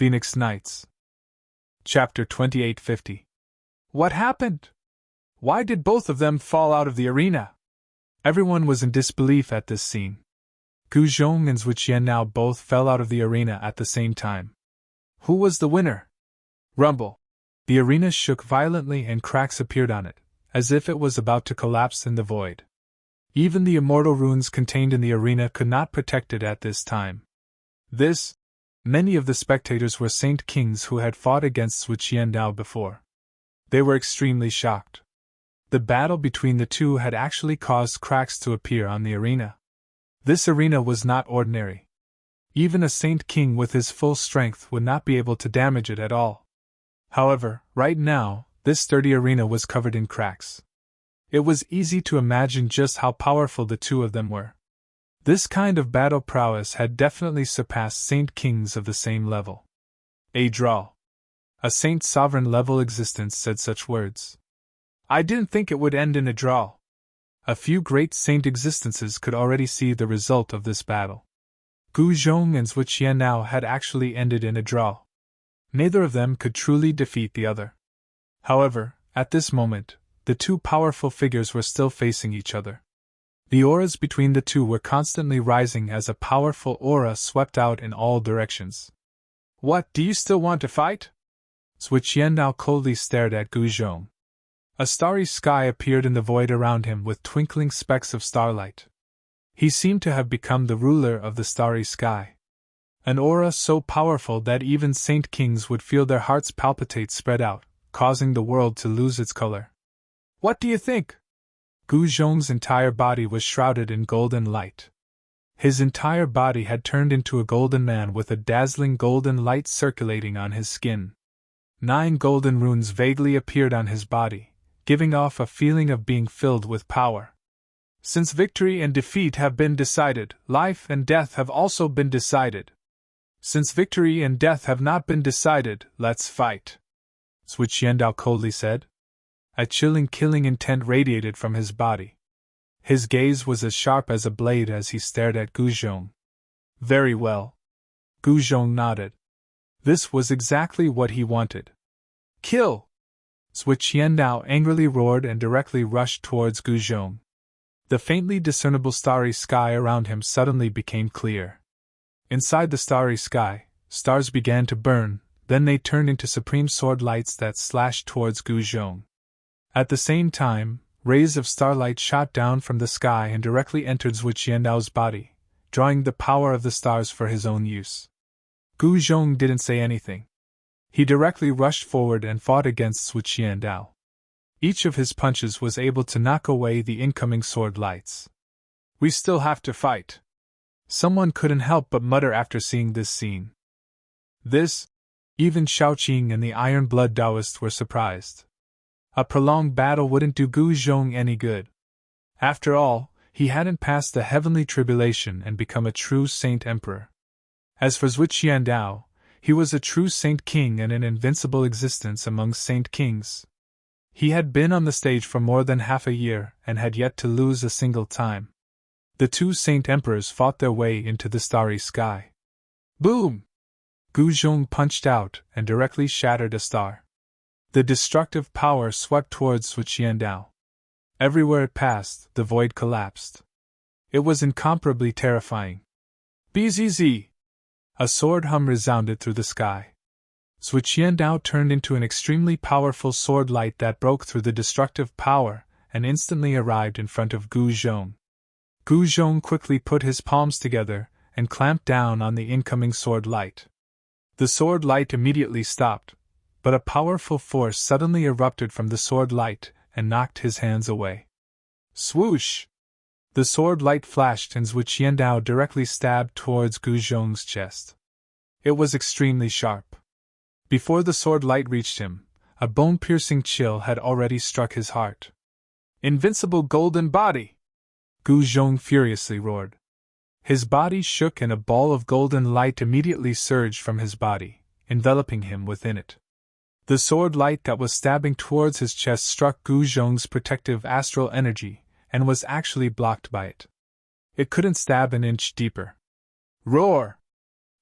Phoenix Knights. Chapter 2850. What happened? Why did both of them fall out of the arena? Everyone was in disbelief at this scene. Gu Zhong and Zhu Qianlao both fell out of the arena at the same time. Who was the winner? Rumble. The arena shook violently and cracks appeared on it, as if it was about to collapse in the void. Even the immortal runes contained in the arena could not protect it at this time. Many of the spectators were Saint Kings who had fought against Zhu Qianlao before. They were extremely shocked. The battle between the two had actually caused cracks to appear on the arena. This arena was not ordinary. Even a Saint King with his full strength would not be able to damage it at all. However, right now, this sturdy arena was covered in cracks. It was easy to imagine just how powerful the two of them were. This kind of battle prowess had definitely surpassed Saint Kings of the same level. A draw. A Saint Sovereign level existence said such words. I didn't think it would end in a draw. A few great Saint existences could already see the result of this battle. Gu Zhong and Zhu Qianlao had actually ended in a draw. Neither of them could truly defeat the other. However, at this moment, the two powerful figures were still facing each other. The auras between the two were constantly rising as a powerful aura swept out in all directions. What, do you still want to fight? Zhu Qianlao coldly stared at Gu Zhong. A starry sky appeared in the void around him with twinkling specks of starlight. He seemed to have become the ruler of the starry sky. An aura so powerful that even Saint Kings would feel their hearts palpitate spread out, causing the world to lose its color. What do you think? Gu Zhong's entire body was shrouded in golden light. His entire body had turned into a golden man with a dazzling golden light circulating on his skin. 9 golden runes vaguely appeared on his body, giving off a feeling of being filled with power. Since victory and defeat have been decided, life and death have also been decided. Since victory and death have not been decided, let's fight. Zhu Qianlao coldly said. A chilling killing intent radiated from his body. His gaze was as sharp as a blade as he stared at Gu Zhong. Very well. Gu Zhong nodded. This was exactly what he wanted. Kill! Zhu Qianlao angrily roared and directly rushed towards Gu Zhong. The faintly discernible starry sky around him suddenly became clear. Inside the starry sky, stars began to burn, then they turned into supreme sword lights that slashed towards Gu Zhong. At the same time, rays of starlight shot down from the sky and directly entered Zhu Qianlao's body, drawing the power of the stars for his own use. Gu Zhong didn't say anything. He directly rushed forward and fought against Zhu Qianlao. Each of his punches was able to knock away the incoming sword lights. We still have to fight. Someone couldn't help but mutter after seeing this scene. Even Shaoqing and the Iron Blood Taoists were surprised. A prolonged battle wouldn't do Gu Zhong any good. After all, he hadn't passed the heavenly tribulation and become a true Saint Emperor. As for Zhu Qianlao, he was a true Saint King and an invincible existence among Saint Kings. He had been on the stage for more than half a year and had yet to lose a single time. The two Saint Emperors fought their way into the starry sky. Boom! Gu Zhong punched out and directly shattered a star. The destructive power swept towards Zhu Qianlao. Everywhere it passed, the void collapsed. It was incomparably terrifying. Bzz! A sword hum resounded through the sky. Zhu Qianlao turned into an extremely powerful sword light that broke through the destructive power and instantly arrived in front of Gu Zhong. Gu Zhong quickly put his palms together and clamped down on the incoming sword light. The sword light immediately stopped, but a powerful force suddenly erupted from the sword light and knocked his hands away. Swoosh! The sword light flashed and Zhu Qianlao directly stabbed towards Gu Zhong's chest. It was extremely sharp. Before the sword light reached him, a bone-piercing chill had already struck his heart. Invincible golden body! Gu Zhong furiously roared. His body shook and a ball of golden light immediately surged from his body, enveloping him within it. The sword light that was stabbing towards his chest struck Gu Zhong's protective astral energy and was actually blocked by it. It couldn't stab an inch deeper. Roar!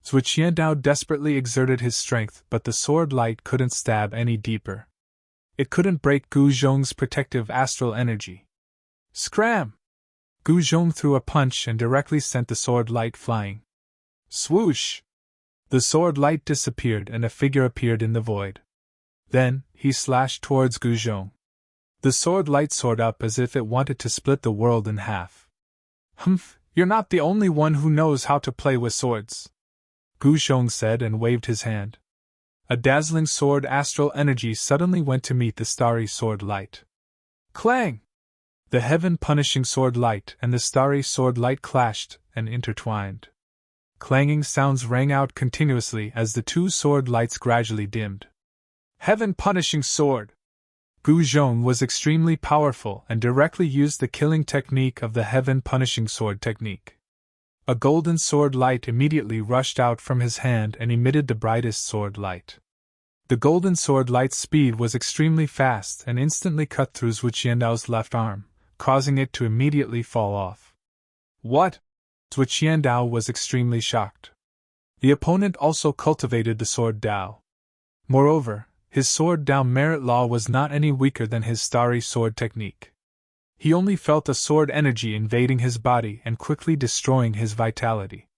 Zhu Qiandao desperately exerted his strength, but the sword light couldn't stab any deeper. It couldn't break Gu Zhong's protective astral energy. Scram! Gu Zhong threw a punch and directly sent the sword light flying. Swoosh! The sword light disappeared and a figure appeared in the void. Then, he slashed towards Gu Zhong. The sword light soared up as if it wanted to split the world in half. Humph, you're not the only one who knows how to play with swords, Gu Zhong said and waved his hand. A dazzling sword astral energy suddenly went to meet the starry sword light. Clang! The heaven-punishing sword light and the starry sword light clashed and intertwined. Clanging sounds rang out continuously as the two sword lights gradually dimmed. Heaven-punishing sword! Gu Zhong was extremely powerful and directly used the killing technique of the heaven-punishing sword technique. A golden sword light immediately rushed out from his hand and emitted the brightest sword light. The golden sword light's speed was extremely fast and instantly cut through Zhu Qiandao's left arm, causing it to immediately fall off. What? Zhu Qiandao was extremely shocked. The opponent also cultivated the sword Dao. Moreover, his sword Dao merit law was not any weaker than his starry sword technique. He only felt a sword energy invading his body and quickly destroying his vitality.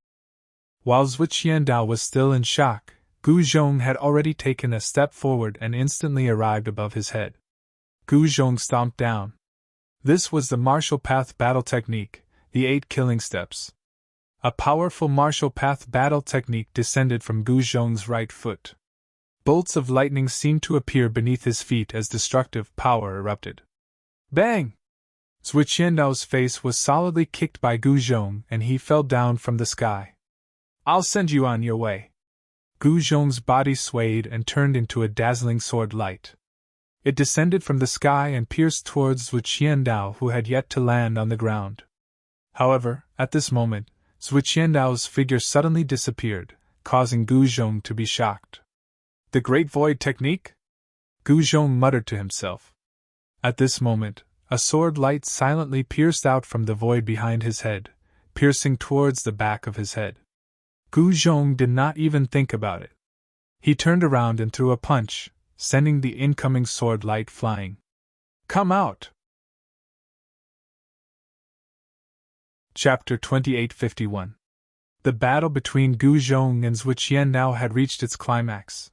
While Zhu Qiandao was still in shock, Gu Zhong had already taken a step forward and instantly arrived above his head. Gu Zhong stomped down. This was the martial path battle technique, the 8 killing steps. A powerful martial path battle technique descended from Gu Zhong's right foot. Bolts of lightning seemed to appear beneath his feet as destructive power erupted. Bang! Zhu Qiandao's face was solidly kicked by Gu Zhong and he fell down from the sky. I'll send you on your way. Gu Zhong's body swayed and turned into a dazzling sword light. It descended from the sky and pierced towards Zhu Qiandao, who had yet to land on the ground. However, at this moment, Zhu Qiandao's figure suddenly disappeared, causing Gu Zhong to be shocked. The Great Void Technique? Gu Zhong muttered to himself. At this moment, a sword light silently pierced out from the void behind his head, piercing towards the back of his head. Gu Zhong did not even think about it. He turned around and threw a punch, sending the incoming sword light flying. Come out! Chapter 2851. The battle between Gu Zhong and Zhu Qiandao had reached its climax.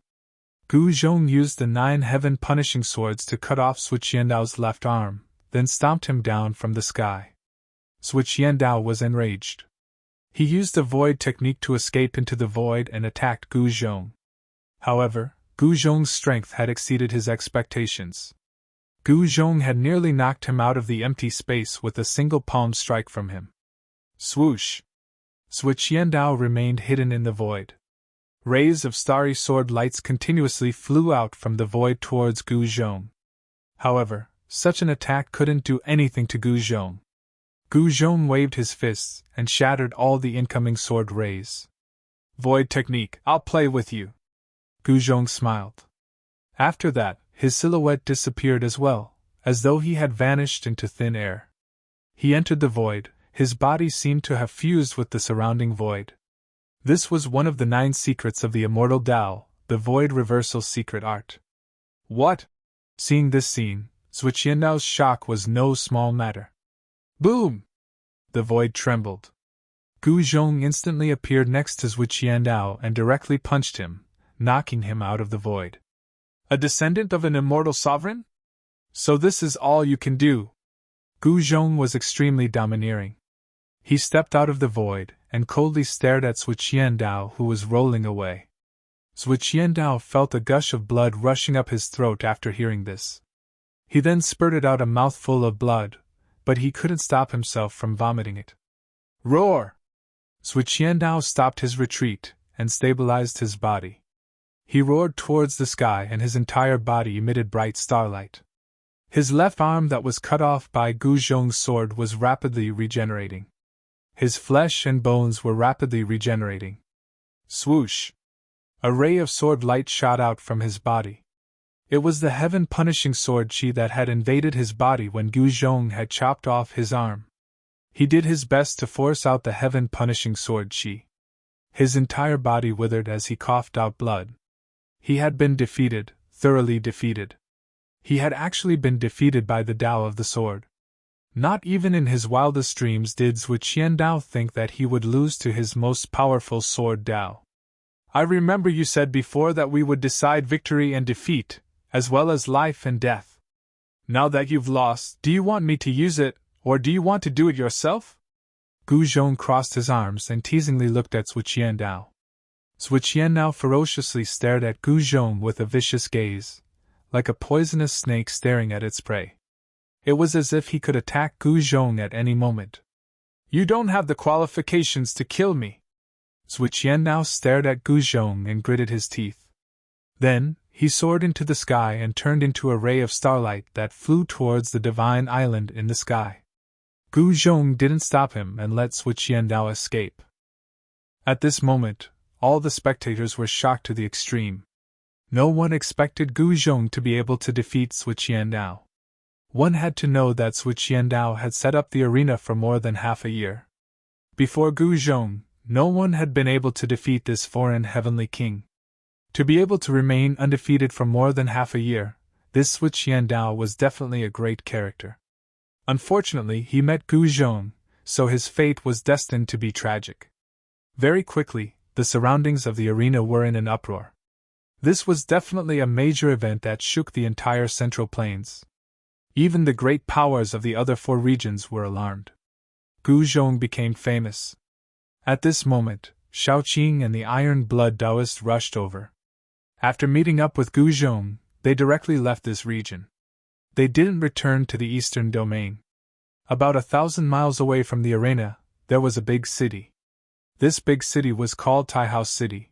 Gu Zhong used the 9 heaven-punishing swords to cut off Zhu Qiandao's left arm, then stomped him down from the sky. Zhu Qiandao was enraged. He used the void technique to escape into the void and attacked Gu Zhong. However, Gu Zhong's strength had exceeded his expectations. Gu Zhong had nearly knocked him out of the empty space with a single palm strike from him. Swoosh! Zhu Qiandao remained hidden in the void. Rays of starry sword lights continuously flew out from the void towards Gu Zhong. However, such an attack couldn't do anything to Gu Zhong. Gu Zhong waved his fists and shattered all the incoming sword rays. Void technique, I'll play with you. Gu Zhong smiled. After that, his silhouette disappeared as well, as though he had vanished into thin air. He entered the void, his body seemed to have fused with the surrounding void. This was one of the 9 secrets of the immortal Tao, the void reversal secret art. What? Seeing this scene, Zhu Qiandao's shock was no small matter. Boom! The void trembled. Gu Zhong instantly appeared next to Zhu Qiandao and directly punched him, knocking him out of the void. A descendant of an immortal sovereign? So this is all you can do? Gu Zhong was extremely domineering. He stepped out of the void and coldly stared at Zhu Qiandao, who was rolling away. Zhu Qiandao felt a gush of blood rushing up his throat after hearing this. He then spurted out a mouthful of blood, but he couldn't stop himself from vomiting it. Roar! Zhu Qiandao stopped his retreat and stabilized his body. He roared towards the sky and his entire body emitted bright starlight. His left arm that was cut off by Gu Zhong's sword was rapidly regenerating. His flesh and bones were rapidly regenerating. Swoosh! A ray of sword light shot out from his body. It was the heaven-punishing sword chi that had invaded his body when Gu Zhong had chopped off his arm. He did his best to force out the heaven-punishing sword chi. His entire body withered as he coughed out blood. He had been defeated, thoroughly defeated. He had actually been defeated by the Tao of the sword. Not even in his wildest dreams did Zhuo Qiandao think that he would lose to his most powerful sword Tao. I remember you said before that we would decide victory and defeat, as well as life and death. Now that you've lost, do you want me to use it, or do you want to do it yourself? Gu Zhong crossed his arms and teasingly looked at Zhuo Qiandao. Zhuo Qiandao ferociously stared at Gu Zhong with a vicious gaze, like a poisonous snake staring at its prey. It was as if he could attack Gu Zhong at any moment. You don't have the qualifications to kill me. Zhuo Qiandao stared at Gu Zhong and gritted his teeth. Then, he soared into the sky and turned into a ray of starlight that flew towards the divine island in the sky. Gu Zhong didn't stop him and let Zhuo Qiandao escape. At this moment, all the spectators were shocked to the extreme. No one expected Gu Zhong to be able to defeat Zhuo Qiandao. One had to know that Zhuo Qiandao had set up the arena for more than half a year. Before Gu Zhong, no one had been able to defeat this foreign heavenly king. To be able to remain undefeated for more than half a year, this Zhuo Qiandao was definitely a great character. Unfortunately, he met Gu Zhong, so his fate was destined to be tragic. Very quickly, the surroundings of the arena were in an uproar. This was definitely a major event that shook the entire Central Plains. Even the great powers of the other four regions were alarmed. Gu Zhong became famous. At this moment, Shaoqing and the Iron Blood Taoist rushed over. After meeting up with Gu Zhong, they directly left this region. They didn't return to the eastern domain. About 1,000 miles away from the arena, there was a big city. This big city was called Taihao City.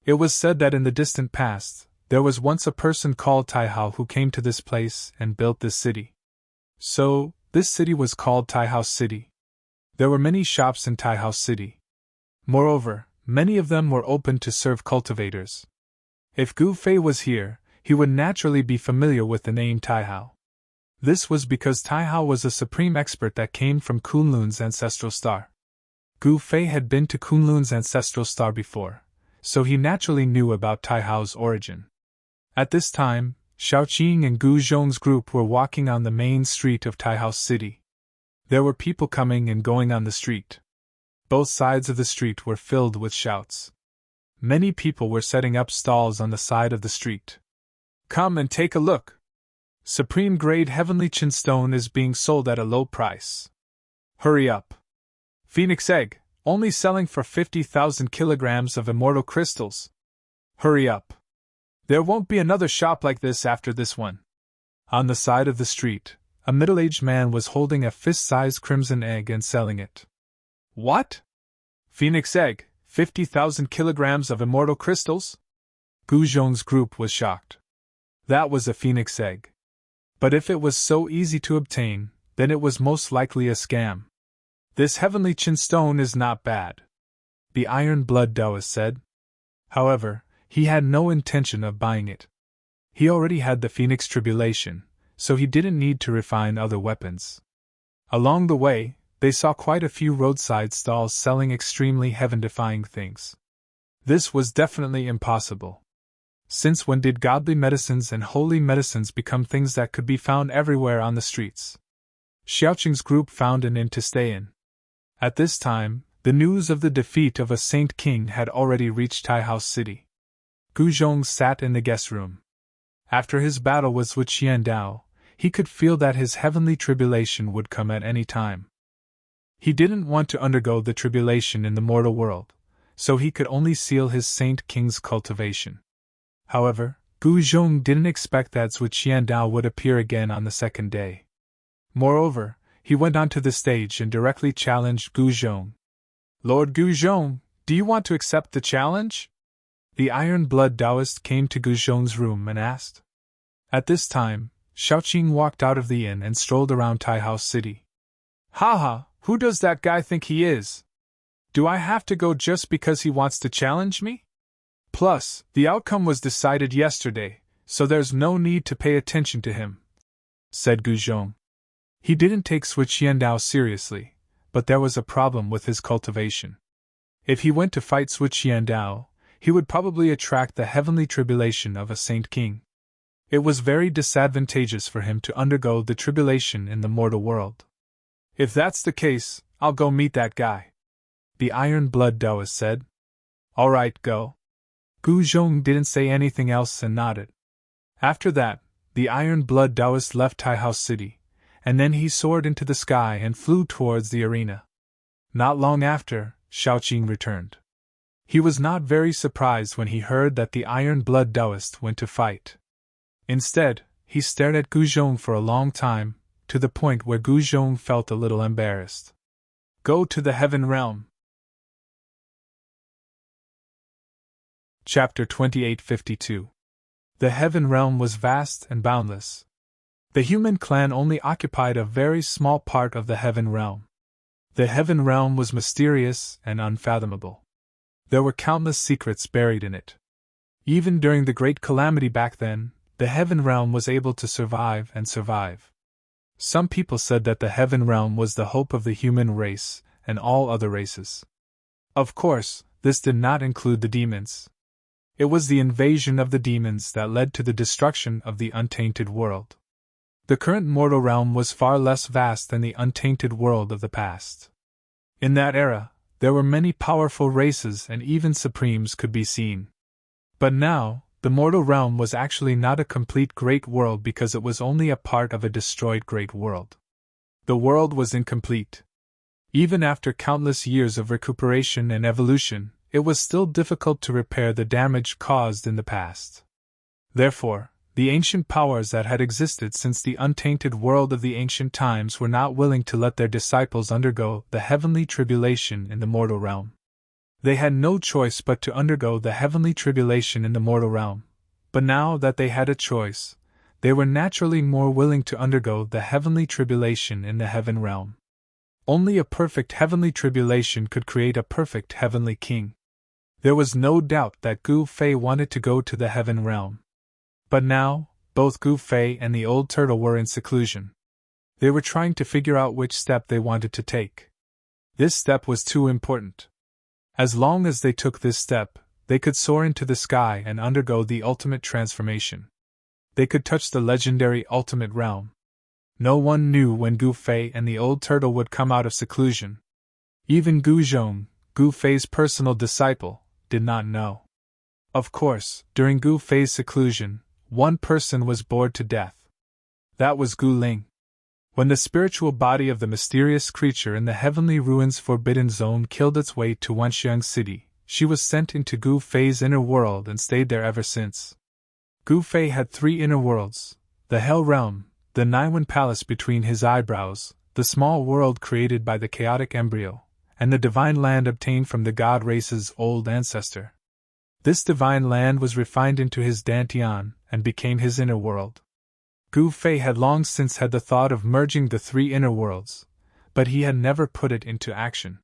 It was said that in the distant past, there was once a person called Taihao who came to this place and built this city. So, this city was called Taihao City. There were many shops in Taihao City. Moreover, many of them were open to serve cultivators. If Gu Fei was here, he would naturally be familiar with the name Taihao. This was because Taihao was a supreme expert that came from Kunlun's ancestral star. Gu Fei had been to Kunlun's ancestral star before, so he naturally knew about Taihao's origin. At this time, Shaoqing and Gu Zhong's group were walking on the main street of Taihao City. There were people coming and going on the street. Both sides of the street were filled with shouts. Many people were setting up stalls on the side of the street. Come and take a look. Supreme grade heavenly chinstone is being sold at a low price. Hurry up. Phoenix egg, only selling for 50,000 kilograms of immortal crystals. Hurry up. There won't be another shop like this after this one. On the side of the street, a middle-aged man was holding a fist-sized crimson egg and selling it. What? Phoenix egg, 50,000 kilograms of immortal crystals? Gu Zhong's group was shocked. That was a phoenix egg. But if it was so easy to obtain, then it was most likely a scam. This heavenly chinstone is not bad, the Iron Blood Taoist said. However, he had no intention of buying it. He already had the Phoenix Tribulation, so he didn't need to refine other weapons. Along the way, they saw quite a few roadside stalls selling extremely heaven-defying things. This was definitely impossible. Since when did godly medicines and holy medicines become things that could be found everywhere on the streets? Xiaoqing's group found an inn to stay in. At this time, the news of the defeat of a Saint King had already reached Taihao City. Gu Zhong sat in the guest room. After his battle with Zhuo Qiandao, he could feel that his heavenly tribulation would come at any time. He didn't want to undergo the tribulation in the mortal world, so he could only seal his Saint King's cultivation. However, Gu Zhong didn't expect that Zhuo Qiandao would appear again on the second day. Moreover, he went onto the stage and directly challenged Gu Zhong. Lord Gu Zhong, do you want to accept the challenge? The Iron Blood Taoist came to Gu Zhong's room and asked. At this time, Shaoqing walked out of the inn and strolled around Taihao City. Haha, who does that guy think he is? Do I have to go just because he wants to challenge me? Plus, the outcome was decided yesterday, so there's no need to pay attention to him, said Gu Zhong. He didn't take Zhuo Qiandao seriously, but there was a problem with his cultivation. If he went to fight Sui Qiandao, he would probably attract the heavenly tribulation of a saint king. It was very disadvantageous for him to undergo the tribulation in the mortal world. If that's the case, I'll go meet that guy, the Iron Blood Taoist said. All right, go. Gu Zhong didn't say anything else and nodded. After that, the Iron Blood Taoist left Taihouse City, and then he soared into the sky and flew towards the arena. Not long after, Shaoqing returned. He was not very surprised when he heard that the Iron Blood Taoist went to fight. Instead, he stared at Gu Zhong for a long time, to the point where Gu Zhong felt a little embarrassed. Go to the Heaven Realm. Chapter 2852. The Heaven Realm was vast and boundless. The human clan only occupied a very small part of the Heaven Realm. The Heaven Realm was mysterious and unfathomable. There were countless secrets buried in it. Even during the Great Calamity back then, the Heaven Realm was able to survive and survive. Some people said that the Heaven Realm was the hope of the human race and all other races. Of course, this did not include the demons. It was the invasion of the demons that led to the destruction of the untainted world. The current mortal realm was far less vast than the untainted world of the past. In that era, there were many powerful races and even supremes could be seen. But now, the mortal realm was actually not a complete great world because it was only a part of a destroyed great world. The world was incomplete. Even after countless years of recuperation and evolution, it was still difficult to repair the damage caused in the past. Therefore, the ancient powers that had existed since the untainted world of the ancient times were not willing to let their disciples undergo the heavenly tribulation in the mortal realm. They had no choice but to undergo the heavenly tribulation in the mortal realm, but now that they had a choice, they were naturally more willing to undergo the heavenly tribulation in the heaven realm. Only a perfect heavenly tribulation could create a perfect heavenly king. There was no doubt that Gu Fei wanted to go to the heaven realm. But now, both Gu Fei and the old turtle were in seclusion. They were trying to figure out which step they wanted to take. This step was too important. As long as they took this step, they could soar into the sky and undergo the ultimate transformation. They could touch the legendary ultimate realm. No one knew when Gu Fei and the old turtle would come out of seclusion. Even Gu Zhong, Gu Fei's personal disciple, did not know. Of course, during Gu Fei's seclusion, one person was bored to death. That was Gu Ling. When the spiritual body of the mysterious creature in the heavenly ruins Forbidden Zone killed its way to Wenxiang City, she was sent into Gu Fei's inner world and stayed there ever since. Gu Fei had 3 inner worlds: the Hell Realm, the Naiwen Palace between his eyebrows, the small world created by the chaotic embryo, and the divine land obtained from the god race's old ancestor. This divine land was refined into his Dantian and became his inner world. Gu Fei had long since had the thought of merging the 3 inner worlds, but he had never put it into action.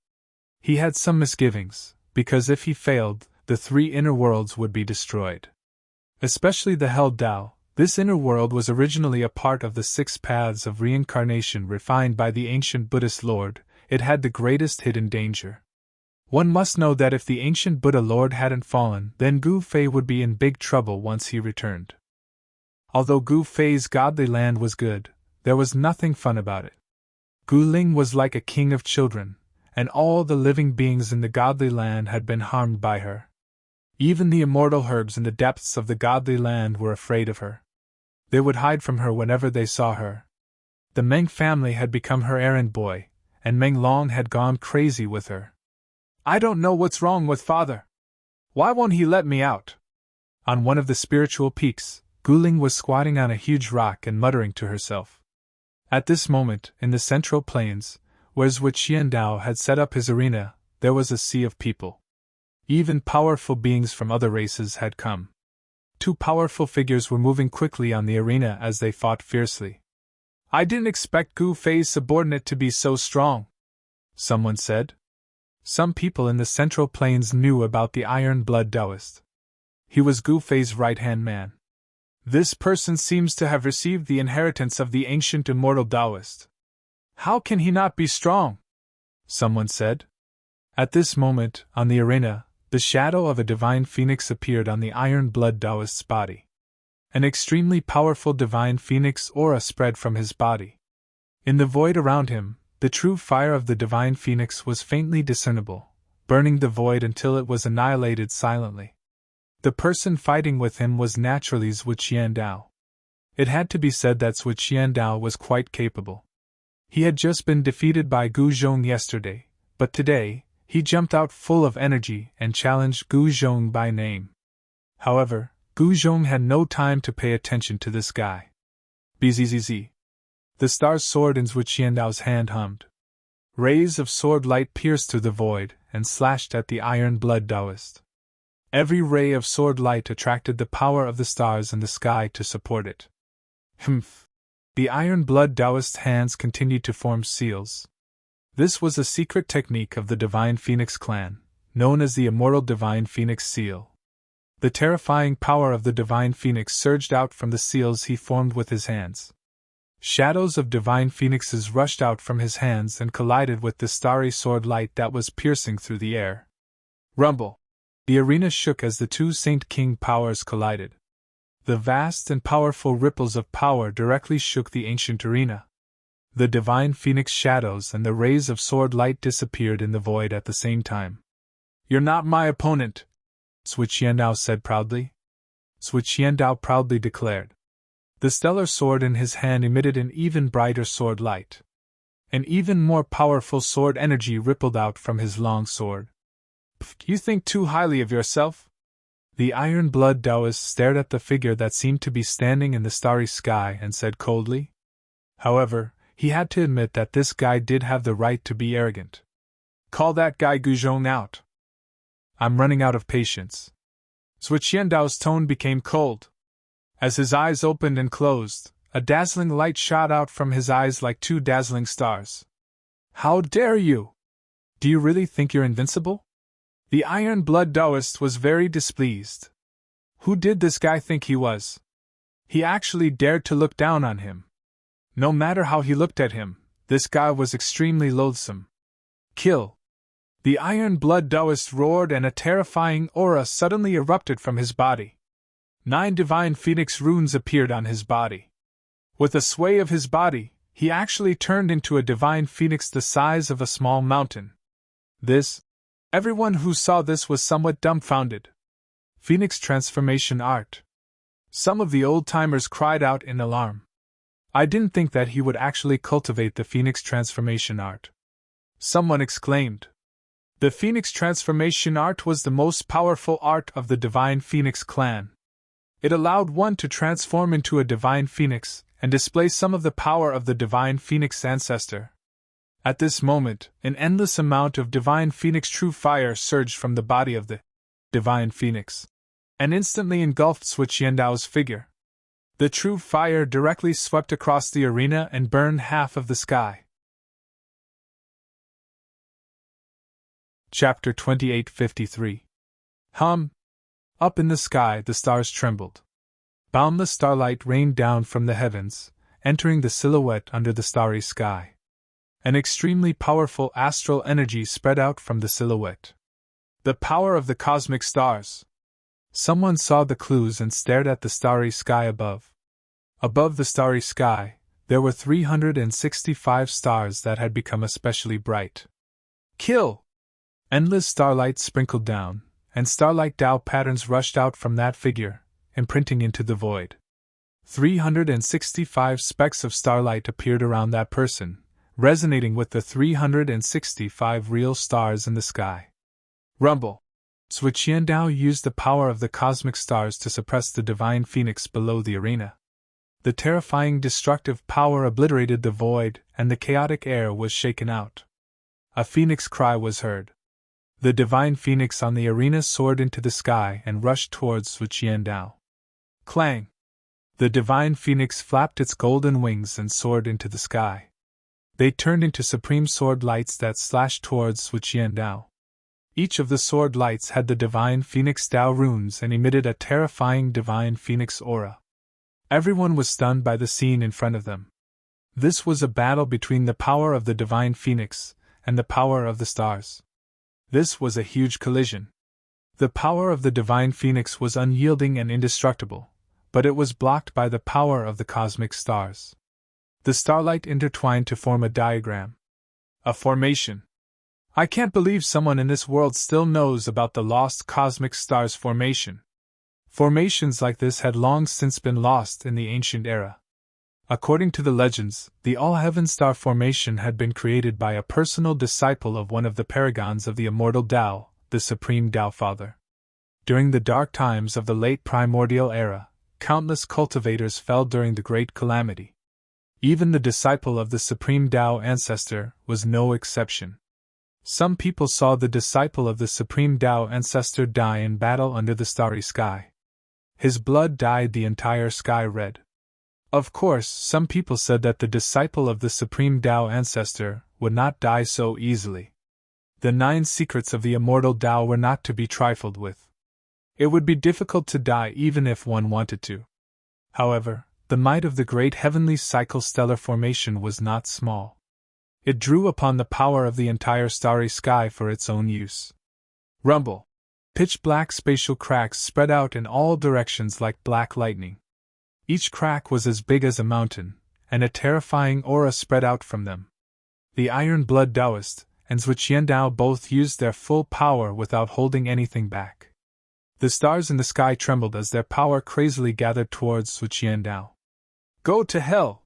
He had some misgivings, because if he failed, the 3 inner worlds would be destroyed. Especially the Hell Dao. This inner world was originally a part of the 6 paths of reincarnation refined by the ancient Buddhist Lord. It had the greatest hidden danger. One must know that if the ancient Buddha Lord hadn't fallen, then Gu Fei would be in big trouble once he returned. Although Gu Fei's godly land was good, there was nothing fun about it. Gu Ling was like a king of children, and all the living beings in the godly land had been harmed by her. Even the immortal herbs in the depths of the godly land were afraid of her. They would hide from her whenever they saw her. The Meng family had become her errand boy, and Meng Long had gone crazy with her. I don't know what's wrong with father. Why won't he let me out? On one of the spiritual peaks, Gu Ling was squatting on a huge rock and muttering to herself. At this moment, in the central plains, where Zhui Qiandao had set up his arena, there was a sea of people. Even powerful beings from other races had come. 2 powerful figures were moving quickly on the arena as they fought fiercely. I didn't expect Gu Fei's subordinate to be so strong, someone said. Some people in the Central Plains knew about the Iron Blood Taoist. He was Gu Fei's right-hand man. This person seems to have received the inheritance of the ancient immortal Taoist. How can he not be strong? Someone said. At this moment, on the arena, the shadow of a divine phoenix appeared on the iron-blood Taoist's body. An extremely powerful divine phoenix aura spread from his body. In the void around him, the true fire of the divine phoenix was faintly discernible, burning the void until it was annihilated silently. The person fighting with him was naturally Zhu Qiandao. It had to be said that Zhu Qiandao was quite capable. He had just been defeated by Gu Zhong yesterday, but today, he jumped out full of energy and challenged Gu Zhong by name. However, Gu Zhong had no time to pay attention to this guy. Bzzz. The star's sword in Zhu Qiandao's hand hummed. Rays of sword light pierced through the void and slashed at the iron-blood Taoist. Every ray of sword light attracted the power of the stars in the sky to support it. Humph! The iron-blood Taoist's hands continued to form seals. This was a secret technique of the Divine Phoenix clan, known as the Immortal Divine Phoenix Seal. The terrifying power of the Divine Phoenix surged out from the seals he formed with his hands. Shadows of divine phoenixes rushed out from his hands and collided with the starry sword light that was piercing through the air. Rumble! The arena shook as the two Saint King powers collided. The vast and powerful ripples of power directly shook the ancient arena. The divine phoenix shadows and the rays of sword light disappeared in the void at the same time. "You're not my opponent," Zhu Qiandao said proudly. Zhu Qiandao proudly declared. The stellar sword in his hand emitted an even brighter sword light. An even more powerful sword energy rippled out from his long sword. "You think too highly of yourself?" The iron-blood Taoist stared at the figure that seemed to be standing in the starry sky and said coldly. However, he had to admit that this guy did have the right to be arrogant. "Call that guy Gu Zhong out." "I'm running out of patience." Zhu Qiandao's tone became cold. As his eyes opened and closed, a dazzling light shot out from his eyes like two dazzling stars. "How dare you? Do you really think you're invincible?" The iron-blood Taoist was very displeased. Who did this guy think he was? He actually dared to look down on him. No matter how he looked at him, this guy was extremely loathsome. "Kill!" The iron-blood Taoist roared and a terrifying aura suddenly erupted from his body. 9 divine phoenix runes appeared on his body. With a sway of his body, he actually turned into a divine phoenix the size of a small mountain. Everyone who saw this was somewhat dumbfounded. Phoenix transformation art. Some of the old-timers cried out in alarm. "I didn't think that he would actually cultivate the Phoenix transformation art." Someone exclaimed. The Phoenix transformation art was the most powerful art of the Divine Phoenix clan. It allowed one to transform into a divine phoenix and display some of the power of the divine phoenix ancestor. At this moment, an endless amount of divine phoenix true fire surged from the body of the divine phoenix, and instantly engulfed Zhu Qiandao's figure. The true fire directly swept across the arena and burned half of the sky. Chapter 2853. Up in the sky, the stars trembled. Boundless starlight rained down from the heavens, entering the silhouette under the starry sky. An extremely powerful astral energy spread out from the silhouette. The power of the cosmic stars. Someone saw the clues and stared at the starry sky above. Above the starry sky, there were 365 stars that had become especially bright. "Kill!" Endless starlight sprinkled down, and starlight Tao patterns rushed out from that figure, imprinting into the void. 365 specks of starlight appeared around that person, resonating with the 365 real stars in the sky. Rumble! Zhu Qiandao used the power of the cosmic stars to suppress the divine phoenix below the arena. The terrifying destructive power obliterated the void, and the chaotic air was shaken out. A phoenix cry was heard. The divine phoenix on the arena soared into the sky and rushed towards Zhu Qiandao. Clang! The divine phoenix flapped its golden wings and soared into the sky. They turned into supreme sword lights that slashed towards Zhu Qiandao. Each of the sword lights had the divine phoenix Tao runes and emitted a terrifying divine phoenix aura. Everyone was stunned by the scene in front of them. This was a battle between the power of the divine phoenix and the power of the stars. This was a huge collision. The power of the divine phoenix was unyielding and indestructible, but it was blocked by the power of the cosmic stars. The starlight intertwined to form a diagram. A formation. I can't believe someone in this world still knows about the lost cosmic stars formation. Formations like this had long since been lost in the ancient era. According to the legends, the all-heaven star formation had been created by a personal disciple of one of the paragons of the immortal Tao, the Supreme Tao Father. During the dark times of the late primordial era, countless cultivators fell during the Great Calamity. Even the disciple of the Supreme Tao Ancestor was no exception. Some people saw the disciple of the Supreme Tao Ancestor die in battle under the starry sky. His blood dyed the entire sky red. Of course, some people said that the disciple of the Supreme Tao Ancestor would not die so easily. The 9 secrets of the immortal Tao were not to be trifled with. It would be difficult to die even if one wanted to. However, the might of the great heavenly cycle stellar formation was not small. It drew upon the power of the entire starry sky for its own use. Rumble. Pitch-black spatial cracks spread out in all directions like black lightning. Each crack was as big as a mountain, and a terrifying aura spread out from them. The Iron Blood Taoist and Zhuqian Dao both used their full power without holding anything back. The stars in the sky trembled as their power crazily gathered towards Zhuqian Dao. Go to hell!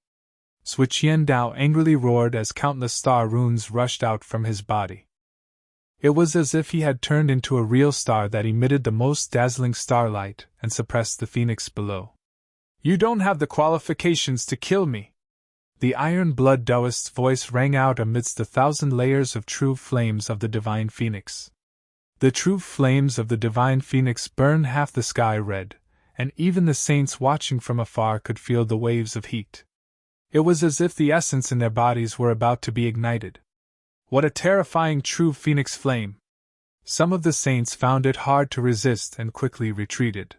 Zhuqian Dao angrily roared as countless star runes rushed out from his body. It was as if he had turned into a real star that emitted the most dazzling starlight and suppressed the phoenix below. You don't have the qualifications to kill me! The Iron Blood Taoist's voice rang out amidst the 1,000 layers of true flames of the divine phoenix. The true flames of the divine phoenix burned half the sky red, and even the saints watching from afar could feel the waves of heat. It was as if the essence in their bodies were about to be ignited. What a terrifying true phoenix flame! Some of the saints found it hard to resist and quickly retreated.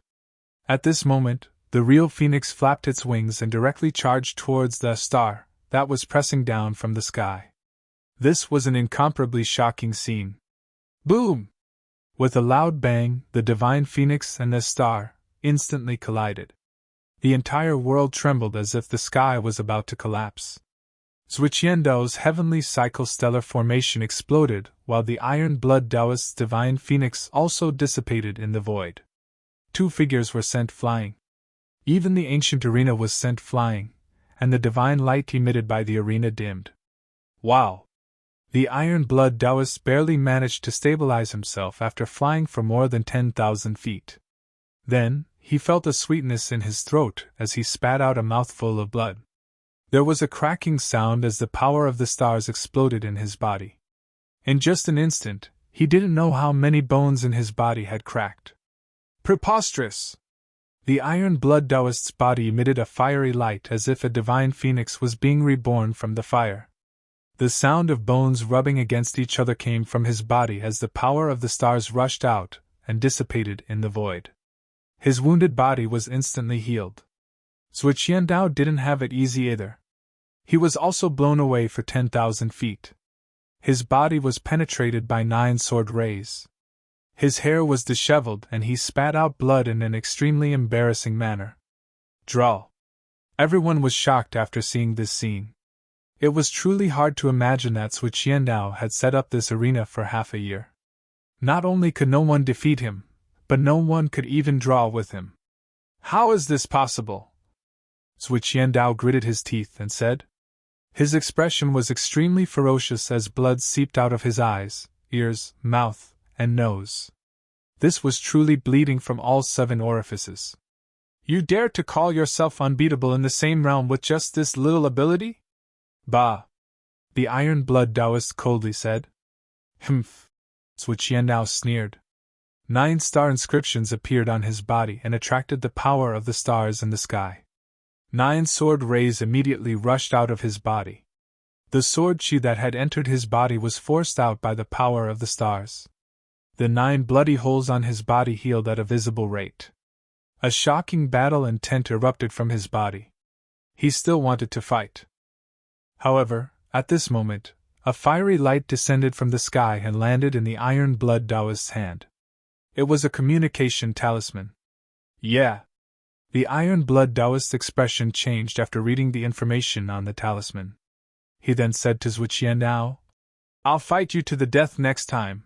At this moment, the real phoenix flapped its wings and directly charged towards the star that was pressing down from the sky. This was an incomparably shocking scene. Boom! With a loud bang, the divine phoenix and the star instantly collided. The entire world trembled as if the sky was about to collapse. Zhuqian Dao's heavenly cycle stellar formation exploded, while the Iron Blood Taoist's divine phoenix also dissipated in the void. 2 figures were sent flying. Even the ancient arena was sent flying, and the divine light emitted by the arena dimmed. Wow! The Iron Blood Taoist barely managed to stabilize himself after flying for more than 10,000 feet. Then, he felt a sweetness in his throat as he spat out a mouthful of blood. There was a cracking sound as the power of the stars exploded in his body. In just an instant, he didn't know how many bones in his body had cracked. Preposterous! The Iron Blood Taoist's body emitted a fiery light as if a divine phoenix was being reborn from the fire. The sound of bones rubbing against each other came from his body as the power of the stars rushed out and dissipated in the void. His wounded body was instantly healed. Zhuqian Dao didn't have it easy either. He was also blown away for 10,000 feet. His body was penetrated by 9 sword rays. His hair was disheveled and he spat out blood in an extremely embarrassing manner. Draw. Everyone was shocked after seeing this scene. It was truly hard to imagine that Zhuqian Dao had set up this arena for half a year. Not only could no one defeat him, but no one could even draw with him. How is this possible? Zhuqian Dao gritted his teeth and said. His expression was extremely ferocious as blood seeped out of his eyes, ears, mouth, and nose. This was truly bleeding from all 7 orifices. You dare to call yourself unbeatable in the same realm with just this little ability? Bah! The Iron Blood Taoist coldly said. Humph! Zhuqian Dao sneered. 9 star inscriptions appeared on his body and attracted the power of the stars in the sky. 9 sword rays immediately rushed out of his body. The sword chi that had entered his body was forced out by the power of the stars. The 9 bloody holes on his body healed at a visible rate. A shocking battle intent erupted from his body. He still wanted to fight. However, at this moment, A fiery light descended from the sky and landed in the Iron Blood Taoist's hand. It was a communication talisman. Yeah. The Iron Blood Taoist's expression changed after reading the information on the talisman. He then said to Zhu Qiandao, "I'll fight you to the death next time."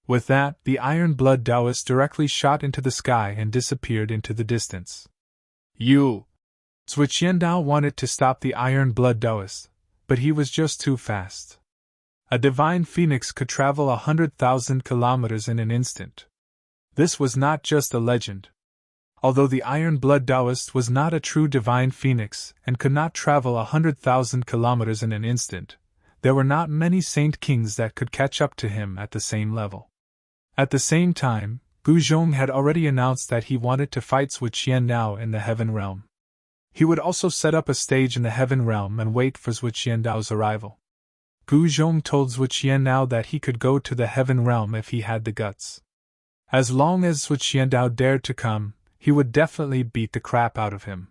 With that, the Iron Blood Taoist directly shot into the sky and disappeared into the distance. You! Zhu Qiandao wanted to stop the Iron Blood Taoist, but he was just too fast. A divine phoenix could travel 100,000 kilometers in an instant. This was not just a legend. Although the Iron Blood Taoist was not a true divine phoenix and could not travel 100,000 kilometers in an instant, there were not many saint kings that could catch up to him at the same level. At the same time, Gu Zhong had already announced that he wanted to fight Zhu Qiandao in the Heaven Realm. He would also set up a stage in the Heaven Realm and wait for Zhu Qiandao's arrival. Gu Zhong told Zhu Qiandao that he could go to the Heaven Realm if he had the guts. As long as Zhu Qiandao dared to come, he would definitely beat the crap out of him.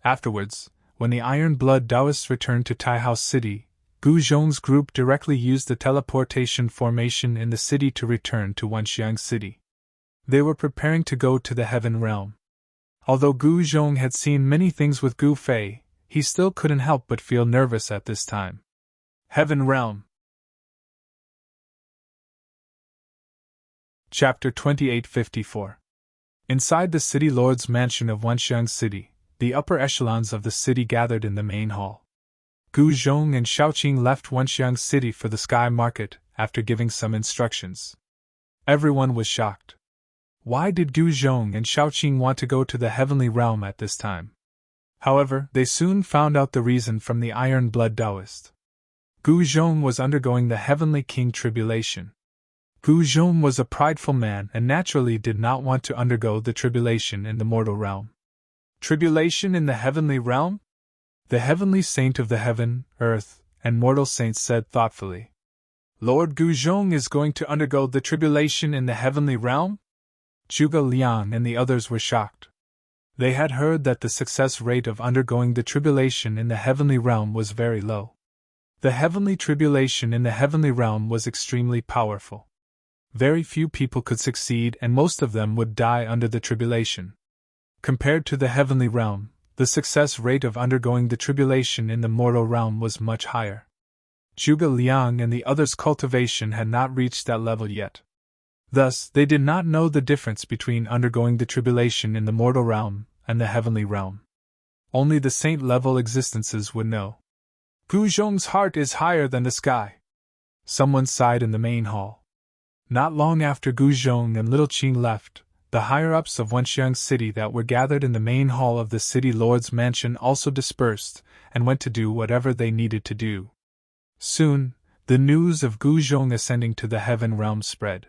Afterwards, when the Iron Blood Taoists returned to Taihao City, Gu Zhong's group directly used the teleportation formation in the city to return to Wenxiang City. They were preparing to go to the Heaven Realm. Although Gu Zhong had seen many things with Gu Fei, he still couldn't help but feel nervous at this time. Heaven Realm. Chapter 2854. Inside the city lord's mansion of Wenxiang City, the upper echelons of the city gathered in the main hall. Gu Zhong and Shaoqing left Wenxiang City for the Sky Market after giving some instructions. Everyone was shocked. Why did Gu Zhong and Shaoqing want to go to the heavenly realm at this time? However, they soon found out the reason from the Iron Blood Taoist. Gu Zhong was undergoing the Heavenly King tribulation. Gu Zhong was a prideful man and naturally did not want to undergo the tribulation in the mortal realm. Tribulation in the heavenly realm? The heavenly saint of the heaven, earth, and mortal saints said thoughtfully. Lord Gu Zhong is going to undergo the tribulation in the heavenly realm? Zhuge Liang and the others were shocked. They had heard that the success rate of undergoing the tribulation in the heavenly realm was very low. The heavenly tribulation in the heavenly realm was extremely powerful. Very few people could succeed and most of them would die under the tribulation. Compared to the heavenly realm, the success rate of undergoing the tribulation in the mortal realm was much higher. Zhuge Liang and the others' cultivation had not reached that level yet. Thus, they did not know the difference between undergoing the tribulation in the mortal realm and the heavenly realm. Only the saint-level existences would know. Gu Zhong's heart is higher than the sky. Someone sighed in the main hall. Not long after Gu Zhong and Little Qing left, the higher-ups of Wenxiang City that were gathered in the main hall of the city lord's mansion also dispersed and went to do whatever they needed to do. Soon, the news of Gu Zhong ascending to the heaven realm spread.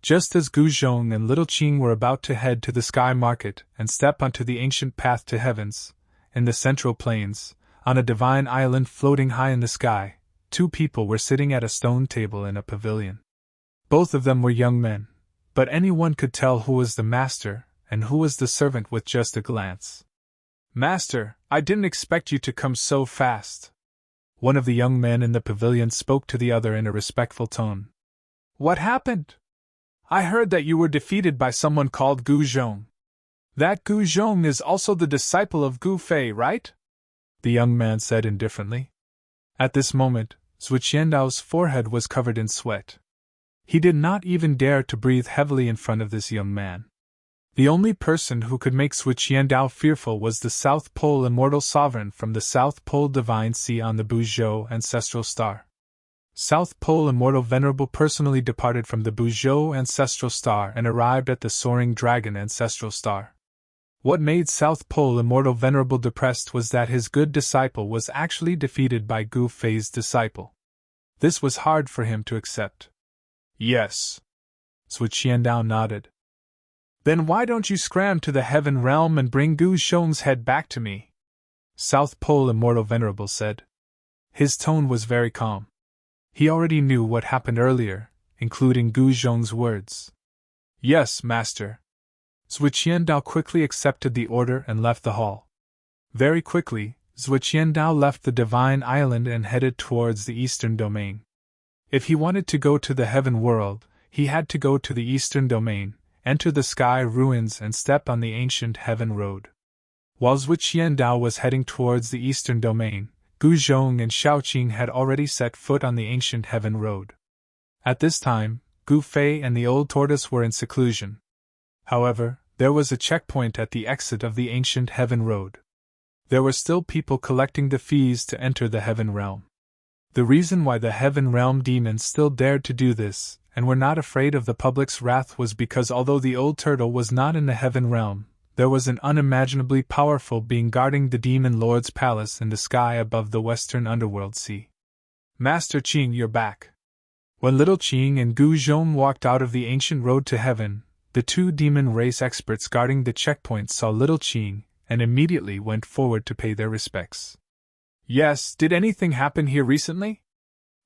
Just as Gu Zhong and Little Qing were about to head to the Sky Market and step onto the ancient path to heavens, in the central plains, on a divine island floating high in the sky, two people were sitting at a stone table in a pavilion. Both of them were young men, but anyone could tell who was the master and who was the servant with just a glance. "Master, I didn't expect you to come so fast." One of the young men in the pavilion spoke to the other in a respectful tone. "What happened? I heard that you were defeated by someone called Gu Zhong. That Gu Zhong is also the disciple of Gu Fei, right?" the young man said indifferently. At this moment, Zhu Qiandao's forehead was covered in sweat. He did not even dare to breathe heavily in front of this young man. The only person who could make Zhu Qiandao fearful was the South Pole Immortal Sovereign from the South Pole Divine Sea on the Buzhou Ancestral Star. South Pole Immortal Venerable personally departed from the Buzhou Ancestral Star and arrived at the Soaring Dragon Ancestral Star. What made South Pole Immortal Venerable depressed was that his good disciple was actually defeated by Gu Fei's disciple. This was hard for him to accept. "Yes." Zhu Qiandao nodded. "Then why don't you scram to the heaven realm and bring Gu Zhong's head back to me?" South Pole Immortal Venerable said. His tone was very calm. He already knew what happened earlier, including Gu Zhong's words. "Yes, master." Zhu Qiandao quickly accepted the order and left the hall. Very quickly, Zhui Qiandao left the Divine Island and headed towards the Eastern Domain. If he wanted to go to the Heaven World, he had to go to the Eastern Domain, enter the Sky Ruins and step on the ancient Heaven Road. While Zhui Qiandao was heading towards the Eastern Domain, Gu Zhong and Shaoqing had already set foot on the ancient Heaven Road. At this time, Gu Fei and the Old Tortoise were in seclusion. However, there was a checkpoint at the exit of the ancient Heaven Road. There were still people collecting the fees to enter the Heaven Realm. The reason why the Heaven Realm demons still dared to do this, and were not afraid of the public's wrath, was because although the old turtle was not in the Heaven Realm, there was an unimaginably powerful being guarding the Demon Lord's palace in the sky above the western underworld sea. Master Qing, you're back. When little Qing and Gu Zhong walked out of the ancient road to heaven, the two demon race experts guarding the checkpoint saw little Qing and immediately went forward to pay their respects. Yes, did anything happen here recently?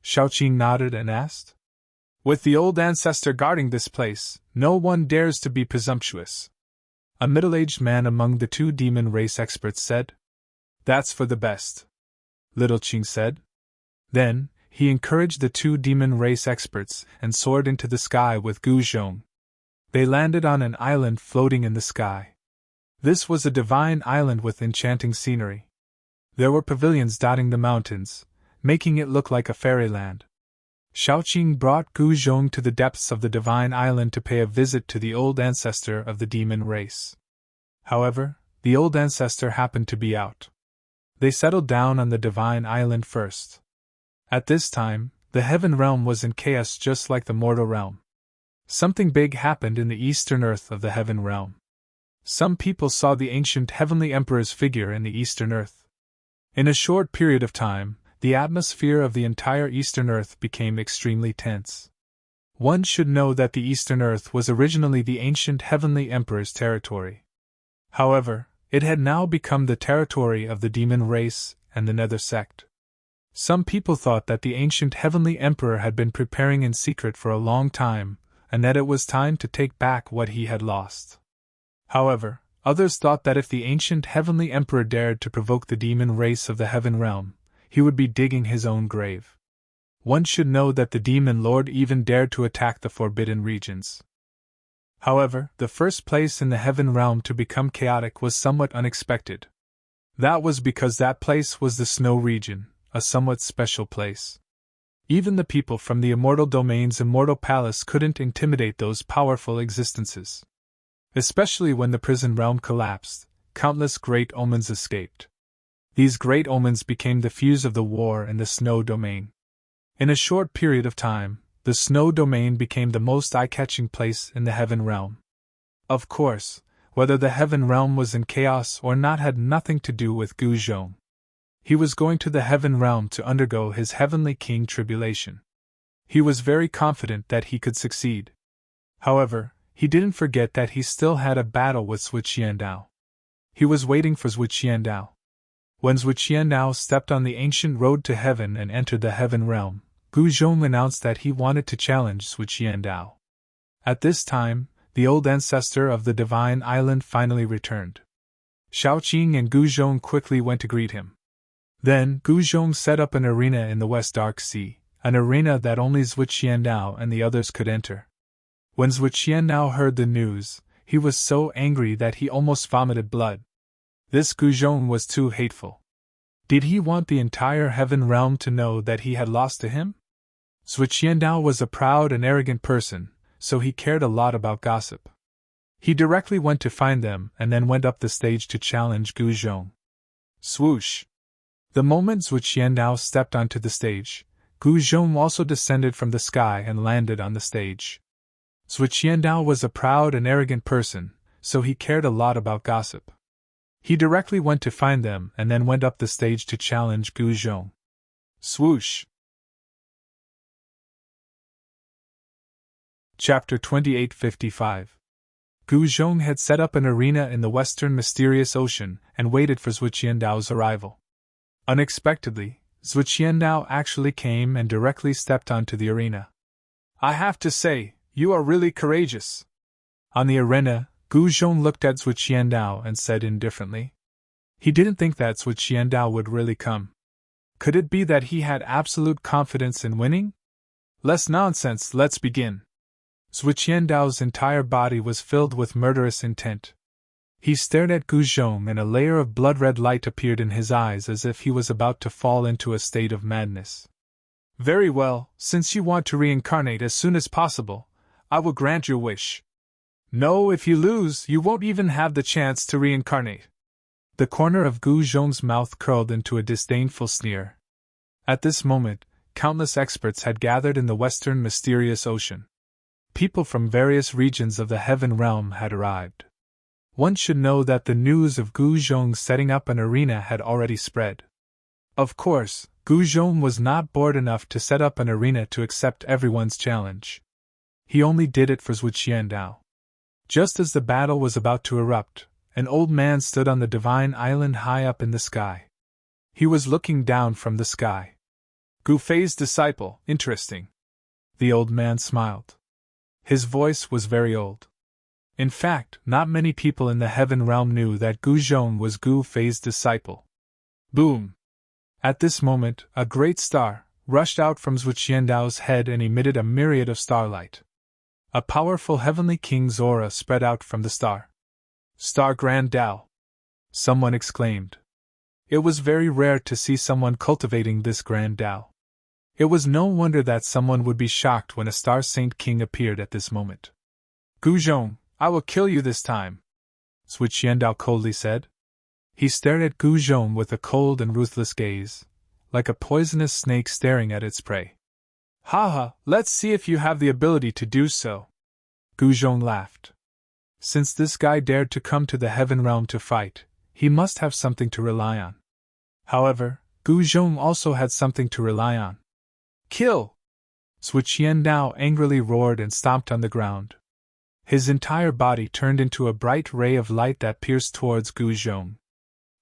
Shaoqing nodded and asked. With the old ancestor guarding this place, no one dares to be presumptuous. A middle-aged man among the two demon race experts said. That's for the best, little Qing said. Then, he encouraged the two demon race experts and soared into the sky with Gu Zhong. They landed on an island floating in the sky. This was a divine island with enchanting scenery. There were pavilions dotting the mountains, making it look like a fairyland. Shaoqing brought Gu Zhong to the depths of the divine island to pay a visit to the old ancestor of the demon race. However, the old ancestor happened to be out. They settled down on the divine island first. At this time, the heaven realm was in chaos just like the mortal realm. Something big happened in the eastern earth of the heaven realm. Some people saw the ancient heavenly emperor's figure in the eastern earth. In a short period of time, the atmosphere of the entire eastern earth became extremely tense. One should know that the eastern earth was originally the ancient heavenly emperor's territory. However, it had now become the territory of the demon race and the nether sect. Some people thought that the ancient heavenly emperor had been preparing in secret for a long time, and that it was time to take back what he had lost. However, others thought that if the ancient heavenly emperor dared to provoke the demon race of the heaven realm, he would be digging his own grave. One should know that the demon lord even dared to attack the forbidden regions. However, the first place in the heaven realm to become chaotic was somewhat unexpected. That was because that place was the snow region, a somewhat special place. Even the people from the immortal domain's immortal palace couldn't intimidate those powerful existences. Especially when the prison realm collapsed, countless great omens escaped. These great omens became the fuse of the war in the snow domain. In a short period of time, the snow domain became the most eye-catching place in the heaven realm. Of course, whether the heaven realm was in chaos or not had nothing to do with Gu Zhong. He was going to the heaven realm to undergo his heavenly king tribulation. He was very confident that he could succeed. However, he didn't forget that he still had a battle with Zhui Qiandao. He was waiting for Zhui Qiandao. When Zhui Qiandao stepped on the ancient road to heaven and entered the heaven realm, Gu Zhong announced that he wanted to challenge Zhui Qiandao. At this time, the old ancestor of the divine island finally returned. Shaoqing and Gu Zhong quickly went to greet him. Then, Gu Zhong set up an arena in the West Dark Sea, an arena that only Zhui Qiandao and the others could enter. When Zhui Qiandao heard the news, he was so angry that he almost vomited blood. This Gu Zhong was too hateful. Did he want the entire heaven realm to know that he had lost to him? Zhui Qiandao was a proud and arrogant person, so he cared a lot about gossip. He directly went to find them and then went up the stage to challenge Gu Zhong. Swoosh! The moment Zhui Qiandao stepped onto the stage, Gu Zhong also descended from the sky and landed on the stage. Zhui Qiandao was a proud and arrogant person, so he cared a lot about gossip. He directly went to find them and then went up the stage to challenge Gu Zhong. Swoosh! Chapter 2855. Gu Zhong had set up an arena in the western mysterious ocean and waited for Zhui Qiandao's arrival. Unexpectedly, Zhui Qiandao actually came and directly stepped onto the arena. I have to say, you are really courageous. On the arena, Gu Zhong looked at Zhui Qiandao and said indifferently. He didn't think that Zhu Qiandao would really come. Could it be that he had absolute confidence in winning? Less nonsense, let's begin. Zhu Qiandao's entire body was filled with murderous intent. He stared at Gu Zhong and a layer of blood-red light appeared in his eyes as if he was about to fall into a state of madness. Very well, since you want to reincarnate as soon as possible, I will grant your wish. No, if you lose, you won't even have the chance to reincarnate. The corner of Gu Zhong's mouth curled into a disdainful sneer. At this moment, countless experts had gathered in the western mysterious ocean. People from various regions of the heaven realm had arrived. One should know that the news of Gu Zhong setting up an arena had already spread. Of course, Gu Zhong was not bored enough to set up an arena to accept everyone's challenge. He only did it for Zhu Qiandao. Just as the battle was about to erupt, an old man stood on the divine island high up in the sky. He was looking down from the sky. Gu Fei's disciple, interesting. The old man smiled. His voice was very old. In fact, not many people in the heaven realm knew that Gu Zhong was Gu Fei's disciple. Boom! At this moment, a great star rushed out from Zhu Qiandao's head and emitted a myriad of starlight. A powerful heavenly king's aura spread out from the star. Star Grand Tao! Someone exclaimed. It was very rare to see someone cultivating this Grand Tao. It was no wonder that someone would be shocked when a star saint king appeared at this moment. Gu Zhong, I will kill you this time, Zhu Qiandao coldly said. He stared at Gu Zhong with a cold and ruthless gaze, like a poisonous snake staring at its prey. Haha, let's see if you have the ability to do so. Gu Zhong laughed. Since this guy dared to come to the heaven realm to fight, he must have something to rely on. However, Gu Zhong also had something to rely on. Kill! Zhu Qiandao angrily roared and stomped on the ground. His entire body turned into a bright ray of light that pierced towards Gu Zhong.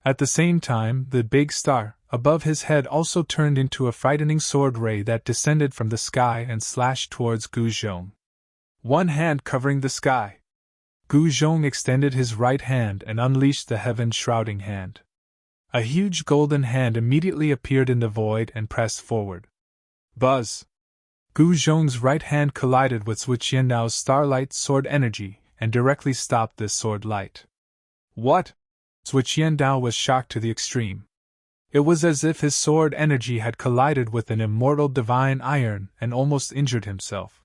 At the same time, the big star above his head also turned into a frightening sword ray that descended from the sky and slashed towards Gu Zhong. One hand covering the sky. Gu Zhong extended his right hand and unleashed the heaven-shrouding hand. A huge golden hand immediately appeared in the void and pressed forward. Buzz! Gu Zhong's right hand collided with Zhu Qiandao's starlight sword energy and directly stopped this sword light. What? Zhu Qiandao was shocked to the extreme. It was as if his sword energy had collided with an immortal divine iron and almost injured himself.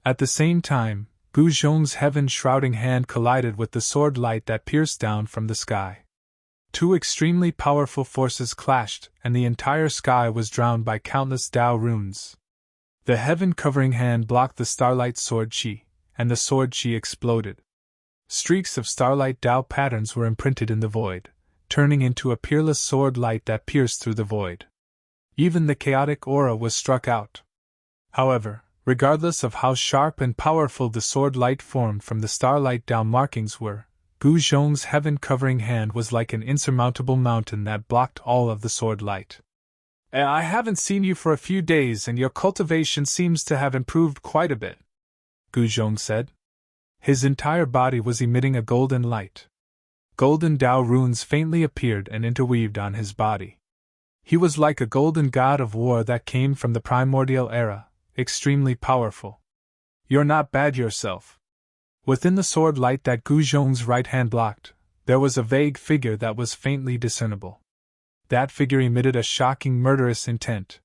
At the same time, Gu Zhong's heaven-shrouding hand collided with the sword light that pierced down from the sky. Two extremely powerful forces clashed, and the entire sky was drowned by countless Tao runes. The heaven-covering hand blocked the starlight sword chi, and the sword chi exploded. Streaks of starlight Tao patterns were imprinted in the void, turning into a peerless sword light that pierced through the void. Even the chaotic aura was struck out. However, regardless of how sharp and powerful the sword light formed from the starlight Tao markings were, Gu Zhong's heaven-covering hand was like an insurmountable mountain that blocked all of the sword light. I haven't seen you for a few days and your cultivation seems to have improved quite a bit, Gu Zhong said. His entire body was emitting a golden light. Golden Tao runes faintly appeared and interweaved on his body. He was like a golden god of war that came from the primordial era, extremely powerful. You're not bad yourself. Within the sword light that Gu Zhong's right hand blocked, there was a vague figure that was faintly discernible. That figure emitted a shocking murderous intent.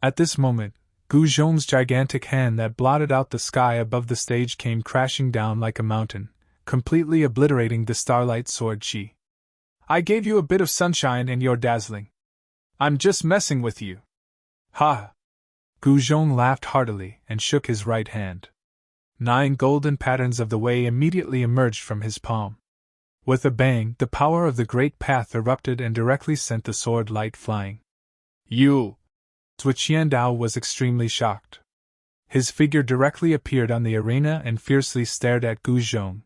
At this moment, Gu Zhong's gigantic hand that blotted out the sky above the stage came crashing down like a mountain, completely obliterating the starlight sword chi. I gave you a bit of sunshine and you're dazzling. I'm just messing with you. Ha! Gu Zhong laughed heartily and shook his right hand. 9 golden patterns of the way immediately emerged from his palm. With a bang, the power of the great path erupted and directly sent the sword light flying. You! Zhu Qiandao was extremely shocked. His figure directly appeared on the arena and fiercely stared at Gu Zhong.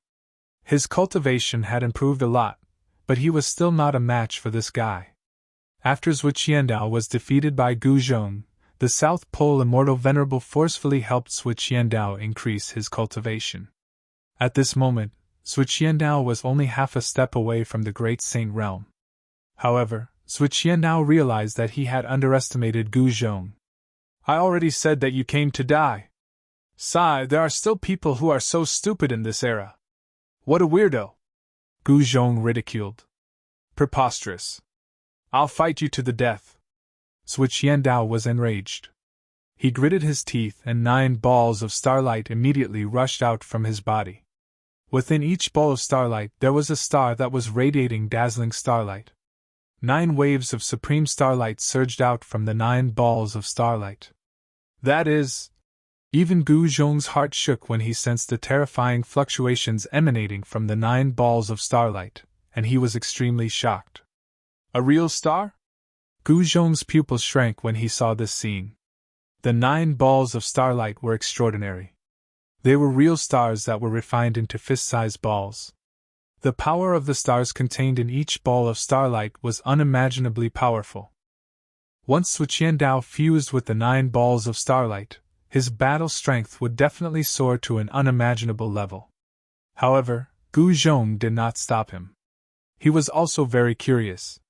His cultivation had improved a lot, but he was still not a match for this guy. After Zhu Qiandao was defeated by Gu Zhong, the South Pole Immortal Venerable forcefully helped Zhu Qiandao increase his cultivation. At this moment, Zhu Qiandao was only half a step away from the Great Saint Realm. However, Zhu Qiandao realized that he had underestimated Gu Zhong. I already said that you came to die. Sigh, there are still people who are so stupid in this era. What a weirdo! Gu Zhong ridiculed. Preposterous. I'll fight you to the death. Zhu Qiandao was enraged. He gritted his teeth and 9 balls of starlight immediately rushed out from his body. Within each ball of starlight there was a star that was radiating dazzling starlight. 9 waves of supreme starlight surged out from the 9 balls of starlight. That is... Even Gu Zhong's heart shook when he sensed the terrifying fluctuations emanating from the 9 balls of starlight, and he was extremely shocked. A real star? Gu Zhong's pupils shrank when he saw this scene. The 9 balls of starlight were extraordinary. They were real stars that were refined into fist-sized balls. The power of the stars contained in each ball of starlight was unimaginably powerful. Once Zhu Qiandao fused with the 9 balls of starlight, his battle strength would definitely soar to an unimaginable level. However, Gu Zhong did not stop him. He was also very curious.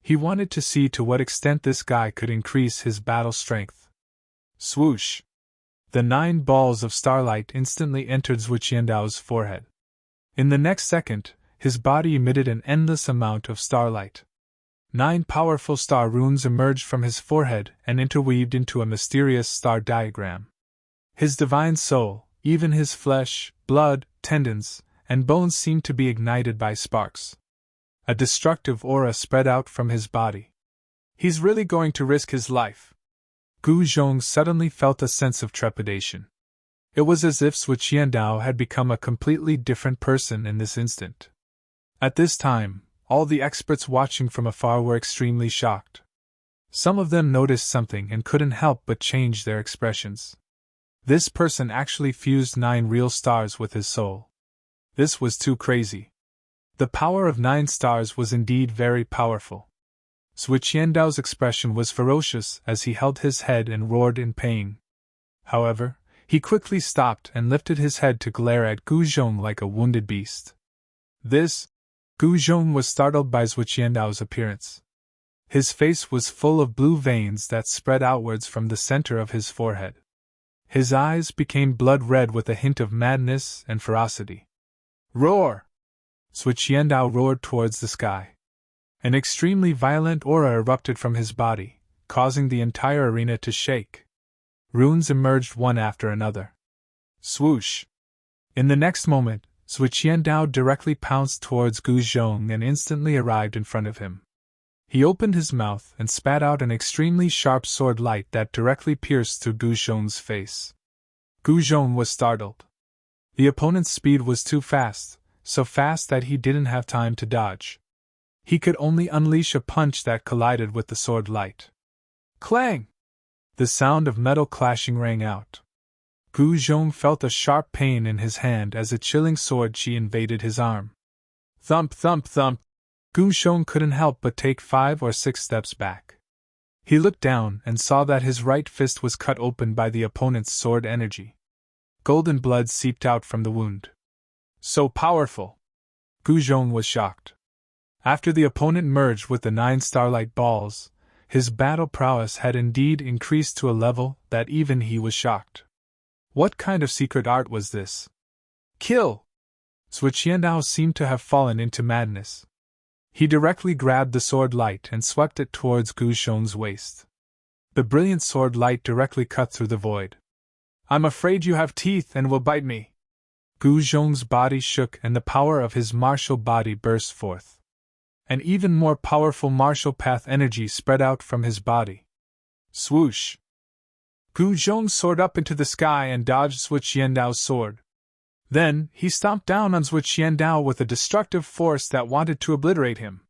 He wanted to see to what extent this guy could increase his battle strength. Swoosh! The 9 balls of starlight instantly entered Zhu Qiandao's forehead. In the next second, his body emitted an endless amount of starlight. 9 powerful star runes emerged from his forehead and interweaved into a mysterious star diagram. His divine soul, even his flesh, blood, tendons, and bones seemed to be ignited by sparks. A destructive aura spread out from his body. He's really going to risk his life. Gu Zhong suddenly felt a sense of trepidation. It was as if Zhu Qiandao had become a completely different person in this instant. At this time, all the experts watching from afar were extremely shocked. Some of them noticed something and couldn't help but change their expressions. This person actually fused 9 real stars with his soul. This was too crazy. The power of 9 stars was indeed very powerful. Zhu Qiandao's expression was ferocious as he held his head and roared in pain. However, he quickly stopped and lifted his head to glare at Gu Zhong like a wounded beast. Gu Zhong was startled by Zhu Qiandao's appearance. His face was full of blue veins that spread outwards from the center of his forehead. His eyes became blood red with a hint of madness and ferocity. Roar! Zhu Qiandao roared towards the sky. An extremely violent aura erupted from his body, causing the entire arena to shake. Runes emerged one after another. Swoosh! In the next moment, Zhu Qiandao directly pounced towards Gu Zhong and instantly arrived in front of him. He opened his mouth and spat out an extremely sharp sword light that directly pierced through Gu Zhong's face. Gu Zhong was startled. The opponent's speed was too fast, so fast that he didn't have time to dodge. He could only unleash a punch that collided with the sword light. Clang! The sound of metal clashing rang out. Gu Zhong felt a sharp pain in his hand as a chilling sword chi invaded his arm. Thump, thump, thump! Gu Zhong couldn't help but take 5 or 6 steps back. He looked down and saw that his right fist was cut open by the opponent's sword energy. Golden blood seeped out from the wound. So powerful! Gu Zhong was shocked. After the opponent merged with the 9 starlight balls, his battle prowess had indeed increased to a level that even he was shocked. What kind of secret art was this? Kill! Zhu Qiandao seemed to have fallen into madness. He directly grabbed the sword light and swept it towards Gu Zhong's waist. The brilliant sword light directly cut through the void. I'm afraid you have teeth and will bite me. Gu Zhong's body shook and the power of his martial body burst forth. An even more powerful martial path energy spread out from his body. Swoosh! Gu Zhong soared up into the sky and dodged Zhu Qiandao's sword. Then, he stomped down on Zhu Qiandao with a destructive force that wanted to obliterate him.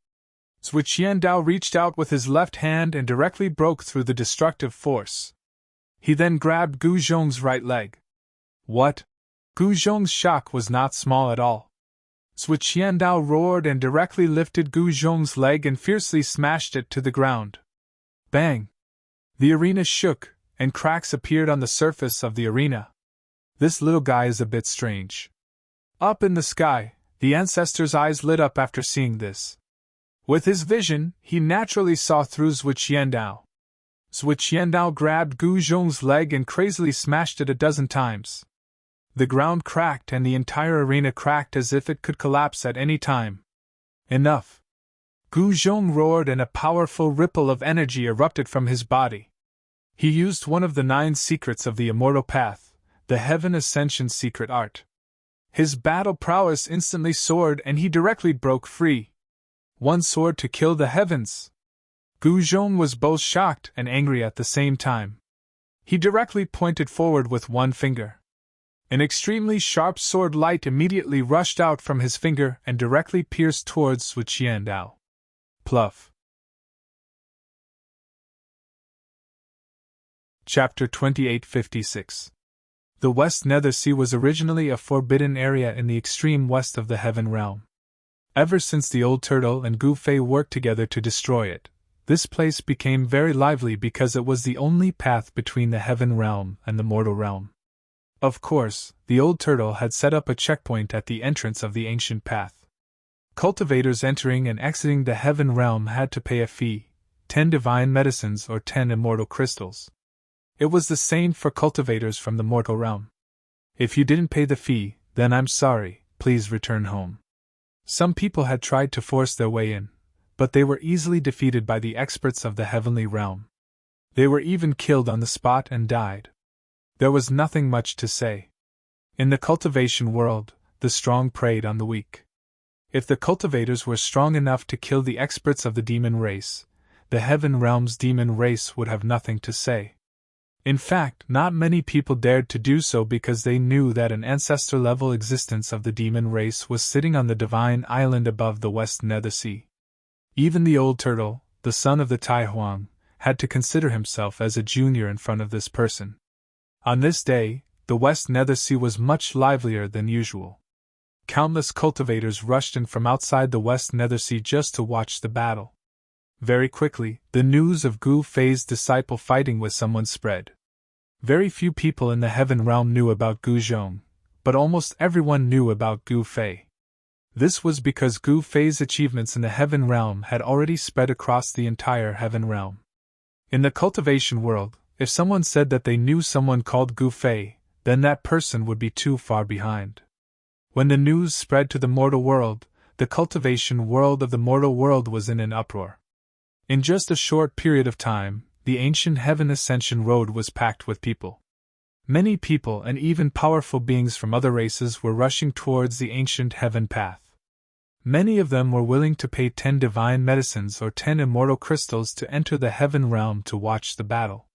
Zhu Qiandao reached out with his left hand and directly broke through the destructive force. He then grabbed Gu Zhong's right leg. What? Gu Zhong's shock was not small at all. Zhu Qiandao roared and directly lifted Gu Zhong's leg and fiercely smashed it to the ground. Bang! The arena shook, and cracks appeared on the surface of the arena. This little guy is a bit strange. Up in the sky, the ancestors' eyes lit up after seeing this. With his vision, he naturally saw through Zhui Qiandao. Zhui Qiandao grabbed Gu Zhong's leg and crazily smashed it 12 times. The ground cracked and the entire arena cracked as if it could collapse at any time. Enough! Gu Zhong roared and a powerful ripple of energy erupted from his body. He used one of the 9 secrets of the immortal path, the Heaven Ascension secret art. His battle prowess instantly soared and he directly broke free. One sword to kill the heavens! Gu Zhong was both shocked and angry at the same time. He directly pointed forward with one finger. An extremely sharp sword light immediately rushed out from his finger and directly pierced towards Zhui Qiandao. Pluff. Chapter 2856. The West Nether Sea was originally a forbidden area in the extreme west of the Heaven Realm. Ever since the Old Turtle and Gu Fei worked together to destroy it, this place became very lively because it was the only path between the Heaven Realm and the Mortal Realm. Of course, the Old Turtle had set up a checkpoint at the entrance of the ancient path. Cultivators entering and exiting the Heaven Realm had to pay a fee, 10 divine medicines or 10 immortal crystals. It was the same for cultivators from the Mortal Realm. If you didn't pay the fee, then I'm sorry, please return home. Some people had tried to force their way in, but they were easily defeated by the experts of the Heavenly Realm. They were even killed on the spot and died. There was nothing much to say. In the cultivation world, the strong preyed on the weak. If the cultivators were strong enough to kill the experts of the demon race, the Heaven Realm's demon race would have nothing to say. In fact, not many people dared to do so because they knew that an ancestor-level existence of the demon race was sitting on the divine island above the West Nether Sea. Even the Old Turtle, the son of the Tai Huang, had to consider himself as a junior in front of this person. On this day, the West Nether Sea was much livelier than usual. Countless cultivators rushed in from outside the West Nether Sea just to watch the battle. Very quickly, the news of Gu Fei's disciple fighting with someone spread. Very few people in the Heaven Realm knew about Gu Zhong, but almost everyone knew about Gu Fei. This was because Gu Fei's achievements in the Heaven Realm had already spread across the entire Heaven Realm. In the cultivation world, if someone said that they knew someone called Gu Fei, then that person would be too far behind. When the news spread to the mortal world, the cultivation world of the mortal world was in an uproar. In just a short period of time, the ancient Heaven Ascension Road was packed with people. Many people and even powerful beings from other races were rushing towards the ancient Heaven Path. Many of them were willing to pay 10 divine medicines or 10 immortal crystals to enter the Heaven Realm to watch the battle.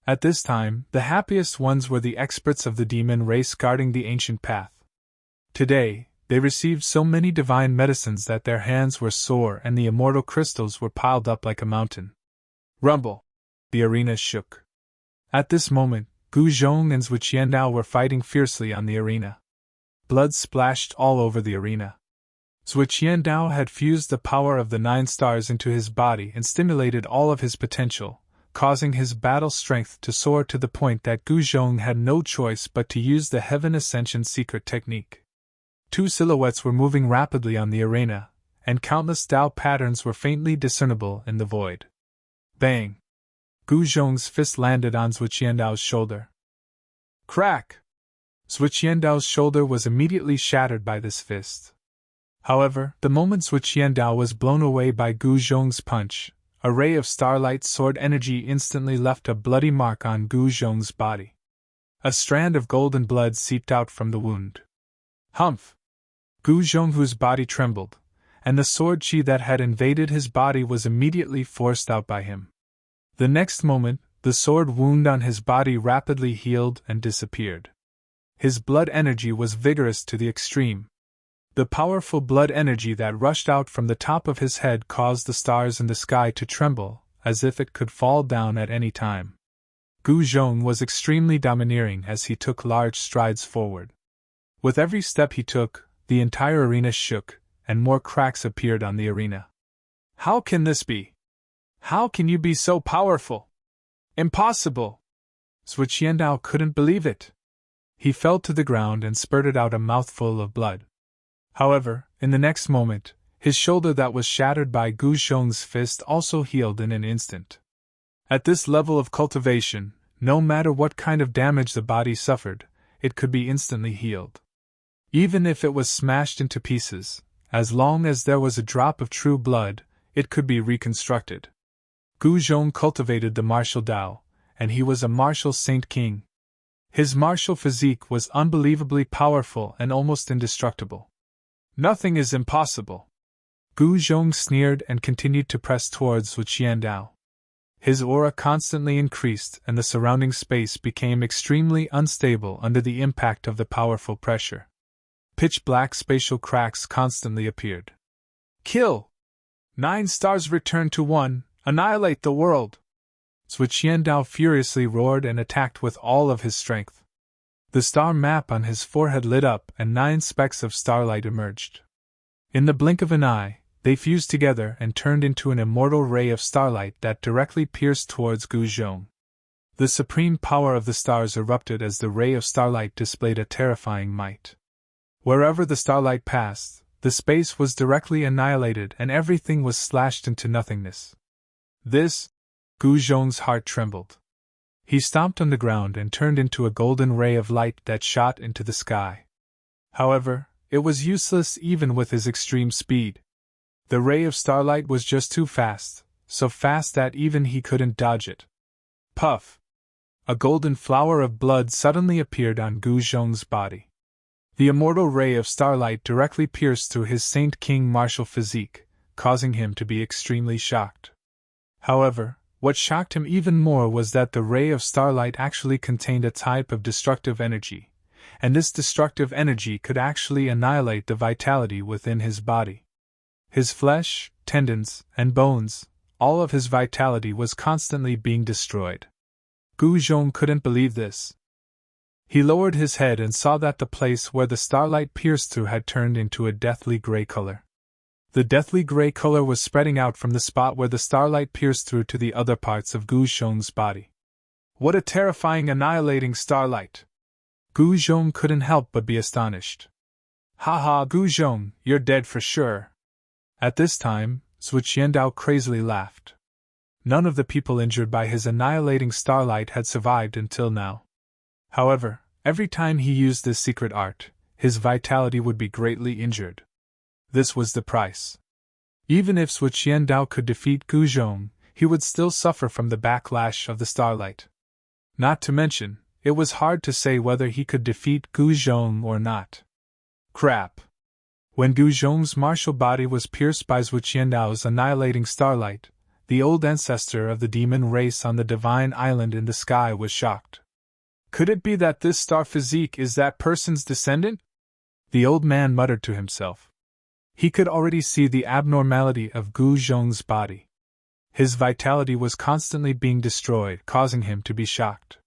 At this time, the happiest ones were the experts of the demon race guarding the ancient path. Today, they received so many divine medicines that their hands were sore and the immortal crystals were piled up like a mountain. Rumble! The arena shook. At this moment, Gu Zhong and Zhui Qiandao were fighting fiercely on the arena. Blood splashed all over the arena. Zhui Qiandao had fused the power of the 9 stars into his body and stimulated all of his potential, causing his battle strength to soar to the point that Gu Zhong had no choice but to use the Heaven Ascension secret technique. 2 silhouettes were moving rapidly on the arena, and countless Tao patterns were faintly discernible in the void. Bang! Gu Zhong's fist landed on Zhui Qiandao's shoulder. Crack! Zhui Qiandao's shoulder was immediately shattered by this fist. However, the moment Zhui Qiandao was blown away by Gu Zhong's punch, a ray of starlight sword energy instantly left a bloody mark on Gu Zhong's body. A strand of golden blood seeped out from the wound. Humph! Gu Zhonghu's body trembled, and the sword chi that had invaded his body was immediately forced out by him. The next moment, the sword wound on his body rapidly healed and disappeared. His blood energy was vigorous to the extreme. The powerful blood energy that rushed out from the top of his head caused the stars in the sky to tremble, as if it could fall down at any time. Gu Zhong was extremely domineering as he took large strides forward. With every step he took, the entire arena shook, and more cracks appeared on the arena. How can this be? How can you be so powerful? Impossible! Zhui Qiandao couldn't believe it. He fell to the ground and spurted out a mouthful of blood. However, in the next moment, His shoulder that was shattered by Gu Zhong's fist also healed in an instant. At this level of cultivation, no matter what kind of damage the body suffered, it could be instantly healed. Even if it was smashed into pieces, as long as there was a drop of true blood, it could be reconstructed. Gu Zhong cultivated the martial Tao, and he was a martial saint-king. His martial physique was unbelievably powerful and almost indestructible. Nothing is impossible. Gu Zhong sneered and continued to press towards Wu Qiandao. His aura constantly increased and the surrounding space became extremely unstable under the impact of the powerful pressure. Pitch-black spatial cracks constantly appeared. Kill! 9 stars return to 1, annihilate the world! Wu Qiandao furiously roared and attacked with all of his strength. The star map on his forehead lit up and 9 specks of starlight emerged. In the blink of an eye, they fused together and turned into an immortal ray of starlight that directly pierced towards Gu Zhong. The supreme power of the stars erupted as the ray of starlight displayed a terrifying might. Wherever the starlight passed, the space was directly annihilated and everything was slashed into nothingness. This, Gu Zhong's heart trembled. He stomped on the ground and turned into a golden ray of light that shot into the sky. However, it was useless even with his extreme speed. The ray of starlight was just too fast, so fast that even he couldn't dodge it. Puff! A golden flower of blood suddenly appeared on Gu Zhong's body. The immortal ray of starlight directly pierced through his Saint-King martial physique, causing him to be extremely shocked. However, what shocked him even more was that the ray of starlight actually contained a type of destructive energy, and this destructive energy could actually annihilate the vitality within his body. His flesh, tendons, and bones, all of his vitality was constantly being destroyed. Gu Zhong couldn't believe this. He lowered his head and saw that the place where the starlight pierced through had turned into a deathly gray color. The deathly gray color was spreading out from the spot where the starlight pierced through to the other parts of Gu Zhong's body. What a terrifying annihilating starlight! Gu Zhong couldn't help but be astonished. Ha ha, Gu Zhong, you're dead for sure. At this time, Wu Qiandao crazily laughed. None of the people injured by his annihilating starlight had survived until now. However, every time he used this secret art, his vitality would be greatly injured. This was the price. Even if Wu Qiandao could defeat Gu Zhong, he would still suffer from the backlash of the starlight. Not to mention, it was hard to say whether he could defeat Gu Zhong or not. Crap! When Gu Zhong's martial body was pierced by Wu Qiandao's annihilating starlight, the old ancestor of the demon race on the divine island in the sky was shocked. Could it be that this star physique is that person's descendant? The old man muttered to himself. He could already see the abnormality of Gu Zhong's body. His vitality was constantly being destroyed, causing him to be shocked.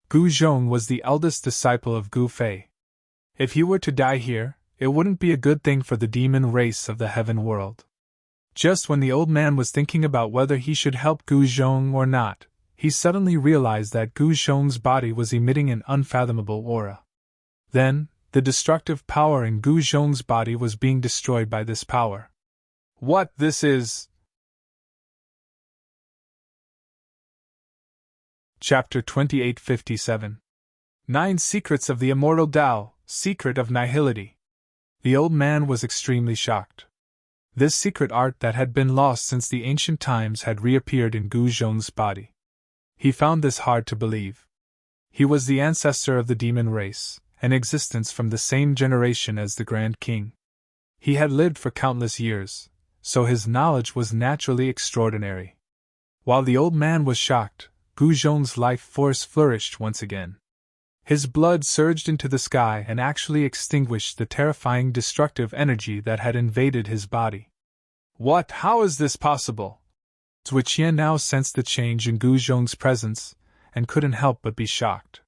Gu Zhong was the eldest disciple of Gu Fei. If he were to die here, it wouldn't be a good thing for the demon race of the heaven world. Just when the old man was thinking about whether he should help Gu Zhong or not, he suddenly realized that Gu Zhong's body was emitting an unfathomable aura. Then, the destructive power in Gu Zhong's body was being destroyed by this power. What this is? Chapter 2857. 9 Secrets of the Immortal Tao, Secret of Nihility. The old man was extremely shocked. This secret art that had been lost since the ancient times had reappeared in Gu Zhong's body. He found this hard to believe. He was the ancestor of the demon race, an existence from the same generation as the Grand King. He had lived for countless years, so his knowledge was naturally extraordinary. While the old man was shocked, Gu Zhong's life force flourished once again. His blood surged into the sky and actually extinguished the terrifying destructive energy that had invaded his body. What? How is this possible? Wu Qian now sensed the change in Gu Zhong's presence, and couldn't help but be shocked.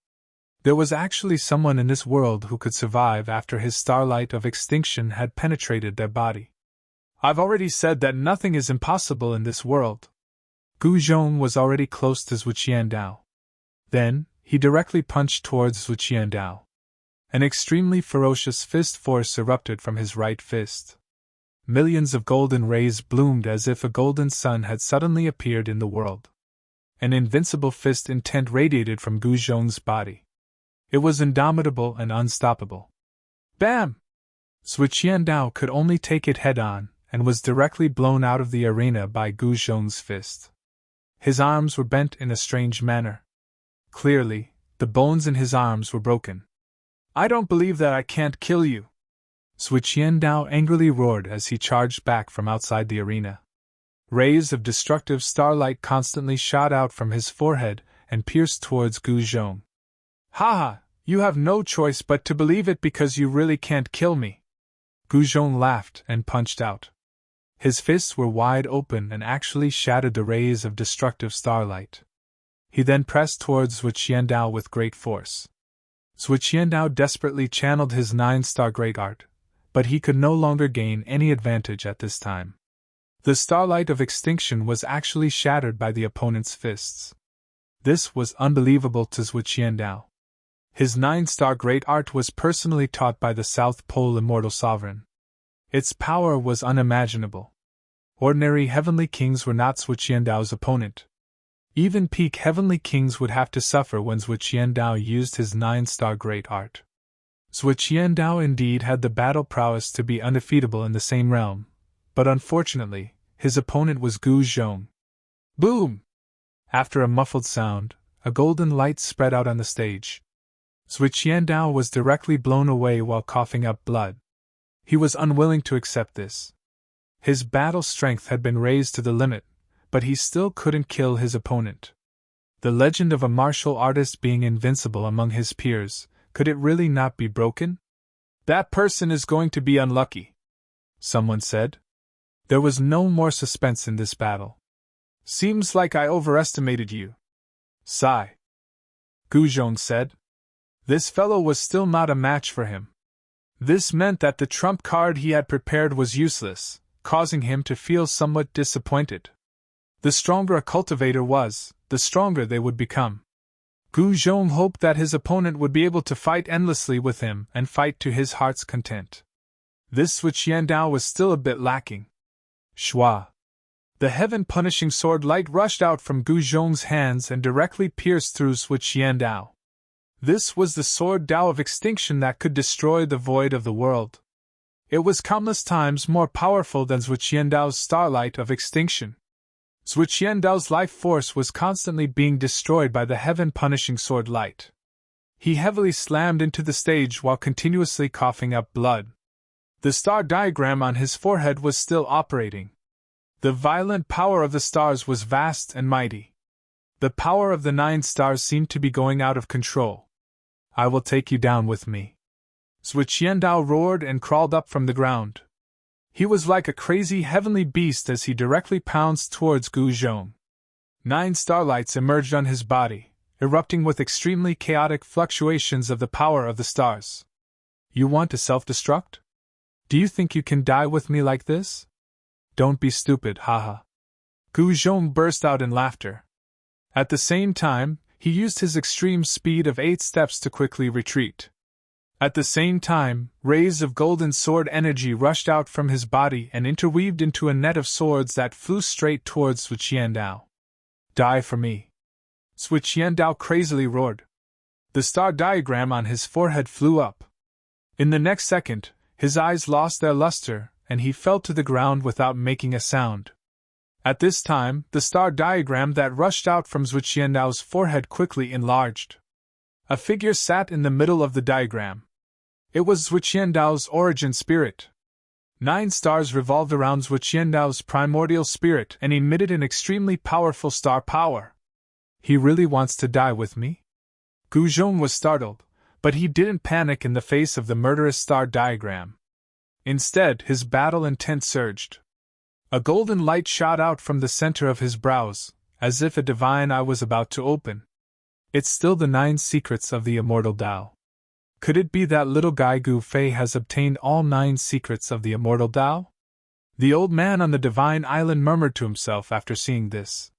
There was actually someone in this world who could survive after his starlight of extinction had penetrated their body. I've already said that nothing is impossible in this world. Gu Zhong was already close to Wu Qiandao. Then, he directly punched towards Wu Qiandao. An extremely ferocious fist force erupted from his right fist. millions of golden rays bloomed as if a golden sun had suddenly appeared in the world. An invincible fist intent radiated from Gu Zhong's body. It was indomitable and unstoppable. Bam! Sui Qiandao could only take it head-on, and was directly blown out of the arena by Gu Zhong's fist. His arms were bent in a strange manner. Clearly, the bones in his arms were broken. I don't believe that I can't kill you! Sui Qiandao angrily roared as he charged back from outside the arena. Rays of destructive starlight constantly shot out from his forehead and pierced towards Gu Zhong. Ha! You have no choice but to believe it because you really can't kill me! Gu Zhong laughed and punched out. His fists were wide open and actually shattered the rays of destructive starlight. He then pressed towards Sui Qiandao with great force. Sui Qiandao desperately channeled his 9-star great art, but he could no longer gain any advantage at this time. The starlight of extinction was actually shattered by the opponent's fists. This was unbelievable to Sui Qiandao. His 9-star great art was personally taught by the South Pole Immortal Sovereign. Its power was unimaginable. Ordinary heavenly kings were not Sui Qiandao's opponent. Even peak heavenly kings would have to suffer when Sui Qiandao used his 9-star great art. Sui Qiandao indeed had the battle prowess to be undefeatable in the same realm, but unfortunately, his opponent was Gu Zhong. Boom! After a muffled sound, a golden light spread out on the stage. Sui Qiandao was directly blown away while coughing up blood. He was unwilling to accept this. His battle strength had been raised to the limit, but he still couldn't kill his opponent. The legend of a martial artist being invincible among his peers, could it really not be broken? That person is going to be unlucky, someone said. There was no more suspense in this battle. Seems like I overestimated you. Sigh. Gu Zhong said. This fellow was still not a match for him. This meant that the trump card he had prepared was useless, causing him to feel somewhat disappointed. The stronger a cultivator was, the stronger they would become. Gu Zhong hoped that his opponent would be able to fight endlessly with him and fight to his heart's content. This Sui Qiandao was still a bit lacking. Shua! The heaven-punishing sword light rushed out from Gu Zhong's hands and directly pierced through Sui Qiandao. This was the sword Tao of extinction that could destroy the void of the world. It was countless times more powerful than Sui Qiandao's starlight of extinction. Sui Qiandao's life force was constantly being destroyed by the heaven-punishing sword light. He heavily slammed into the stage while continuously coughing up blood. The star diagram on his forehead was still operating. The violent power of the stars was vast and mighty. The power of the 9 stars seemed to be going out of control. I will take you down with me. Sui Qiandao roared and crawled up from the ground. He was like a crazy heavenly beast as he directly pounced towards Gu Zhong. 9 starlights emerged on his body, erupting with extremely chaotic fluctuations of the power of the stars. You want to self-destruct? Do you think you can die with me like this? Don't be stupid, haha. Gu Zhong burst out in laughter. At the same time, he used his extreme speed of 8 steps to quickly retreat. At the same time, rays of golden sword energy rushed out from his body and interweaved into a net of swords that flew straight towards Sui Qiandao. Die for me! Sui Qiandao crazily roared. The star diagram on his forehead flew up. In the next second, his eyes lost their luster, and he fell to the ground without making a sound. At this time, the star diagram that rushed out from Sui Qiandao's forehead quickly enlarged. A figure sat in the middle of the diagram. It was Sui Qiandao's origin spirit. 9 stars revolved around Sui Qiandao's primordial spirit and emitted an extremely powerful star power. He really wants to die with me? Gu Zhong was startled, but he didn't panic in the face of the murderous star diagram. Instead, his battle intent surged. A golden light shot out from the center of his brows, as if a divine eye was about to open. It's still the 9 secrets of the immortal Tao. Could it be that little guy Gu Fei has obtained all 9 secrets of the immortal Tao? The old man on the divine island murmured to himself after seeing this.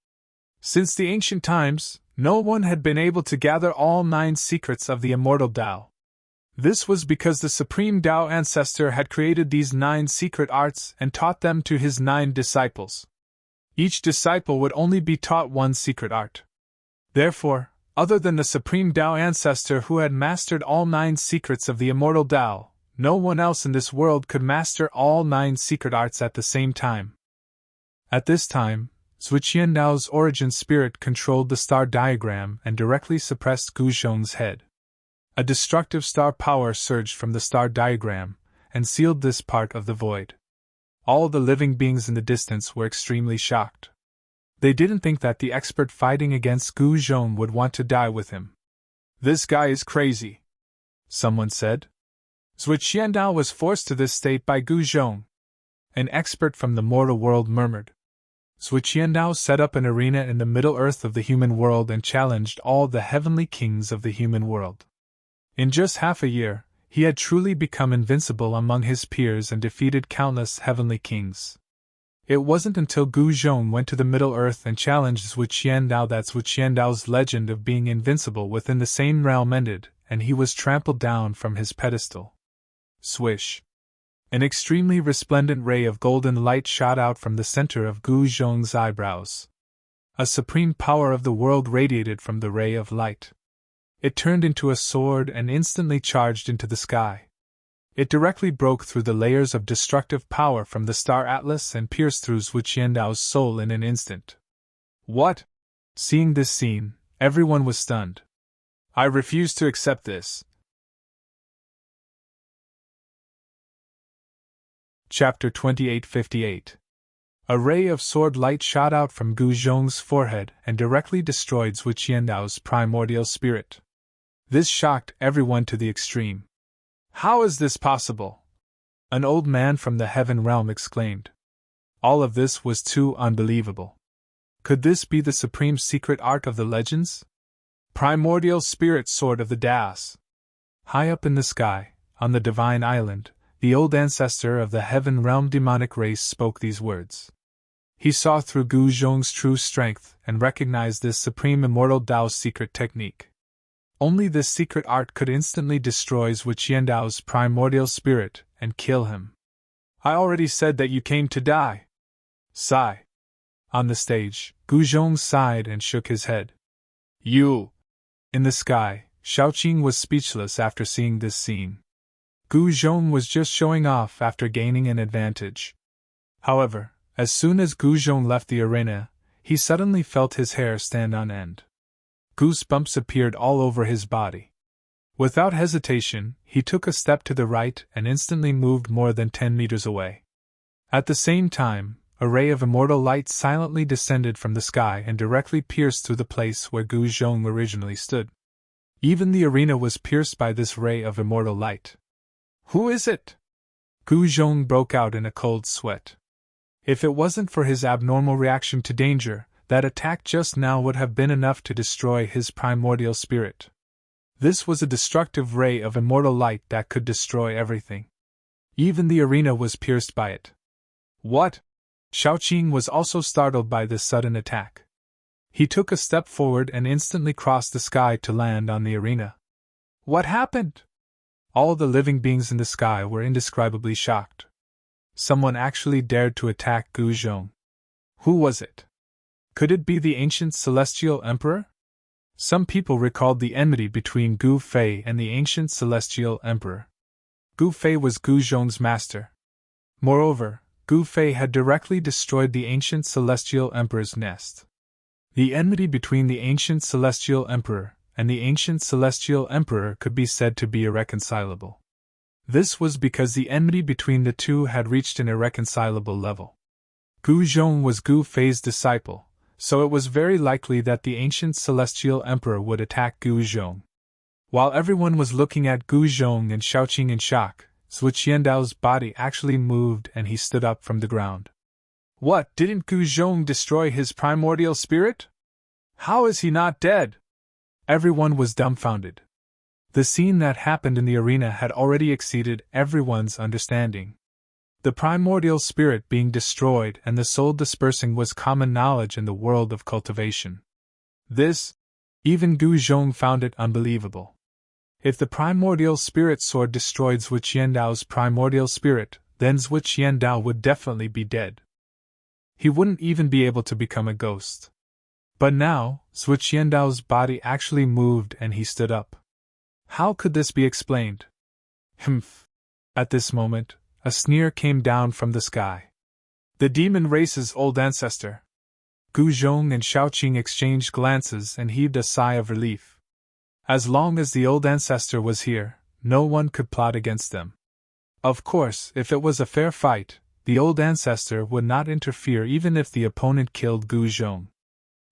Since the ancient times, no one had been able to gather all 9 secrets of the immortal Tao. This was because the Supreme Tao Ancestor had created these 9 secret arts and taught them to his 9 disciples. Each disciple would only be taught one secret art. Therefore, other than the Supreme Tao Ancestor who had mastered all 9 secrets of the immortal Tao, no one else in this world could master all 9 secret arts at the same time. At this time, Zhuqian Dao's origin spirit controlled the star diagram and directly suppressed Gu Zhong's head. A destructive star power surged from the star diagram and sealed this part of the void. All the living beings in the distance were extremely shocked. They didn't think that the expert fighting against Gu Zhong would want to die with him. "This guy is crazy," someone said. Zhuqian Dao was forced to this state by Gu Zhong. An expert from the mortal world murmured. Zhuqian Dao set up an arena in the middle earth of the human world and challenged all the heavenly kings of the human world. In just half a year, he had truly become invincible among his peers and defeated countless heavenly kings. It wasn't until Gu Zhong went to the Middle Earth and challenged Zhuqian Dao that Zhuqian Dao's legend of being invincible within the same realm ended, and he was trampled down from his pedestal. Swish! An extremely resplendent ray of golden light shot out from the center of Gu Zhong's eyebrows. A supreme power of the world radiated from the ray of light. It turned into a sword and instantly charged into the sky. It directly broke through the layers of destructive power from the star atlas and pierced through Zhuqian Dao's soul in an instant. What? Seeing this scene, everyone was stunned. "I refuse to accept this." Chapter 2858. A ray of sword light shot out from Gu Zhong's forehead and directly destroyed Zhuqian Dao's primordial spirit. This shocked everyone to the extreme. "How is this possible?" an old man from the heaven realm exclaimed. All of this was too unbelievable. Could this be the supreme secret art of the legends? Primordial spirit sword of the Daos. High up in the sky, on the divine island, the old ancestor of the heaven realm demonic race spoke these words. He saw through Gu Zhong's true strength and recognized this supreme immortal Dao's secret technique. Only this secret art could instantly destroy Zhuqian Dao's primordial spirit and kill him. "I already said that you came to die." Sigh. On the stage, Gu Zhong sighed and shook his head. "You." In the sky, Shaoqing was speechless after seeing this scene. Gu Zhong was just showing off after gaining an advantage. However, as soon as Gu Zhong left the arena, he suddenly felt his hair stand on end. Goosebumps appeared all over his body. Without hesitation, he took a step to the right and instantly moved more than 10 meters away. At the same time, a ray of immortal light silently descended from the sky and directly pierced through the place where Gu Zhong originally stood. Even the arena was pierced by this ray of immortal light. "Who is it?" Gu Zhong broke out in a cold sweat. If it wasn't for his abnormal reaction to danger, that attack just now would have been enough to destroy his primordial spirit. This was a destructive ray of immortal light that could destroy everything. Even the arena was pierced by it. "What?" Shaoqing was also startled by this sudden attack. He took a step forward and instantly crossed the sky to land on the arena. "What happened?" All the living beings in the sky were indescribably shocked. Someone actually dared to attack Gu Zhong. Who was it? Could it be the ancient celestial emperor? Some people recalled the enmity between Gu Fei and the ancient celestial emperor. Gu Fei was Gu Zhong's master. Moreover, Gu Fei had directly destroyed the ancient celestial emperor's nest. The enmity between the ancient celestial emperor and the ancient celestial emperor could be said to be irreconcilable. This was because the enmity between the two had reached an irreconcilable level. Gu Zhong was Gu Fei's disciple, so it was very likely that the ancient celestial emperor would attack Gu Zhong. While everyone was looking at Gu Zhong and Shaoqing in shock, Zhuqian Dao's body actually moved and he stood up from the ground. "What, didn't Gu Zhong destroy his primordial spirit? How is he not dead?" Everyone was dumbfounded. The scene that happened in the arena had already exceeded everyone's understanding. The primordial spirit being destroyed and the soul dispersing was common knowledge in the world of cultivation. This, even Gu Zhong found it unbelievable. If the primordial spirit sword destroyed Zhui Qiandao's primordial spirit, then Zhui Qiandao would definitely be dead. He wouldn't even be able to become a ghost. But now, Zhui Qiandao's body actually moved and he stood up. How could this be explained? Humph. At this moment, a sneer came down from the sky. The demon race's old ancestor. Gu Zhong and Shaoqing exchanged glances and heaved a sigh of relief. As long as the old ancestor was here, no one could plot against them. Of course, if it was a fair fight, the old ancestor would not interfere even if the opponent killed Gu Zhong.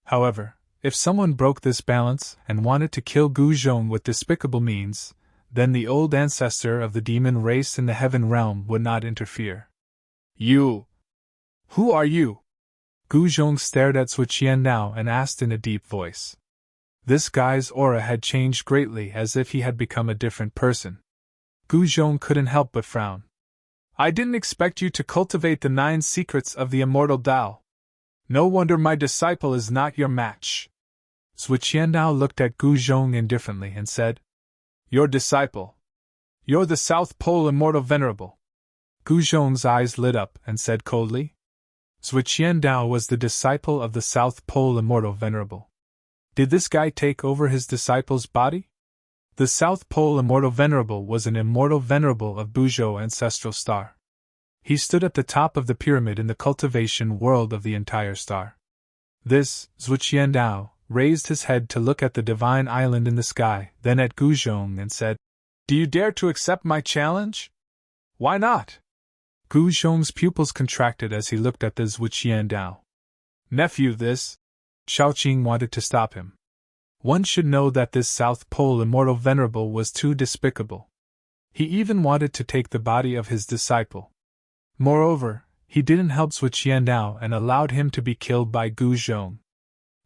However, if someone broke this balance and wanted to kill Gu Zhong with despicable means, then the old ancestor of the demon race in the heaven realm would not interfere. You! Who are you? Gu Zhong stared at Zhui Qiandao and asked in a deep voice. This guy's aura had changed greatly, as if he had become a different person. Gu Zhong couldn't help but frown. I didn't expect you to cultivate the 9 secrets of the immortal Tao. No wonder my disciple is not your match. Zhui Qiandao looked at Gu Zhong indifferently and said, Your disciple. You're the South Pole immortal Venerable. Gu Zhong's eyes lit up and said coldly, Zhui Qiandao was the disciple of the South Pole immortal Venerable. Did this guy take over his disciple's body? The South Pole immortal Venerable was an immortal Venerable of Buzhou ancestral star. He stood at the top of the pyramid in the cultivation world of the entire star. This, Zhui Qiandao, raised his head to look at the divine island in the sky, then at Gu Zhong and said, Do you dare to accept my challenge? Why not? Gu Zhong's pupils contracted as he looked at the Zhui Qiandao. Nephew, this. Shaoqing wanted to stop him. One should know that this South Pole immortal Venerable was too despicable. He even wanted to take the body of his disciple. Moreover, he didn't help Zhui Qiandao and allowed him to be killed by Gu Zhong.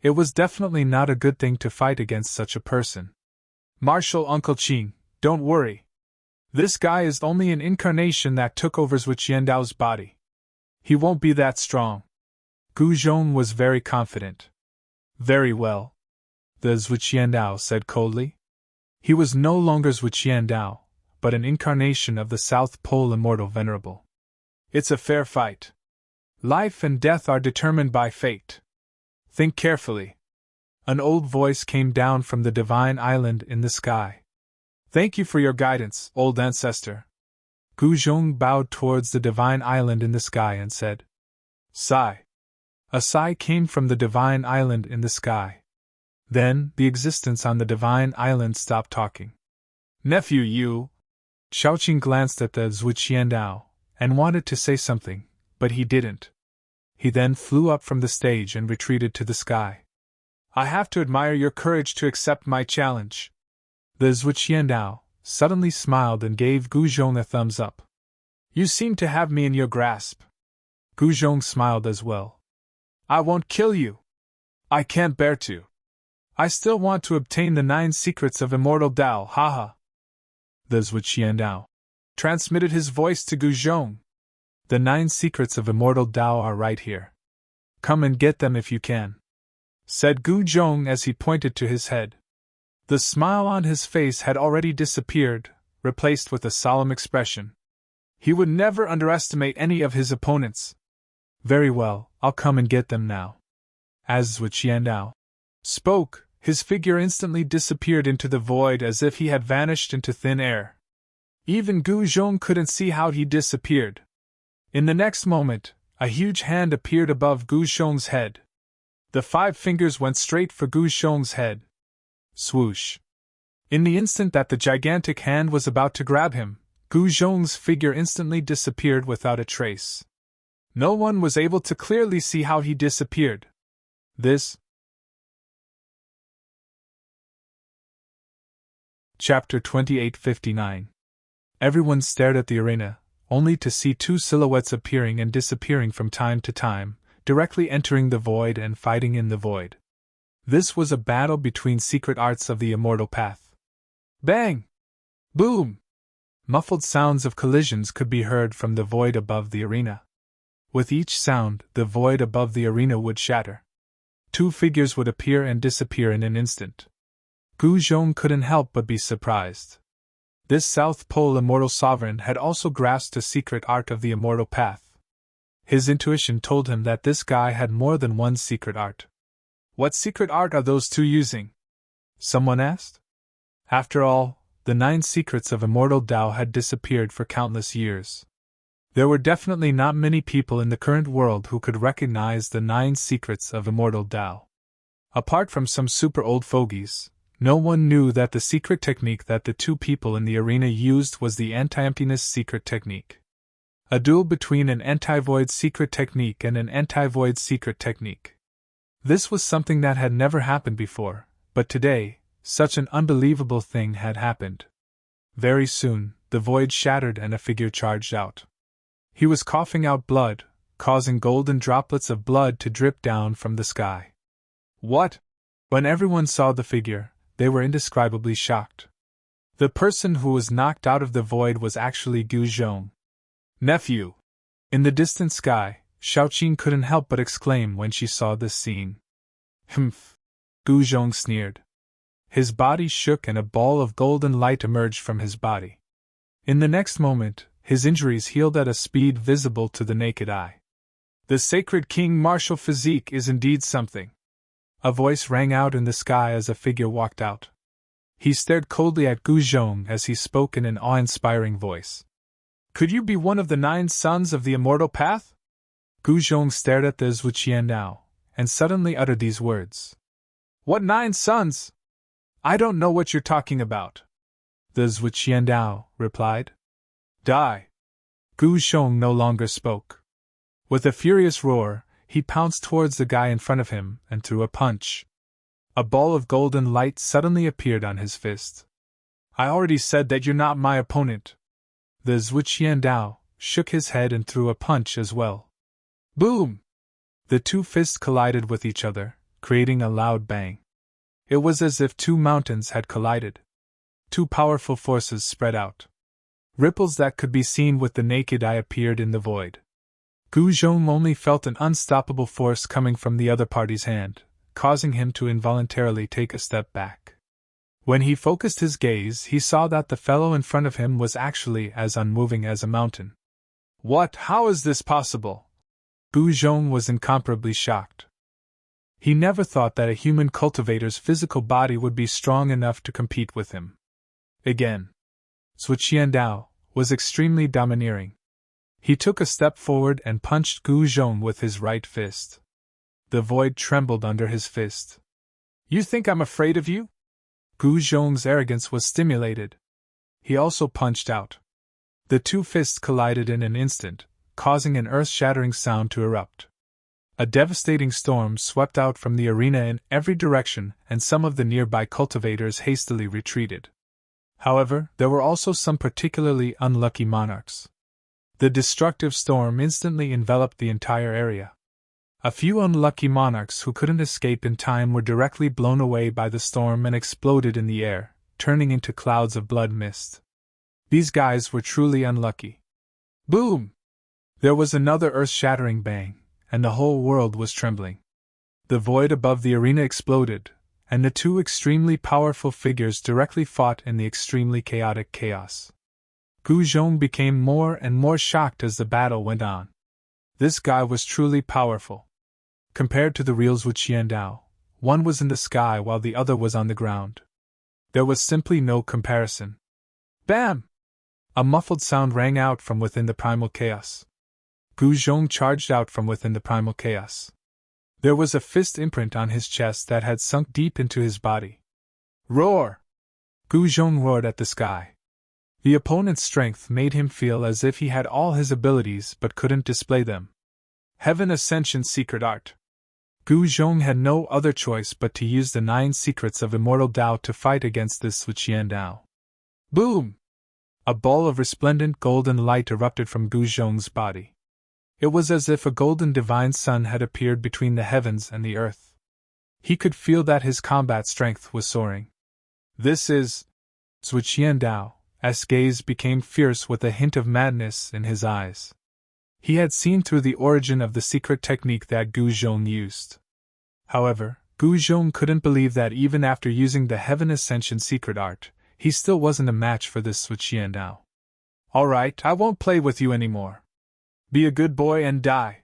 It was definitely not a good thing to fight against such a person. Marshal Uncle Qing, don't worry. This guy is only an incarnation that took over Zhui Qiandao's body. He won't be that strong. Gu Zhong was very confident. Very well. The Zhui Qiandao said coldly. He was no longer Zhui Qiandao, but an incarnation of the South Pole immortal Venerable. It's a fair fight. Life and death are determined by fate. Think carefully. An old voice came down from the divine island in the sky. Thank you for your guidance, old ancestor. Gu Zhong bowed towards the divine island in the sky and said, Sigh. A sigh came from the divine island in the sky. Then, the existence on the divine island stopped talking. Nephew, you. Shaoqing glanced at the Zhui Qiandao and wanted to say something, but he didn't. He then flew up from the stage and retreated to the sky. I have to admire your courage to accept my challenge. The Zhui Qiandao suddenly smiled and gave Gu Zhong a thumbs up. You seem to have me in your grasp. Gu Zhong smiled as well. I won't kill you. I can't bear to. I still want to obtain the 9 secrets of immortal Tao, haha. The Zhui Qiandao transmitted his voice to Gu Zhong. The 9 secrets of immortal Tao are right here. Come and get them if you can, said Gu Zhong as he pointed to his head. The smile on his face had already disappeared, replaced with a solemn expression. He would never underestimate any of his opponents. Very well, I'll come and get them now. As Zhui Qiandao spoke, his figure instantly disappeared into the void as if he had vanished into thin air. Even Gu Zhong couldn't see how he disappeared. In the next moment, a huge hand appeared above Gu Zhong's head. The 5 fingers went straight for Gu Zhong's head. Swoosh. In the instant that the gigantic hand was about to grab him, Gu Zhong's figure instantly disappeared without a trace. No one was able to clearly see how he disappeared. This. Chapter 2859. Everyone stared at the arena, only to see 2 silhouettes appearing and disappearing from time to time, directly entering the void and fighting in the void. This was a battle between secret arts of the immortal path. Bang! Boom! Muffled sounds of collisions could be heard from the void above the arena. With each sound, the void above the arena would shatter. 2 figures would appear and disappear in an instant. Gu Zhong couldn't help but be surprised. This South Pole immortal sovereign had also grasped a secret art of the immortal path. His intuition told him that this guy had more than one secret art. What secret art are those two using? Someone asked. After all, the 9 secrets of immortal Tao had disappeared for countless years. There were definitely not many people in the current world who could recognize the 9 secrets of immortal Tao. Apart from some super old fogies, no one knew that the secret technique that the 2 people in the arena used was the anti-emptiness secret technique. A duel between an anti-void secret technique and an anti-void secret technique. This was something that had never happened before, but today, such an unbelievable thing had happened. Very soon, the void shattered and a figure charged out. He was coughing out blood, causing golden droplets of blood to drip down from the sky. What? When everyone saw the figure, they were indescribably shocked. The person who was knocked out of the void was actually Gu Zhong. Nephew! In the distant sky, Shaoqing couldn't help but exclaim when she saw this scene. Humph! Gu Zhong sneered. His body shook and a ball of golden light emerged from his body. In the next moment, his injuries healed at a speed visible to the naked eye. The sacred king martial physique is indeed something. A voice rang out in the sky as a figure walked out. He stared coldly at Gu Zhong as he spoke in an awe-inspiring voice. Could you be one of the 9 sons of the immortal path? Gu Zhong stared at the Zhuqiandao, and suddenly uttered these words. What 9 sons? I don't know what you're talking about. The Zhuqiandao replied. Die! Gu Zhong no longer spoke. With a furious roar, he pounced towards the guy in front of him and threw a punch. A ball of golden light suddenly appeared on his fist. I already said that you're not my opponent. The Zhuqiandao shook his head and threw a punch as well. Boom! The 2 fists collided with each other, creating a loud bang. It was as if 2 mountains had collided. 2 powerful forces spread out. Ripples that could be seen with the naked eye appeared in the void. Gu Zhong only felt an unstoppable force coming from the other party's hand, causing him to involuntarily take a step back. When he focused his gaze, he saw that the fellow in front of him was actually as unmoving as a mountain. What? How is this possible? Gu Zhong was incomparably shocked. He never thought that a human cultivator's physical body would be strong enough to compete with him. Again, Zhuqiandao was extremely domineering. He took a step forward and punched Gu Zhong with his right fist. The void trembled under his fist. You think I'm afraid of you? Gu Zhong's arrogance was stimulated. He also punched out. The 2 fists collided in an instant, causing an earth-shattering sound to erupt. A devastating storm swept out from the arena in every direction, and some of the nearby cultivators hastily retreated. However, there were also some particularly unlucky monarchs. The destructive storm instantly enveloped the entire area. A few unlucky monarchs who couldn't escape in time were directly blown away by the storm and exploded in the air, turning into clouds of blood mist. These guys were truly unlucky. Boom! There was another earth-shattering bang, and the whole world was trembling. The void above the arena exploded, and the 2 extremely powerful figures directly fought in the extremely chaotic chaos. Gu Zhong became more and more shocked as the battle went on. This guy was truly powerful. Compared to the real Zhuqiandao, one was in the sky while the other was on the ground. There was simply no comparison. Bam! A muffled sound rang out from within the primal chaos. Gu Zhong charged out from within the primal chaos. There was a fist imprint on his chest that had sunk deep into his body. Roar! Gu Zhong roared at the sky. The opponent's strength made him feel as if he had all his abilities but couldn't display them. Heaven Ascension Secret Art. Gu Zhong had no other choice but to use the 9 secrets of immortal Tao to fight against this Zhuqiandao. Boom! A ball of resplendent golden light erupted from Gu Zhong's body. It was as if a golden divine sun had appeared between the heavens and the earth. He could feel that his combat strength was soaring. This is Zhuqiandao. As gaze became fierce with a hint of madness in his eyes. He had seen through the origin of the secret technique that Gu Zhong used. However, Gu Zhong couldn't believe that even after using the Heaven Ascension secret art, he still wasn't a match for this Zhu Qiandao. Alright, I won't play with you anymore. Be a good boy and die.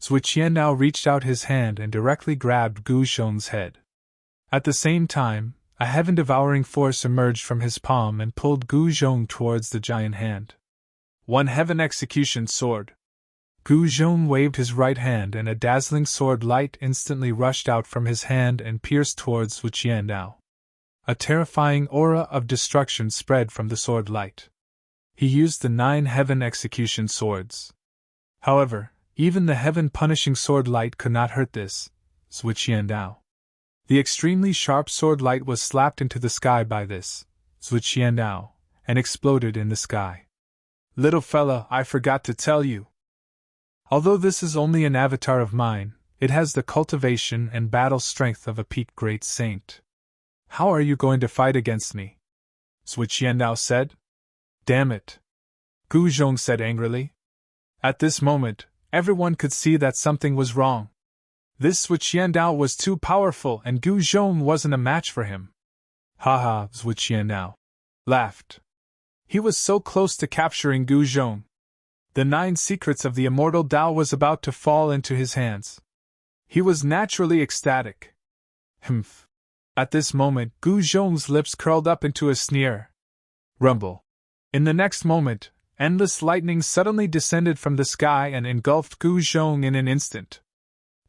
Zhu Qiandao reached out his hand and directly grabbed Gu Zhong's head. At the same time, a heaven-devouring force emerged from his palm and pulled Gu Zhong towards the giant hand. One Heaven Execution Sword. Gu Zhong waved his right hand and a dazzling sword light instantly rushed out from his hand and pierced towards Zhu Qiandao. A terrifying aura of destruction spread from the sword light. He used the 9 Heaven Execution Swords. However, even the heaven-punishing sword light could not hurt this Zhu Qiandao. The extremely sharp sword light was slapped into the sky by this Zhu Qiandao and exploded in the sky. Little fella, I forgot to tell you. Although this is only an avatar of mine, it has the cultivation and battle strength of a peak great saint. How are you going to fight against me? Zhu Qiandao said. Damn it! Gu Zhong said angrily. At this moment, everyone could see that something was wrong. This Zhu Qiandao was too powerful and Gu Zhong wasn't a match for him. Haha, Zhu Qiandao laughed. He was so close to capturing Gu Zhong. The 9 secrets of the immortal Tao was about to fall into his hands. He was naturally ecstatic. Humph. At this moment, Gu Zhong's lips curled up into a sneer. Rumble. In the next moment, endless lightning suddenly descended from the sky and engulfed Gu Zhong in an instant.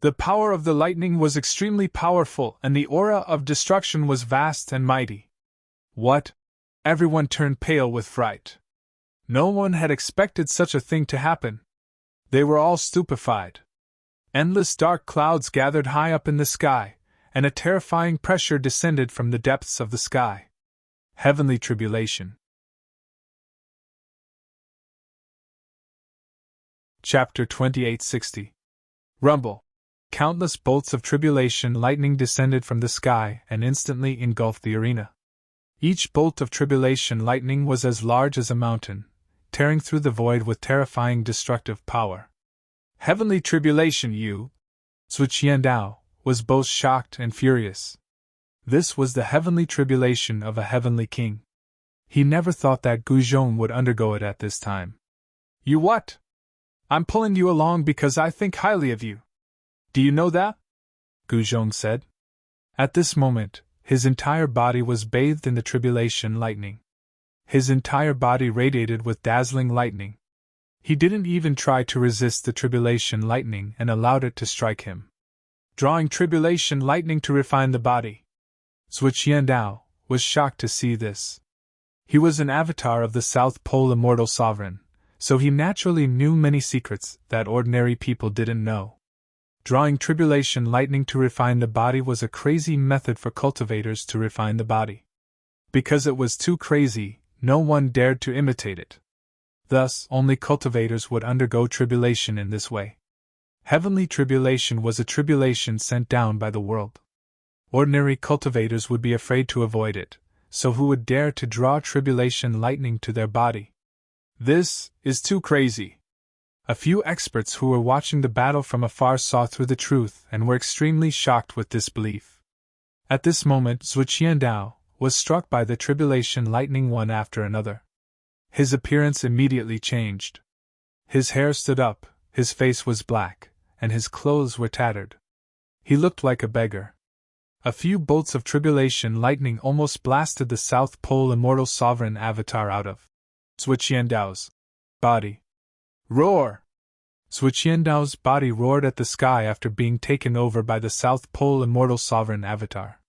The power of the lightning was extremely powerful and the aura of destruction was vast and mighty. What? Everyone turned pale with fright. No one had expected such a thing to happen. They were all stupefied. Endless dark clouds gathered high up in the sky, and a terrifying pressure descended from the depths of the sky. Heavenly Tribulation. Chapter 2860. Rumble. Countless bolts of tribulation lightning descended from the sky and instantly engulfed the arena. Each bolt of tribulation lightning was as large as a mountain, tearing through the void with terrifying destructive power. Heavenly Tribulation, you! Zhu Qiandao was both shocked and furious. This was the heavenly tribulation of a heavenly king. He never thought that Gu Zhong would undergo it at this time. You what? I'm pulling you along because I think highly of you. Do you know that? Gu Zhong said. At this moment, his entire body was bathed in the tribulation lightning. His entire body radiated with dazzling lightning. He didn't even try to resist the tribulation lightning and allowed it to strike him. Drawing tribulation lightning to refine the body. Zhu Qiandao was shocked to see this. He was an avatar of the South Pole Immortal Sovereign, so he naturally knew many secrets that ordinary people didn't know. Drawing tribulation lightning to refine the body was a crazy method for cultivators to refine the body. Because it was too crazy, no one dared to imitate it. Thus, only cultivators would undergo tribulation in this way. Heavenly tribulation was a tribulation sent down by the world. Ordinary cultivators would be afraid to avoid it, so who would dare to draw tribulation lightning to their body? This is too crazy. A few experts who were watching the battle from afar saw through the truth and were extremely shocked with disbelief. At this moment, Zhu Qiandao was struck by the tribulation lightning one after another. His appearance immediately changed. His hair stood up, his face was black, and his clothes were tattered. He looked like a beggar. A few bolts of tribulation lightning almost blasted the South Pole Immortal Sovereign avatar out of Zhu Qiandao's body. Roar! Zhu Qiandao's body roared at the sky after being taken over by the South Pole Immortal Sovereign avatar.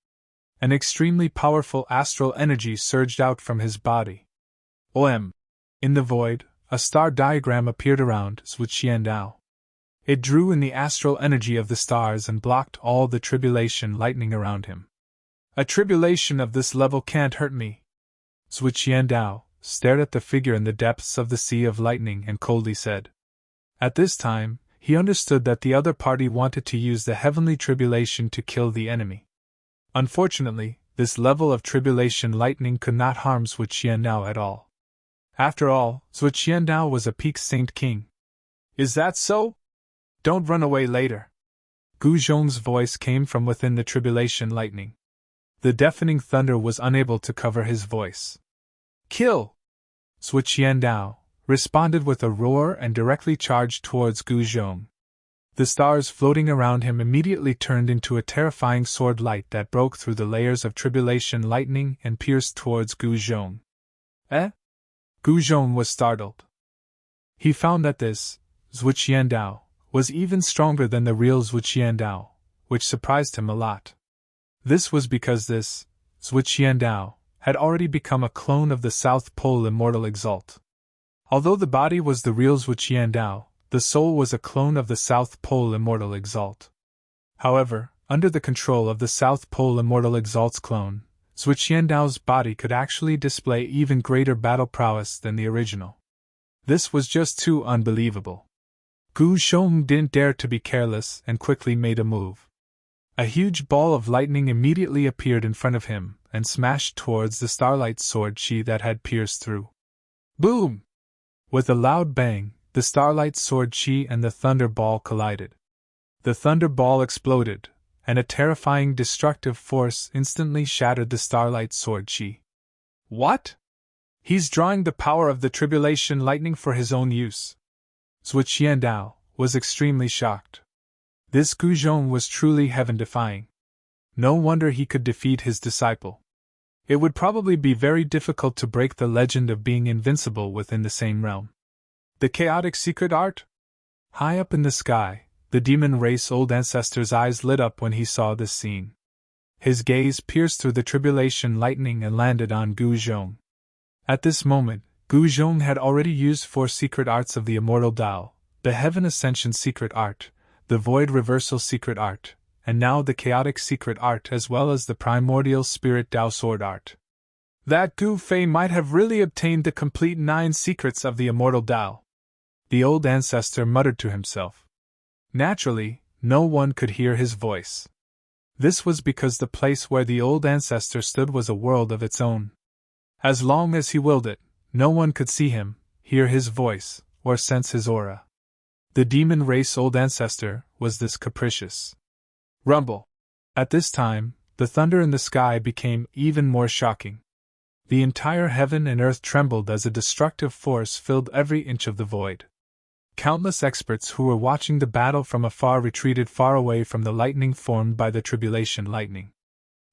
An extremely powerful astral energy surged out from his body. OM! In the void, a star diagram appeared around Zhu Qiandao. It drew in the astral energy of the stars and blocked all the tribulation lightning around him. A tribulation of this level can't hurt me. Zhu Qiandao stared at the figure in the depths of the sea of lightning and coldly said. At this time, he understood that the other party wanted to use the heavenly tribulation to kill the enemy. Unfortunately, this level of tribulation lightning could not harm Zhu Qiandao at all. After all, Zhu Qiandao was a peak saint king. Is that so? Don't run away later. Gu Zhong's voice came from within the tribulation lightning. The deafening thunder was unable to cover his voice. Kill! Zhuo Qiandao responded with a roar and directly charged towards Gu Zhong. The stars floating around him immediately turned into a terrifying sword light that broke through the layers of tribulation lightning and pierced towards Gu Zhong. Eh? Gu Zhong was startled. He found that this Zhuo Qiandao was even stronger than the real Zhuo Qiandao, which surprised him a lot. This was because this Zhuo Qiandao had already become a clone of the South Pole Immortal Exalt. Although the body was the real Zhuo Qiandao, the soul was a clone of the South Pole Immortal Exalt. However, under the control of the South Pole Immortal Exalt's clone, Zhuo Qiandao's body could actually display even greater battle prowess than the original. This was just too unbelievable. Gu Zhong didn't dare to be careless and quickly made a move. A huge ball of lightning immediately appeared in front of him and smashed towards the starlight sword chi that had pierced through. Boom! With a loud bang, the starlight sword chi and the thunder ball collided. The thunder ball exploded, and a terrifying destructive force instantly shattered the starlight sword chi. What? He's drawing the power of the tribulation lightning for his own use. Zhuo Qiandao was extremely shocked. This Gu Zhong was truly heaven-defying. No wonder he could defeat his disciple. It would probably be very difficult to break the legend of being invincible within the same realm. The chaotic secret art? High up in the sky, the demon race old ancestor's eyes lit up when he saw this scene. His gaze pierced through the tribulation lightning and landed on Gu Zhong. At this moment, Gu Zhong had already used 4 secret arts of the Immortal Tao, the Heaven Ascension secret art, the Void Reversal secret art, and now the Chaotic secret art as well as the Primordial Spirit Tao sword art. That Gu Fei might have really obtained the complete 9 secrets of the Immortal Tao. The old ancestor muttered to himself. Naturally, no one could hear his voice. This was because the place where the old ancestor stood was a world of its own. As long as he willed it, no one could see him, hear his voice, or sense his aura. The demon race old ancestor was this capricious. Rumble! At this time, the thunder in the sky became even more shocking. The entire heaven and earth trembled as a destructive force filled every inch of the void. Countless experts who were watching the battle from afar retreated far away from the lightning formed by the tribulation lightning.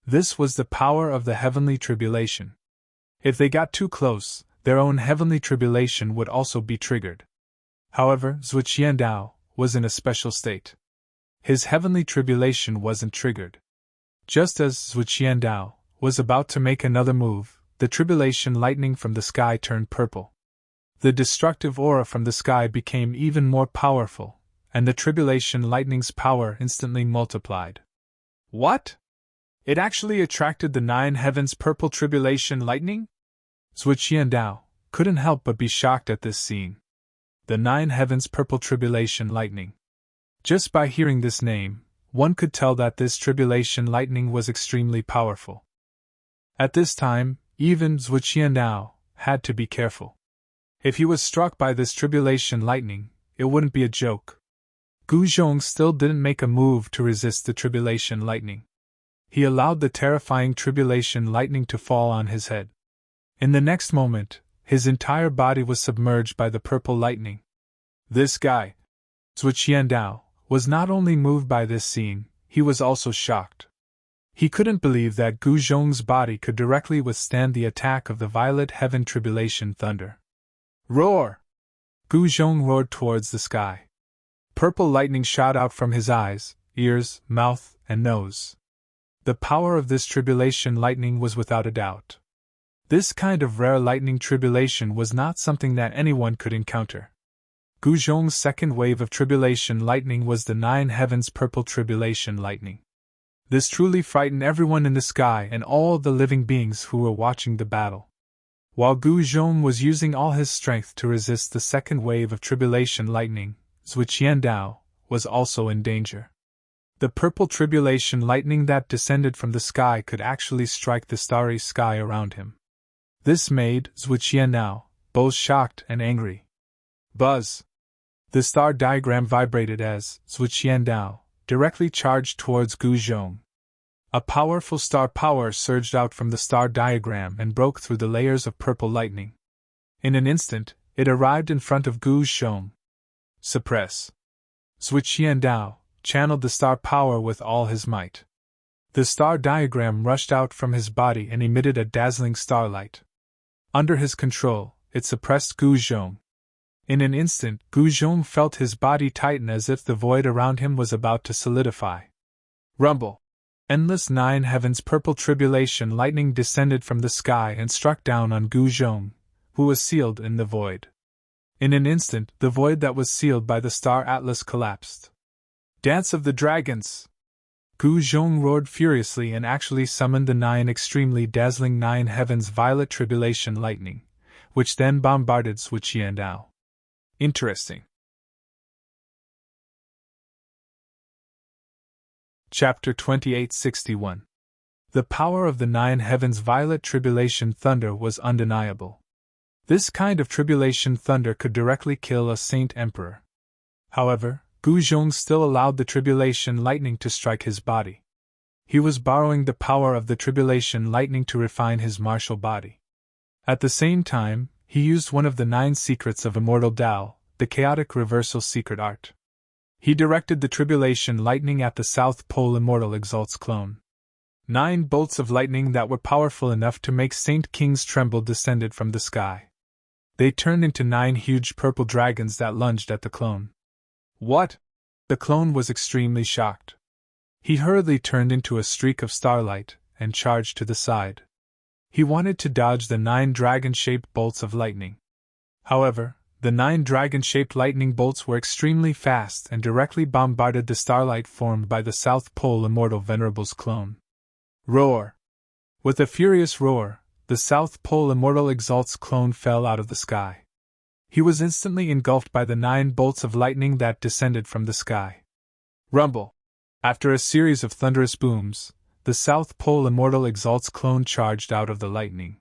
This was the power of the heavenly tribulation. If they got too close, their own heavenly tribulation would also be triggered. However, Zhuo Qiandao was in a special state. His heavenly tribulation wasn't triggered. Just as Zhuo Qiandao was about to make another move, the tribulation lightning from the sky turned purple. The destructive aura from the sky became even more powerful, and the tribulation lightning's power instantly multiplied. What? It actually attracted the 9 heavens purple tribulation lightning? Zhuo Qiandao couldn't help but be shocked at this scene. The 9 heavens purple tribulation lightning. Just by hearing this name, one could tell that this tribulation lightning was extremely powerful. At this time, even Zhuo Qiandao had to be careful. If he was struck by this tribulation lightning, it wouldn't be a joke. Gu Zhong still didn't make a move to resist the tribulation lightning. He allowed the terrifying tribulation lightning to fall on his head. In the next moment, his entire body was submerged by the purple lightning. This guy, Zhuo Qiandao, was not only moved by this scene, he was also shocked. He couldn't believe that Gu Zhong's body could directly withstand the attack of the violet heaven tribulation thunder. Roar! Gu Zhong roared towards the sky. Purple lightning shot out from his eyes, ears, mouth, and nose. The power of this tribulation lightning was without a doubt. This kind of rare lightning tribulation was not something that anyone could encounter. Gu Zhong's second wave of tribulation lightning was the 9 heavens purple tribulation lightning. This truly frightened everyone in the sky and all the living beings who were watching the battle. While Gu Zhong was using all his strength to resist the second wave of tribulation lightning, Zhuo Qiandao was also in danger. The purple tribulation lightning that descended from the sky could actually strike the starry sky around him. This made Zhuo Qiandao both shocked and angry. Buzz! The star diagram vibrated as Zhuo Qiandao directly charged towards Gu Zhong. A powerful star power surged out from the star diagram and broke through the layers of purple lightning. In an instant, it arrived in front of Gu Zhong. Suppress. Zhui Qiandao channeled the star power with all his might. The star diagram rushed out from his body and emitted a dazzling starlight. Under his control, it suppressed Gu Zhong. In an instant, Gu Zhong felt his body tighten as if the void around him was about to solidify. Rumble! Endless nine heavens purple tribulation lightning descended from the sky and struck down on Gu Zhong, who was sealed in the void. In an instant, the void that was sealed by the star atlas collapsed. Dance of the Dragons! Gu Zhong roared furiously and actually summoned the nine extremely dazzling nine heavens violet tribulation lightning, which then bombarded Zhui Qiandao. Interesting. Chapter 2861. The power of the nine heavens violet tribulation thunder was undeniable. This kind of tribulation thunder could directly kill a saint emperor. However, Gu Zhong still allowed the tribulation lightning to strike his body. He was borrowing the power of the tribulation lightning to refine his martial body. At the same time, he used one of the 9 secrets of Immortal Tao, the chaotic reversal secret art. He directed the tribulation lightning at the South Pole Immortal Exalt's clone. 9 bolts of lightning that were powerful enough to make Saint Kings tremble descended from the sky. They turned into 9 huge purple dragons that lunged at the clone. What? The clone was extremely shocked. He hurriedly turned into a streak of starlight and charged to the side. He wanted to dodge the 9 dragon-shaped bolts of lightning. However, the 9 dragon-shaped lightning bolts were extremely fast and directly bombarded the starlight formed by the South Pole Immortal Venerable's clone. Roar! With a furious roar, the South Pole Immortal Exalt's clone fell out of the sky. He was instantly engulfed by the 9 bolts of lightning that descended from the sky. Rumble! After a series of thunderous booms, the South Pole Immortal Exalt's clone charged out of the lightning.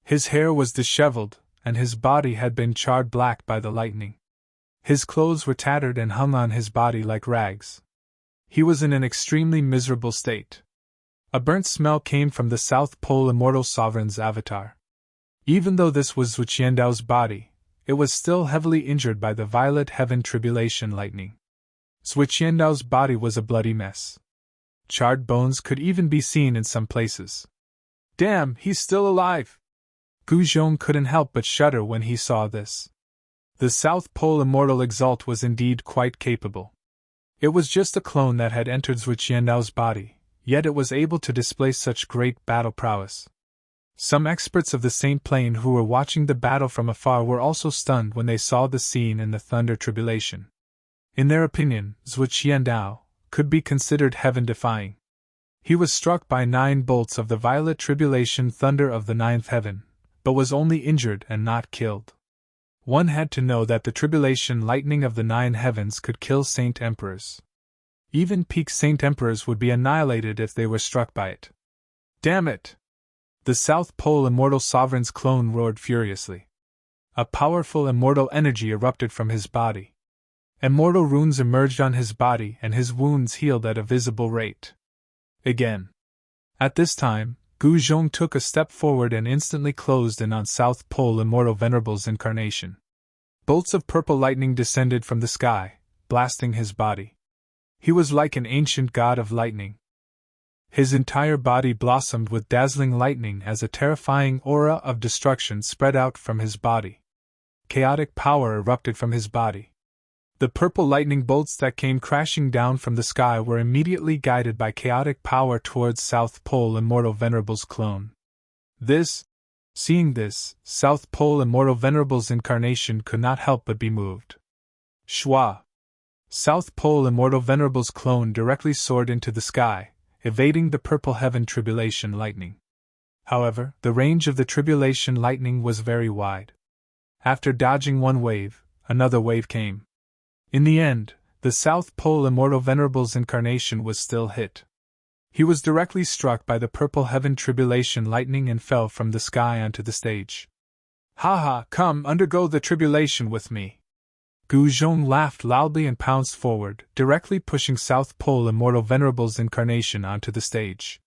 His hair was disheveled, and his body had been charred black by the lightning. His clothes were tattered and hung on his body like rags. He was in an extremely miserable state. A burnt smell came from the South Pole Immortal Sovereign's avatar. Even though this was Zhui Qiandao's body, it was still heavily injured by the violet heaven tribulation lightning. Zhui Qiandao's body was a bloody mess. Charred bones could even be seen in some places. Damn, he's still alive! Gu Zhong couldn't help but shudder when he saw this. The South Pole Immortal Exalt was indeed quite capable. It was just a clone that had entered Zhui Qiandao's body, yet it was able to display such great battle prowess. Some experts of the Saint Plane who were watching the battle from afar were also stunned when they saw the scene in the Thunder Tribulation. In their opinion, Zhui Qiandao could be considered heaven-defying. He was struck by 9 bolts of the violet tribulation thunder of the 9th heaven, but was only injured and not killed. One had to know that the tribulation lightning of the 9 heavens could kill saint emperors. Even peak saint emperors would be annihilated if they were struck by it. Damn it! The South Pole Immortal Sovereign's clone roared furiously. A powerful immortal energy erupted from his body. Immortal runes emerged on his body and his wounds healed at a visible rate. Again. At this time, Gu Zhong took a step forward and instantly closed in on South Pole Immortal Venerable's incarnation. Bolts of purple lightning descended from the sky, blasting his body. He was like an ancient god of lightning. His entire body blossomed with dazzling lightning as a terrifying aura of destruction spread out from his body. Chaotic power erupted from his body. The purple lightning bolts that came crashing down from the sky were immediately guided by chaotic power towards South Pole Immortal Venerable's clone. Seeing this, South Pole Immortal Venerable's incarnation could not help but be moved. Shwa! South Pole Immortal Venerable's clone directly soared into the sky, evading the purple heaven tribulation lightning. However, the range of the tribulation lightning was very wide. After dodging one wave, another wave came. In the end, the South Pole Immortal Venerable's incarnation was still hit. He was directly struck by the purple heaven tribulation lightning and fell from the sky onto the stage. Ha ha, come undergo the tribulation with me! Gu Zhong laughed loudly and pounced forward, directly pushing South Pole Immortal Venerable's incarnation onto the stage.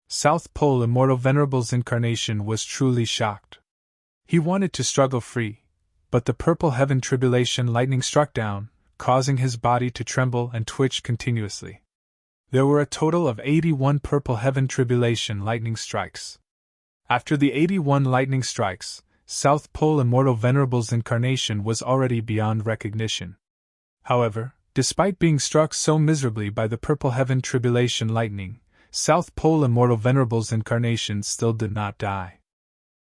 South Pole Immortal Venerable's incarnation was truly shocked. He wanted to struggle free, but the purple heaven tribulation lightning struck down, causing his body to tremble and twitch continuously. There were a total of 81 purple heaven tribulation lightning strikes. After the 81 lightning strikes, South Pole Immortal Venerable's incarnation was already beyond recognition. However, despite being struck so miserably by the purple heaven tribulation lightning, South Pole Immortal Venerable's incarnation still did not die.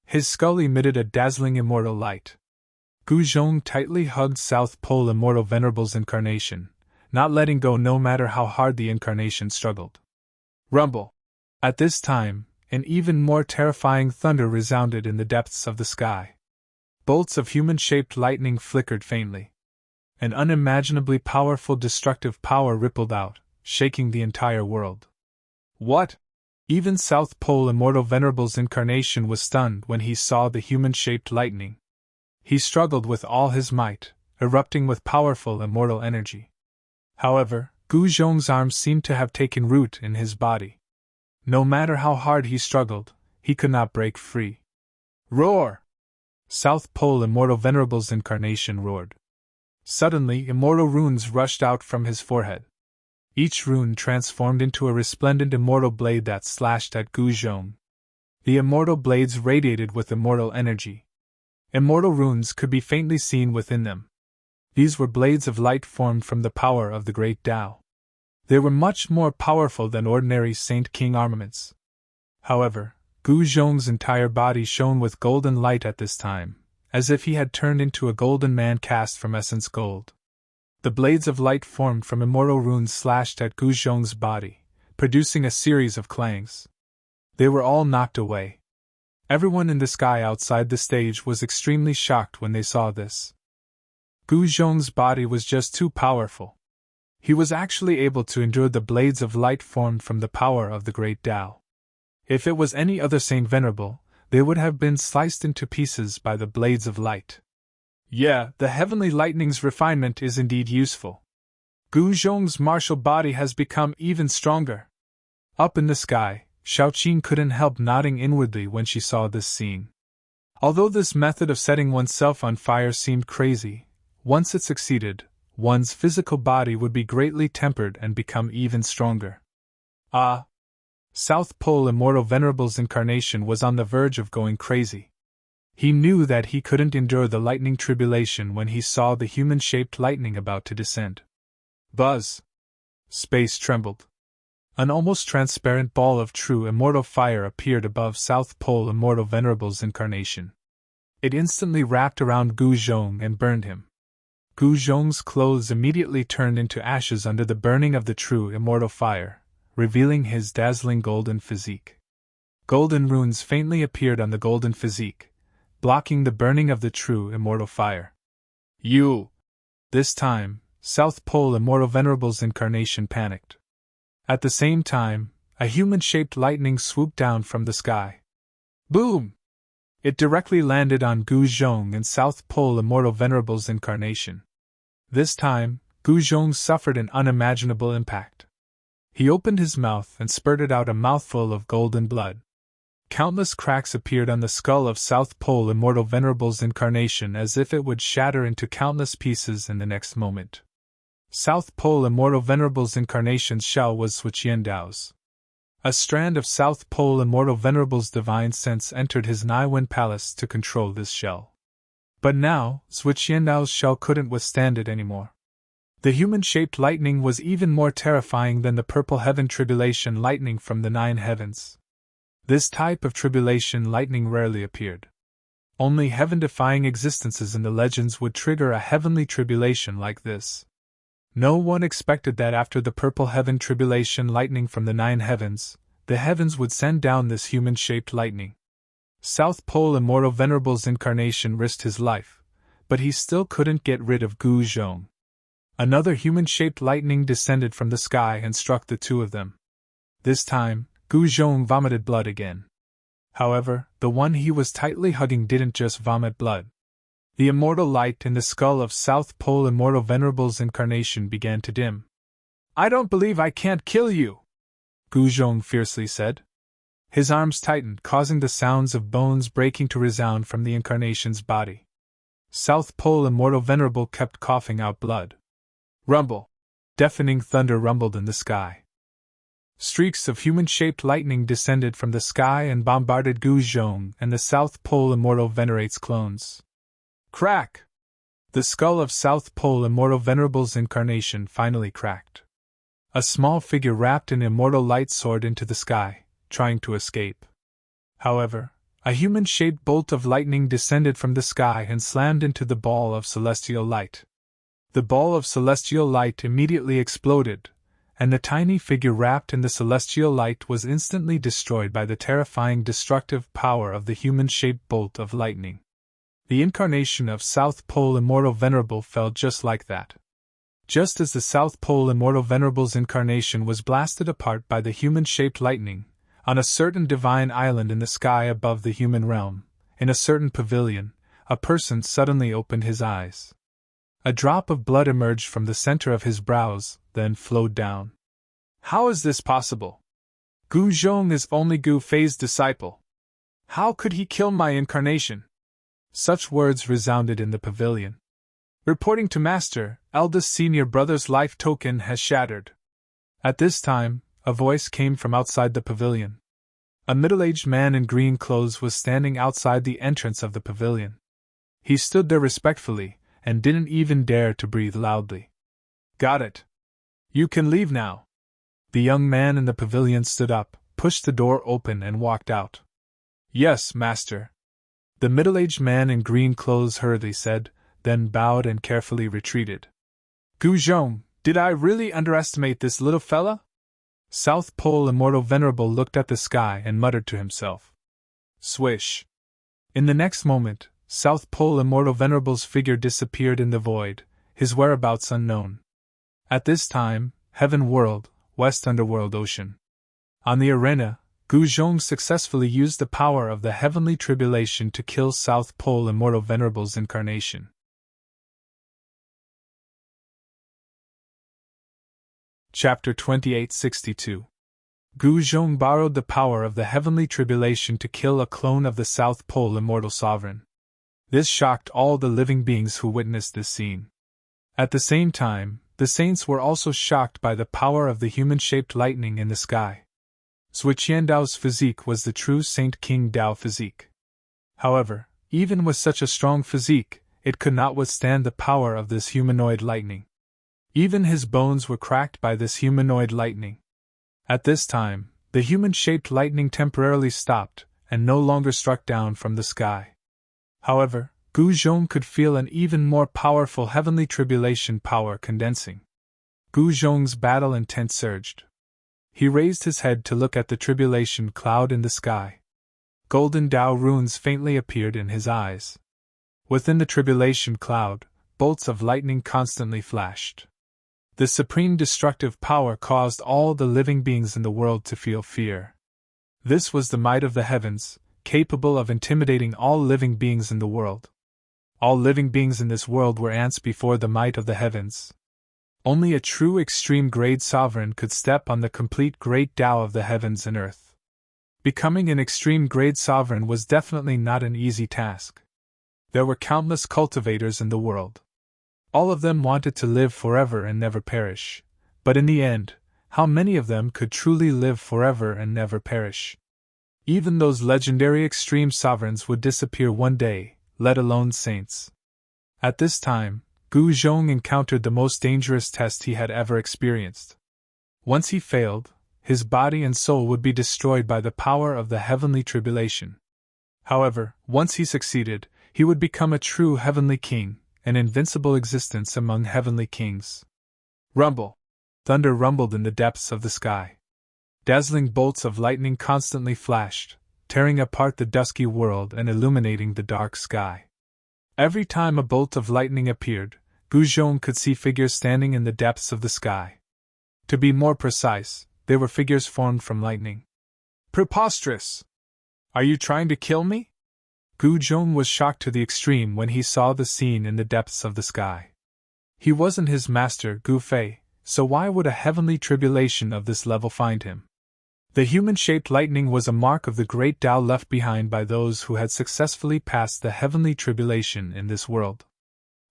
His skull emitted a dazzling immortal light. Gu Zhong tightly hugged South Pole Immortal Venerable's incarnation, not letting go no matter how hard the incarnation struggled. Rumble! At this time, an even more terrifying thunder resounded in the depths of the sky. Bolts of human-shaped lightning flickered faintly. An unimaginably powerful destructive power rippled out, shaking the entire world. What? Even South Pole Immortal Venerable's incarnation was stunned when he saw the human-shaped lightning. He struggled with all his might, erupting with powerful immortal energy. However, Gu Zhong's arms seemed to have taken root in his body. No matter how hard he struggled, he could not break free. Roar! South Pole Immortal Venerable's incarnation roared. Suddenly, immortal runes rushed out from his forehead. Each rune transformed into a resplendent immortal blade that slashed at Gu Zhong. The immortal blades radiated with immortal energy. Immortal runes could be faintly seen within them. These were blades of light formed from the power of the great Tao. They were much more powerful than ordinary Saint King armaments. However, Gu Zhong's entire body shone with golden light at this time, as if he had turned into a golden man cast from essence gold. The blades of light formed from immortal runes slashed at Gu Zhong's body, producing a series of clangs. They were all knocked away. Everyone in the sky outside the stage was extremely shocked when they saw this. Gu Zhong's body was just too powerful. He was actually able to endure the blades of light formed from the power of the great Tao. If it was any other Saint Venerable, they would have been sliced into pieces by the blades of light. Yeah, the heavenly lightning's refinement is indeed useful. Gu Zhong's martial body has become even stronger. Up in the sky, Xiaoqin couldn't help nodding inwardly when she saw this scene. Although this method of setting oneself on fire seemed crazy, once it succeeded, one's physical body would be greatly tempered and become even stronger. Ah! South Pole Immortal Venerable's incarnation was on the verge of going crazy. He knew that he couldn't endure the lightning tribulation when he saw the human-shaped lightning about to descend. Buzz! Space trembled. An almost transparent ball of true immortal fire appeared above South Pole Immortal Venerable's incarnation. It instantly wrapped around Gu Zhong and burned him. Gu Zhong's clothes immediately turned into ashes under the burning of the true immortal fire, revealing his dazzling golden physique. Golden runes faintly appeared on the golden physique, blocking the burning of the true immortal fire. You! This time, South Pole Immortal Venerable's incarnation panicked. At the same time, a human-shaped lightning swooped down from the sky. Boom! It directly landed on Gu Zhong and South Pole Immortal Venerable's incarnation. This time, Gu Zhong suffered an unimaginable impact. He opened his mouth and spurted out a mouthful of golden blood. Countless cracks appeared on the skull of South Pole Immortal Venerable's incarnation as if it would shatter into countless pieces in the next moment. South Pole Immortal Venerable's incarnation's shell was Suqiandao's. A strand of South Pole Immortal Venerable's divine sense entered his Naiwen palace to control this shell. But now, Suqiandao's shell couldn't withstand it anymore. The human-shaped lightning was even more terrifying than the purple heaven tribulation lightning from the 9 heavens. This type of tribulation lightning rarely appeared. Only heaven-defying existences in the legends would trigger a heavenly tribulation like this. No one expected that after the purple heaven tribulation lightning from the 9 heavens, the heavens would send down this human-shaped lightning. South Pole Immortal Venerable's incarnation risked his life, but he still couldn't get rid of Gu Zhong. Another human-shaped lightning descended from the sky and struck the two of them. This time, Gu Zhong vomited blood again. However, the one he was tightly hugging didn't just vomit blood. The immortal light in the skull of South Pole Immortal Venerable's incarnation began to dim. "I don't believe I can't kill you," Guzhong fiercely said. His arms tightened, causing the sounds of bones breaking to resound from the incarnation's body. South Pole Immortal Venerable kept coughing out blood. Rumble! Deafening thunder rumbled in the sky. Streaks of human-shaped lightning descended from the sky and bombarded Guzhong and the South Pole Immortal Venerate's clones. Crack! The skull of South Pole Immortal Venerable's incarnation finally cracked. A small figure wrapped in immortal light soared into the sky, trying to escape. However, a human-shaped bolt of lightning descended from the sky and slammed into the ball of celestial light. The ball of celestial light immediately exploded, and the tiny figure wrapped in the celestial light was instantly destroyed by the terrifying destructive power of the human-shaped bolt of lightning. The incarnation of South Pole Immortal Venerable fell just like that. Just as the South Pole Immortal Venerable's incarnation was blasted apart by the human-shaped lightning, on a certain divine island in the sky above the human realm, in a certain pavilion, a person suddenly opened his eyes. A drop of blood emerged from the center of his brows, then flowed down. How is this possible? Guzhong is only Gu Fei's disciple. How could he kill my incarnation? Such words resounded in the pavilion. Reporting to Master, eldest senior brother's life token has shattered. At this time, a voice came from outside the pavilion. A middle-aged man in green clothes was standing outside the entrance of the pavilion. He stood there respectfully, and didn't even dare to breathe loudly. Got it. You can leave now. The young man in the pavilion stood up, pushed the door open and walked out. Yes, Master. The middle-aged man in green clothes hurriedly said, then bowed and carefully retreated. Guzhong, did I really underestimate this little fella? South Pole Immortal Venerable looked at the sky and muttered to himself. Swish! In the next moment, South Pole Immortal Venerable's figure disappeared in the void, his whereabouts unknown. At this time, Heaven World, West Underworld Ocean. On the arena, Guzhong successfully used the power of the heavenly tribulation to kill South Pole Immortal Venerable's incarnation. Chapter 2862. Guzhong borrowed the power of the heavenly tribulation to kill a clone of the South Pole Immortal Sovereign. This shocked all the living beings who witnessed this scene. At the same time, the saints were also shocked by the power of the human-shaped lightning in the sky. Zhui Qiandao's physique was the true Saint King Dao physique. However, even with such a strong physique, it could not withstand the power of this humanoid lightning. Even his bones were cracked by this humanoid lightning. At this time, the human-shaped lightning temporarily stopped, and no longer struck down from the sky. However, Guzhong could feel an even more powerful heavenly tribulation power condensing. Guzhong's battle intent surged. He raised his head to look at the tribulation cloud in the sky. Golden Dao runes faintly appeared in his eyes. Within the tribulation cloud, bolts of lightning constantly flashed. The supreme destructive power caused all the living beings in the world to feel fear. This was the might of the heavens, capable of intimidating all living beings in the world. All living beings in this world were ants before the might of the heavens. Only a true extreme grade sovereign could step on the complete great Tao of the heavens and earth. Becoming an extreme grade sovereign was definitely not an easy task. There were countless cultivators in the world. All of them wanted to live forever and never perish, but in the end, how many of them could truly live forever and never perish? Even those legendary extreme sovereigns would disappear one day, let alone saints. At this time, Guzhong encountered the most dangerous test he had ever experienced. Once he failed, his body and soul would be destroyed by the power of the heavenly tribulation. However, once he succeeded, he would become a true heavenly king, an invincible existence among heavenly kings. Rumble! Thunder rumbled in the depths of the sky. Dazzling bolts of lightning constantly flashed, tearing apart the dusky world and illuminating the dark sky. Every time a bolt of lightning appeared, Guzhong could see figures standing in the depths of the sky. To be more precise, they were figures formed from lightning. Preposterous! Are you trying to kill me? Gu Zhong was shocked to the extreme when he saw the scene in the depths of the sky. He wasn't his master, Gu Fei, so why would a heavenly tribulation of this level find him? The human-shaped lightning was a mark of the great Tao left behind by those who had successfully passed the heavenly tribulation in this world.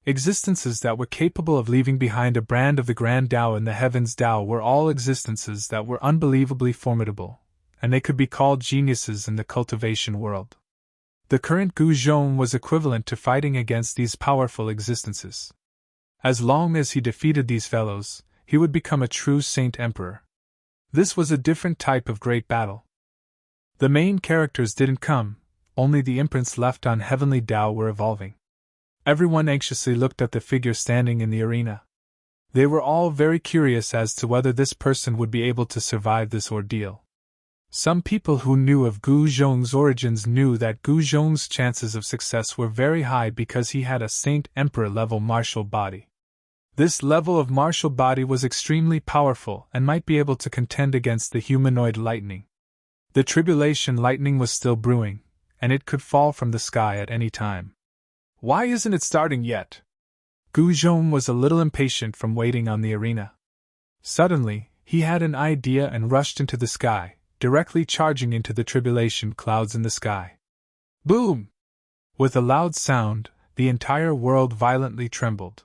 Existences that were capable of leaving behind a brand of the grand Tao in the heavens Tao were all existences that were unbelievably formidable, and they could be called geniuses in the cultivation world. The current Gu Zhong was equivalent to fighting against these powerful existences. As long as he defeated these fellows, he would become a true Saint Emperor. This was a different type of great battle. The main characters didn't come, only the imprints left on heavenly Tao were evolving. Everyone anxiously looked at the figure standing in the arena. They were all very curious as to whether this person would be able to survive this ordeal. Some people who knew of Gu Zhong's origins knew that Gu Zhong's chances of success were very high because he had a Saint Emperor level martial body. This level of martial body was extremely powerful and might be able to contend against the humanoid lightning. The tribulation lightning was still brewing, and it could fall from the sky at any time. Why isn't it starting yet? Gu Zhong was a little impatient from waiting on the arena. Suddenly, he had an idea and rushed into the sky, directly charging into the tribulation clouds in the sky. Boom! With a loud sound, the entire world violently trembled.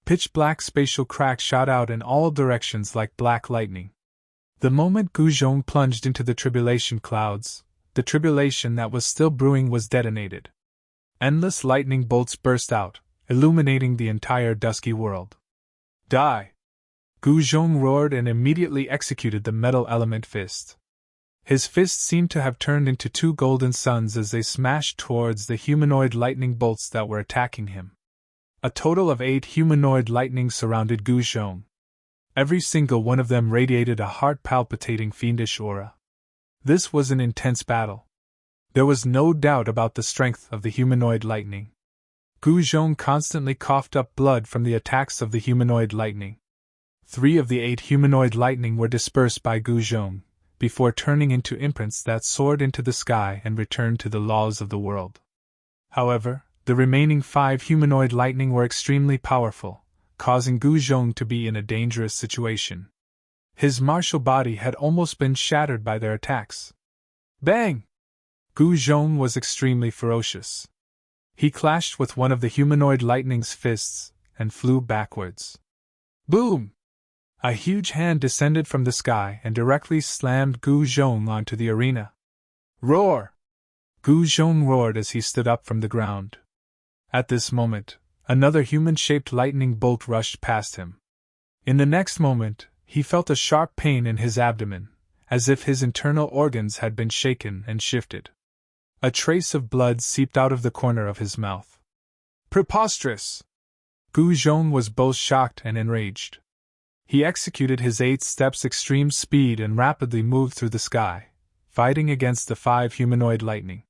Pitch-black spatial cracks shot out in all directions like black lightning. The moment Gu Zhong plunged into the tribulation clouds, the tribulation that was still brewing was detonated. Endless lightning bolts burst out, illuminating the entire dusky world. Die! Gu Zhong roared and immediately executed the metal element fist. His fists seemed to have turned into two golden suns as they smashed towards the humanoid lightning bolts that were attacking him. A total of 8 humanoid lightnings surrounded Gu Zhong. Every single one of them radiated a heart-palpitating fiendish aura. This was an intense battle. There was no doubt about the strength of the humanoid lightning. Gu Zhong constantly coughed up blood from the attacks of the humanoid lightning. 3 of the 8 humanoid lightning were dispersed by Gu Zhong, before turning into imprints that soared into the sky and returned to the laws of the world. However, the remaining 5 humanoid lightning were extremely powerful, causing Gu Zhong to be in a dangerous situation. His martial body had almost been shattered by their attacks. Bang! Gu Zhong was extremely ferocious. He clashed with one of the humanoid lightning's fists and flew backwards. Boom! A huge hand descended from the sky and directly slammed Gu Zhong onto the arena. Roar! Gu Zhong roared as he stood up from the ground. At this moment, another human-shaped lightning bolt rushed past him. In the next moment, he felt a sharp pain in his abdomen, as if his internal organs had been shaken and shifted. A trace of blood seeped out of the corner of his mouth. Preposterous! Gu Zhong was both shocked and enraged. He executed his 8 steps extreme speed and rapidly moved through the sky, fighting against the 5 humanoid lightning.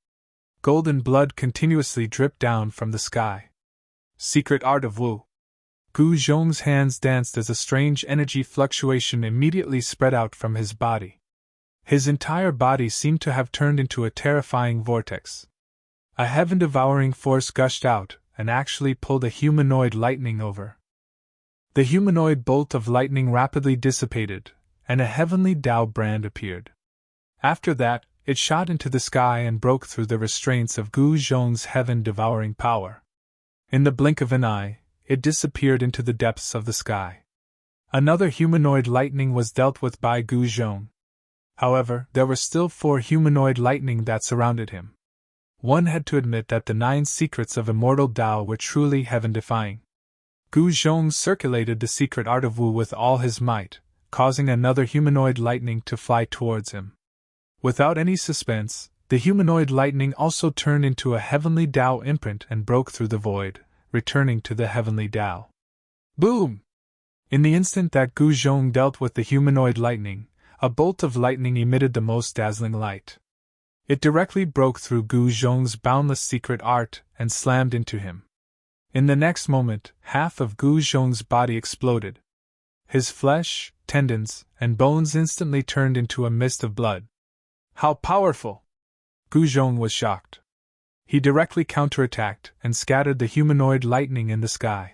Golden blood continuously dripped down from the sky. Secret art of Wu. Gu Zhong's hands danced as a strange energy fluctuation immediately spread out from his body. His entire body seemed to have turned into a terrifying vortex. A heaven-devouring force gushed out and actually pulled a humanoid lightning over. The humanoid bolt of lightning rapidly dissipated, and a heavenly Tao brand appeared. After that, it shot into the sky and broke through the restraints of Gu Zhong's heaven-devouring power. In the blink of an eye, it disappeared into the depths of the sky. Another humanoid lightning was dealt with by Gu Zhong. However, there were still 4 humanoid lightning that surrounded him. One had to admit that the 9 secrets of immortal Tao were truly heaven-defying. Gu Zhong circulated the secret art of Wu with all his might, causing another humanoid lightning to fly towards him. Without any suspense, the humanoid lightning also turned into a heavenly Tao imprint and broke through the void, returning to the heavenly Tao. Boom! In the instant that Gu Zhong dealt with the humanoid lightning, a bolt of lightning emitted the most dazzling light. It directly broke through Gu Zhong's boundless secret art and slammed into him. In the next moment, half of Gu Zhong's body exploded. His flesh, tendons, and bones instantly turned into a mist of blood. How powerful! Gu Zhong was shocked. He directly counterattacked and scattered the humanoid lightning in the sky.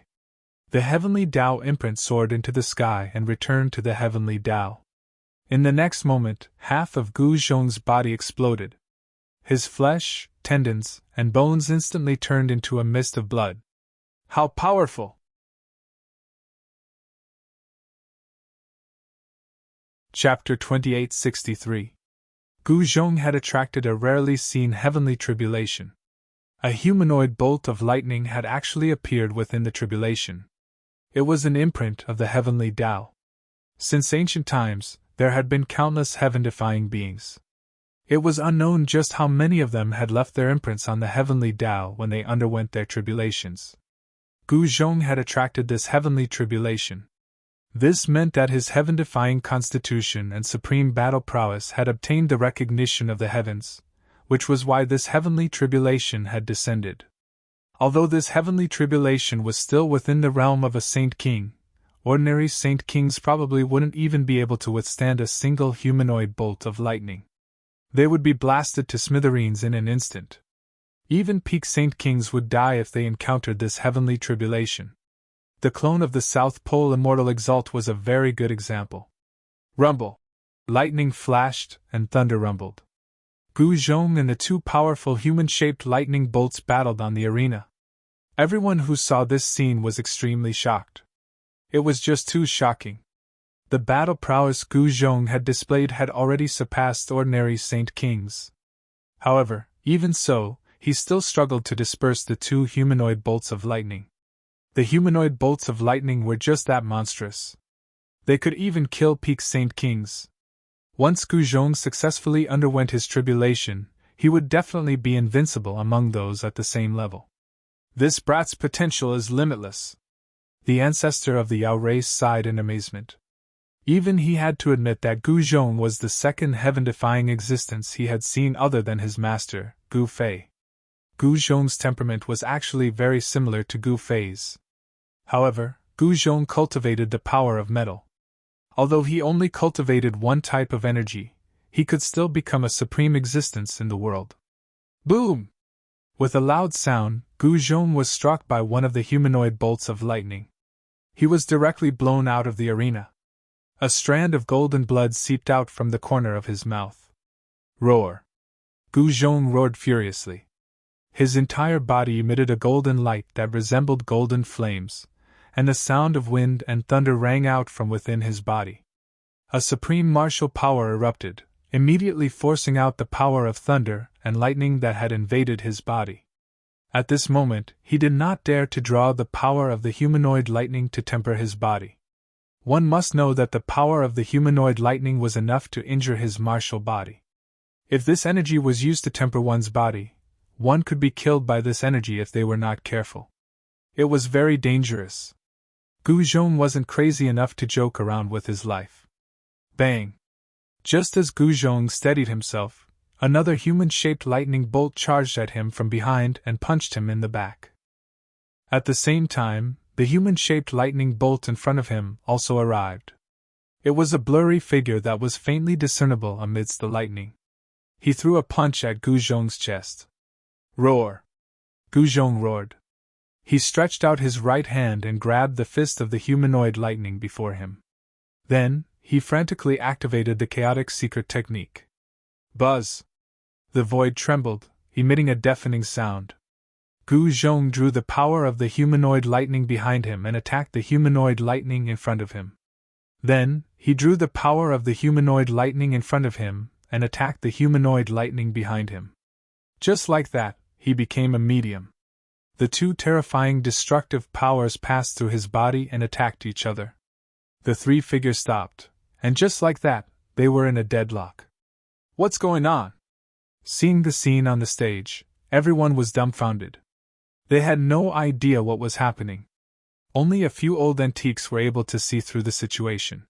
The heavenly Tao imprint soared into the sky and returned to the heavenly Tao. In the next moment, half of Gu Zhong's body exploded. His flesh, tendons, and bones instantly turned into a mist of blood. How powerful! Chapter 2863. Gu Zhong had attracted a rarely seen heavenly tribulation. A humanoid bolt of lightning had actually appeared within the tribulation. It was an imprint of the heavenly Tao. Since ancient times, there had been countless heaven-defying beings. It was unknown just how many of them had left their imprints on the heavenly Tao when they underwent their tribulations. Gu Zhong had attracted this heavenly tribulation. This meant that his heaven-defying constitution and supreme battle prowess had obtained the recognition of the heavens, which was why this heavenly tribulation had descended. Although this heavenly tribulation was still within the realm of a saint king, ordinary saint kings probably wouldn't even be able to withstand a single humanoid bolt of lightning. They would be blasted to smithereens in an instant. Even peak saint kings would die if they encountered this heavenly tribulation. The clone of the South Pole Immortal Exalt was a very good example. Rumble! Lightning flashed and thunder rumbled. Gu Zhong and the two powerful human-shaped lightning bolts battled on the arena. Everyone who saw this scene was extremely shocked. It was just too shocking. The battle prowess Gu Zhong had displayed had already surpassed ordinary saint kings. However, even so, he still struggled to disperse the two humanoid bolts of lightning. The humanoid bolts of lightning were just that monstrous. They could even kill peak saint kings. Once Gu Zhong successfully underwent his tribulation, he would definitely be invincible among those at the same level. This brat's potential is limitless. The ancestor of the Yao race sighed in amazement. Even he had to admit that Gu Zhong was the second heaven-defying existence he had seen other than his master, Gu Fei. Gu Zhong's temperament was actually very similar to Gu Fei's. However, Gu Zhong cultivated the power of metal. Although he only cultivated one type of energy, he could still become a supreme existence in the world. Boom! With a loud sound, Gu Zhong was struck by one of the humanoid bolts of lightning. He was directly blown out of the arena. A strand of golden blood seeped out from the corner of his mouth. Roar! Gu Zhong roared furiously. His entire body emitted a golden light that resembled golden flames, and the sound of wind and thunder rang out from within his body. A supreme martial power erupted, immediately forcing out the power of thunder and lightning that had invaded his body. At this moment, he did not dare to draw the power of the humanoid lightning to temper his body. One must know that the power of the humanoid lightning was enough to injure his martial body. If this energy was used to temper one's body, one could be killed by this energy if they were not careful. It was very dangerous. Gu Zhong wasn't crazy enough to joke around with his life. Bang! Just as Gu Zhong steadied himself, another human-shaped lightning bolt charged at him from behind and punched him in the back. At the same time, the human-shaped lightning bolt in front of him also arrived. It was a blurry figure that was faintly discernible amidst the lightning. He threw a punch at Gu Zhong's chest. Roar! Gu Zhong roared. He stretched out his right hand and grabbed the fist of the humanoid lightning before him. Then, he frantically activated the chaotic secret technique. Buzz! The void trembled, emitting a deafening sound. Gu Zhong drew the power of the humanoid lightning behind him and attacked the humanoid lightning in front of him. Then, he drew the power of the humanoid lightning in front of him and attacked the humanoid lightning behind him. Just like that, he became a medium. The two terrifying destructive powers passed through his body and attacked each other. The three figures stopped, and just like that, they were in a deadlock. What's going on? Seeing the scene on the stage, everyone was dumbfounded. They had no idea what was happening. Only a few old antiques were able to see through the situation.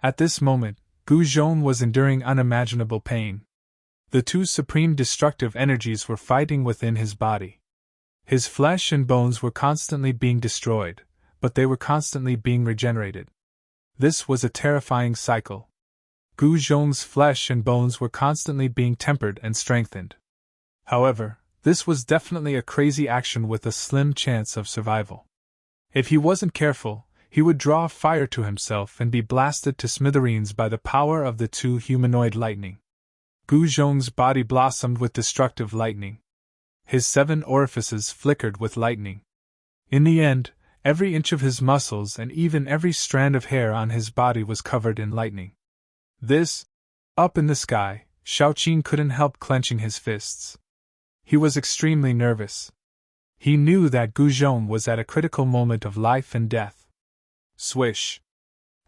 At this moment, Gu Zhong was enduring unimaginable pain. The two supreme destructive energies were fighting within his body. His flesh and bones were constantly being destroyed, but they were constantly being regenerated. This was a terrifying cycle. Gu Zhong's flesh and bones were constantly being tempered and strengthened. However, This was definitely a crazy action with a slim chance of survival. If he wasn't careful, he would draw fire to himself and be blasted to smithereens by the power of the two humanoid lightning. Gu Zhong's body blossomed with destructive lightning. His 7 orifices flickered with lightning. In the end, every inch of his muscles and even every strand of hair on his body was covered in lightning. Up in the sky, Shaoqing couldn't help clenching his fists. He was extremely nervous. He knew that Gu Zhong was at a critical moment of life and death. Swish!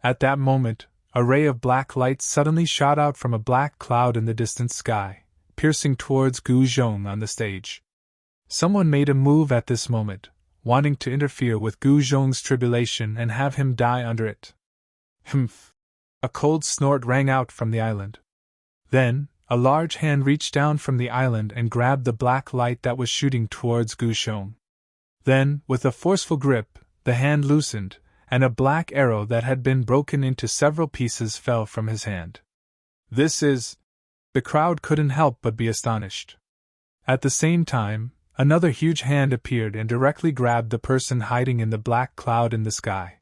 At that moment, a ray of black light suddenly shot out from a black cloud in the distant sky, piercing towards Gu Zhong on the stage. Someone made a move at this moment, wanting to interfere with Gu Zhong's tribulation and have him die under it. Humph! A cold snort rang out from the island. Then, a large hand reached down from the island and grabbed the black light that was shooting towards Gu Zhong. Then, with a forceful grip, the hand loosened, and a black arrow that had been broken into several pieces fell from his hand. The crowd couldn't help but be astonished. At the same time, another huge hand appeared and directly grabbed the person hiding in the black cloud in the sky.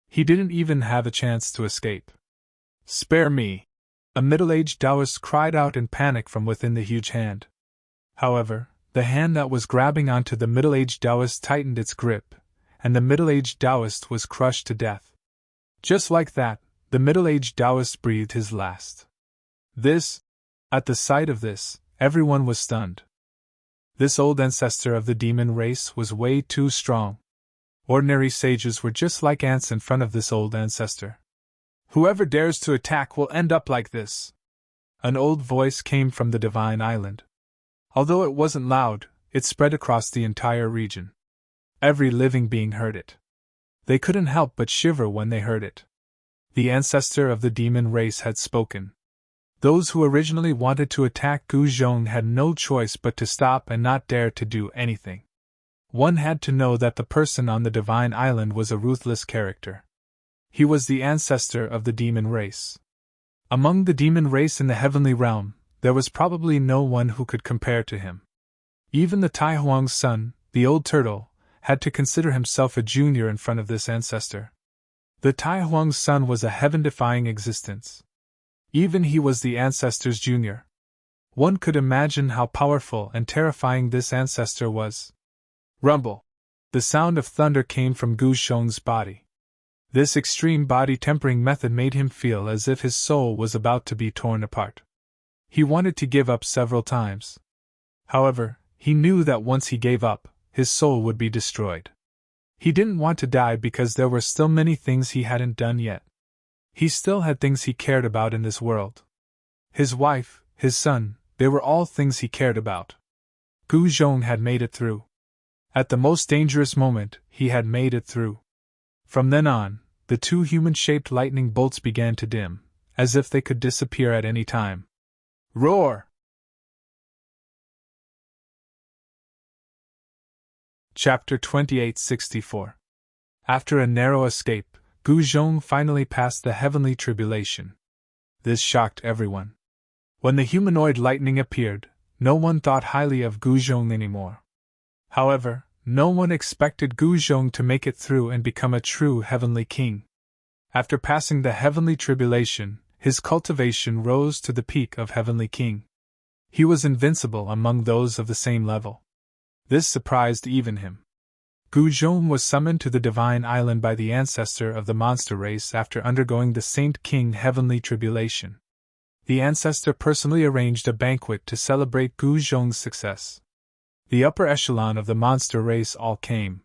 He didn't even have a chance to escape. "Spare me!" A middle-aged Taoist cried out in panic from within the huge hand. However, the hand that was grabbing onto the middle-aged Taoist tightened its grip, and the middle-aged Taoist was crushed to death. Just like that, the middle-aged Taoist breathed his last. At the sight of this, everyone was stunned. This old ancestor of the demon race was way too strong. Ordinary sages were just like ants in front of this old ancestor. "Whoever dares to attack will end up like this." An old voice came from the Divine Island. Although it wasn't loud, it spread across the entire region. Every living being heard it. They couldn't help but shiver when they heard it. The ancestor of the demon race had spoken. Those who originally wanted to attack Gu Zhong had no choice but to stop and not dare to do anything. One had to know that the person on the Divine Island was a ruthless character. He was the ancestor of the demon race. Among the demon race in the heavenly realm, there was probably no one who could compare to him. Even the Tai Huang's son, the old turtle, had to consider himself a junior in front of this ancestor. The Tai Huang's son was a heaven-defying existence. Even he was the ancestor's junior. One could imagine how powerful and terrifying this ancestor was. Rumble! The sound of thunder came from Gu Zhong's body. This extreme body tempering method made him feel as if his soul was about to be torn apart. He wanted to give up several times. However, he knew that once he gave up, his soul would be destroyed. He didn't want to die because there were still many things he hadn't done yet. He still had things he cared about in this world. His wife, his son, they were all things he cared about. Gu Zhong had made it through. At the most dangerous moment, he had made it through. From then on, the two human-shaped lightning bolts began to dim, as if they could disappear at any time. Roar! Chapter 2864. After a narrow escape, Gu Zhong finally passed the heavenly tribulation. This shocked everyone. When the humanoid lightning appeared, no one thought highly of Gu Zhong anymore. However, no one expected Gu Zhong to make it through and become a true heavenly king. After passing the heavenly tribulation, his cultivation rose to the peak of heavenly king. He was invincible among those of the same level. This surprised even him. Gu Zhong was summoned to the Divine Island by the ancestor of the monster race after undergoing the Saint King heavenly tribulation. The ancestor personally arranged a banquet to celebrate Gu Zhong's success. The upper echelon of the monster race all came.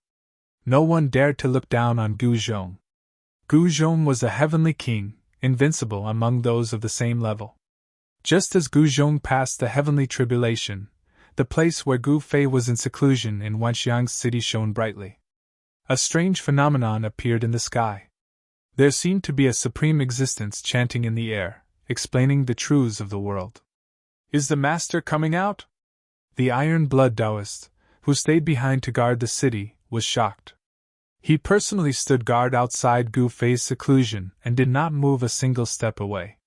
No one dared to look down on Gu Zhong. Gu Zhong was a heavenly king, invincible among those of the same level. Just as Gu Zhong passed the heavenly tribulation, the place where Gu Fei was in seclusion in Wanxiang's city shone brightly. A strange phenomenon appeared in the sky. There seemed to be a supreme existence chanting in the air, explaining the truths of the world. "Is the master coming out?" The Iron Blood Taoist, who stayed behind to guard the city, was shocked. He personally stood guard outside Gu Fei's seclusion and did not move a single step away.